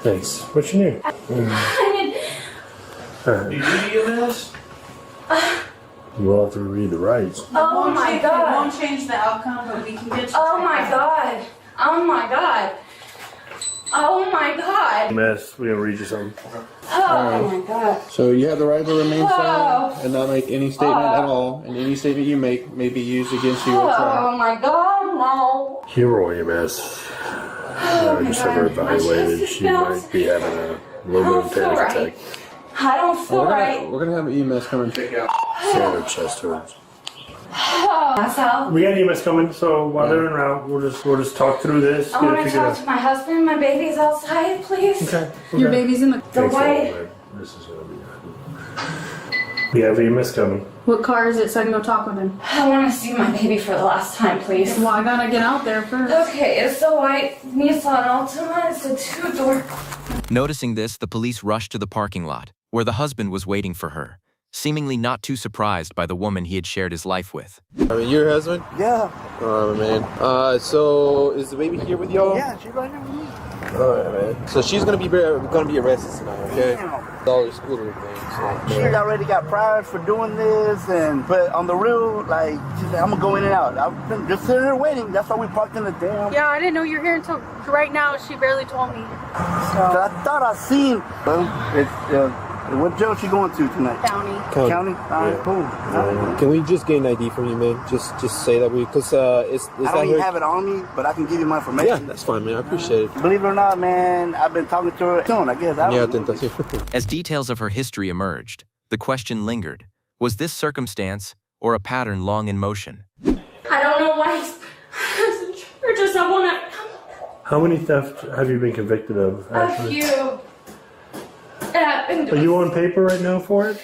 Thanks. What's your name? I need... All right. Did you need EMS? We'll have to read the rights. Oh my God. It won't change the outcome, but we can get you. Oh my God. Oh my God. Oh my God. EMS, we're gonna read you something. Oh my God. So you have the right to remain Oh. silent and not make any statement at all, and any statement you make may be used against you at trial. Oh my God, no. Hero EMS. Just have her evaluated. She might be having a little bit of panic attack. I don't feel right. We're gonna have an EMS come and check out. Sarah chest hurts. That's how. We got EMS coming, so while they're en route, we'll just talk through this. I Get want it to figured talk out. to my husband. My baby's outside, please. Okay. Your baby's in the white. This is gonna be good. We have EMS coming. What car is it so I can go talk with him? I want to see my baby for the last time, please. Well, I gotta get out there first. Okay, it's the white Nissan Altima. It's a 2-door. Noticing this, the police rushed to the parking lot, where the husband was waiting for her. seemingly not too surprised by the woman he had shared his life with. I mean, your husband? Yeah. Oh, man. So, is the baby here with y'all? Yeah, she's right here with me. Alright, man. So she's gonna be arrested tonight, okay? Damn. All the scooter things. She already got priors for doing this, but on the real, like, she said, I'm gonna go in and out. I've been just sitting here waiting. That's why we parked in the damn. Yeah, I didn't know you were here until right now. She barely told me. So. I thought I seen. What jail she going to tonight? County. County? All right, cool. Can we just get an ID from you, man? Just say that because I don't even have it on me, but I can give you my information. Yeah, that's fine, man. I appreciate it. Believe it or not, man, I've been talking to her soon, I guess. As details of her history emerged, the question lingered. Was this circumstance or a pattern long in motion? I don't know why he's in charges. I want to. How many thefts have you been convicted of, actually? A few. And I've been doing. Are you on paper right now for it?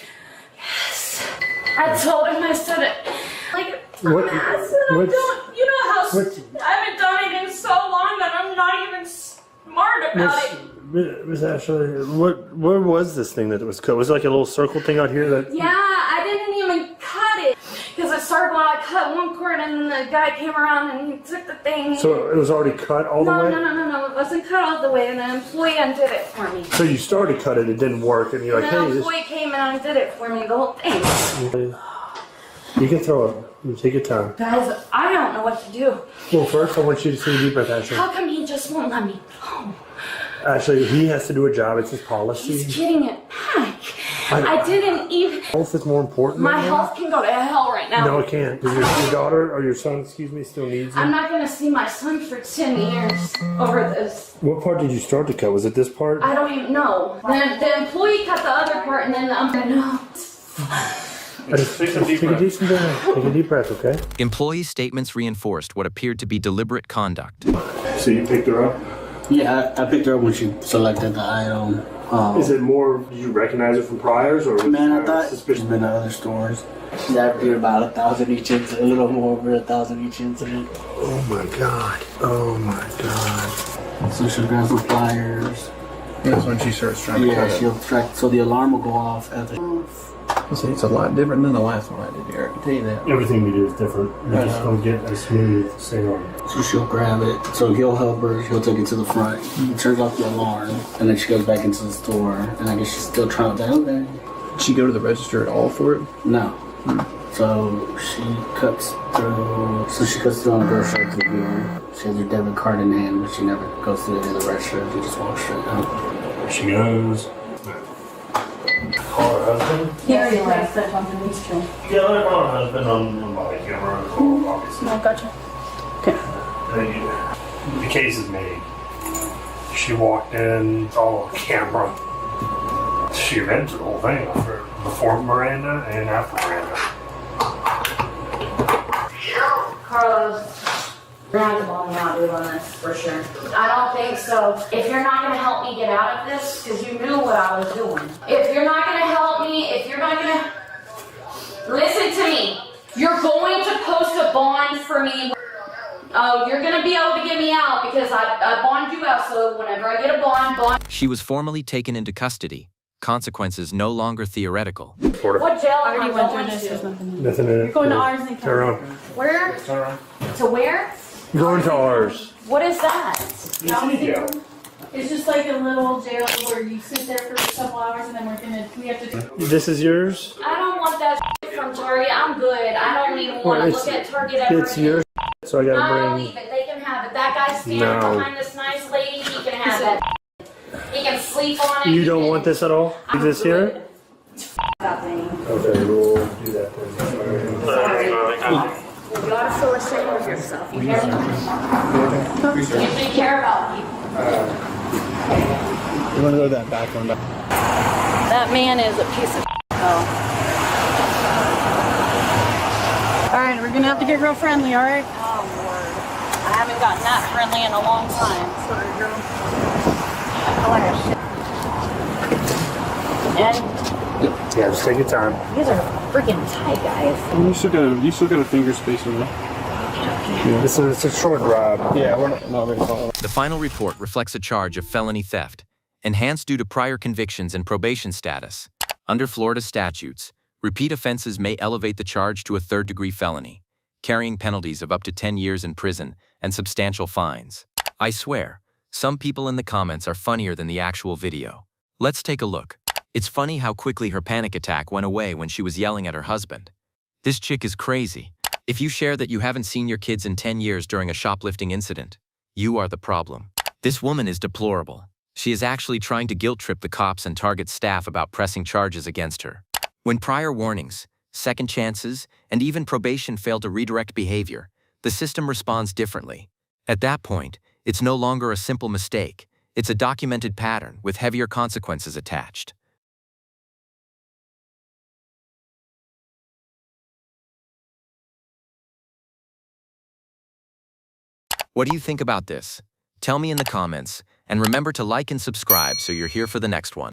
Yes. I told him, I said it. Like, What- I said, I what's- don't. You know how what's- I haven't done it in so long that I'm not even smart about it. Miss Ashley, where was this thing that was cut? Was it like a little circle thing out here that? Yeah, I didn't even cut it. Because it started when I cut one cord and then the guy came around and he took the thing. So it was already cut all the way? No. It wasn't cut all the way and the employee undid it for me. So you started to cut it, it didn't work, and you're like, And hey, the this... employee came and undid it for me, the whole thing. You can throw it. You take your time. Guys, I don't know what to do. Well, first I want you to see the deep breath, Ashley. How come he just won't let me go? Ashley, he has to do a job. It's his policy. He's getting it back. I didn't even... Health is more important My right now? health can go to hell right now. No, it can't. Does your daughter or your son, excuse me, still needs you? I'm not going to see my son for 10 years over this. What part did you start to cut? Was it this part? I don't even know. The employee cut the other part and then I'm going to know. Take a deep breath. Take a deep breath, okay? Employee statements reinforced what appeared to be deliberate conduct. So you picked her up? Yeah, I picked her up when she selected the item. Is it more, did you recognize her from priors, or? Man, I thought she's been to other stores. She's averaging about 1,000 each incident, a little more over 1,000 each incident. Oh my God. Oh my God. So she'll grab some pliers. That's when she starts trying to cut it. She'll track, so the alarm will go off after. See, it's a lot different than the last one I did here, I can tell you that. Everything we do is different. We just don't get a smooth sailing. So she'll grab it. So he'll help her. He'll take it to the front. He turns off the alarm, and then she goes back into the store. And I guess she's still trying to. Okay. Did she go to the register at all for it? No. So she cuts through. So she cuts through on the grocery to here. She has her debit card in hand, but she never goes through to the register. She just walks straight out. There she goes. Call her husband? Yeah, he likes that on the news too. Yeah, let her call her husband on body camera. Obviously. No, gotcha. The case is made. She walked in, it's all on camera. She read the whole thing before Miranda and after Miranda. Carlos, we're gonna have to ball me out, dude, on this for sure. I don't think so. If you're not gonna help me get out of this, because you knew what I was doing. If you're not gonna help me, if you're not gonna listen to me, you're going to post a bond for me. Oh, you're gonna be able to get me out because I bond you out. So whenever I get a bond. She was formally taken into custody. Consequences no longer theoretical. What jail I am I already went through going this. to? There's nothing in it. Nothing in it. You're going to ours and Turn around. Where? To where? Going to ours. What is that? It's just like a little jail where you sit there for a couple hours and then we have to. This is yours? I don't want that from Target. I'm good. I don't even want to look at Target ever It's yours, so I gotta I'll bring. leave it. They can have it. That guy standing behind this nice lady, he can have that. He can sleep on it. You don't want this at all? Is this here? That thing. Okay, we'll do that then. Sorry. You ought to feel ashamed of yourself. You hear me? You take care about people. You want to go to that back one? That man is a piece of Alright, we're gonna have to get real friendly, alright? Oh, Lord. I haven't gotten that friendly in a long time. Sorry, girl. I feel like a shit. And Yeah, just take your time. these are freaking tight, guys. You still got a finger space in there. Yeah. It's a short drive. Yeah, we're not very far. The final report reflects a charge of felony theft, enhanced due to prior convictions and probation status. Under Florida statutes, Repeat offenses may elevate the charge to a third-degree felony, carrying penalties of up to 10 years in prison and substantial fines. I swear, some people in the comments are funnier than the actual video. Let's take a look. It's funny how quickly her panic attack went away when she was yelling at her husband. This chick is crazy. If you share that you haven't seen your kids in 10 years during a shoplifting incident, you are the problem. This woman is deplorable. She is actually trying to guilt-trip the cops and target staff about pressing charges against her. When prior warnings, second chances, and even probation fail to redirect behavior, the system responds differently. At that point, it's no longer a simple mistake. It's a documented pattern with heavier consequences attached. What do you think about this? Tell me in the comments, and remember to like and subscribe so you're here for the next one.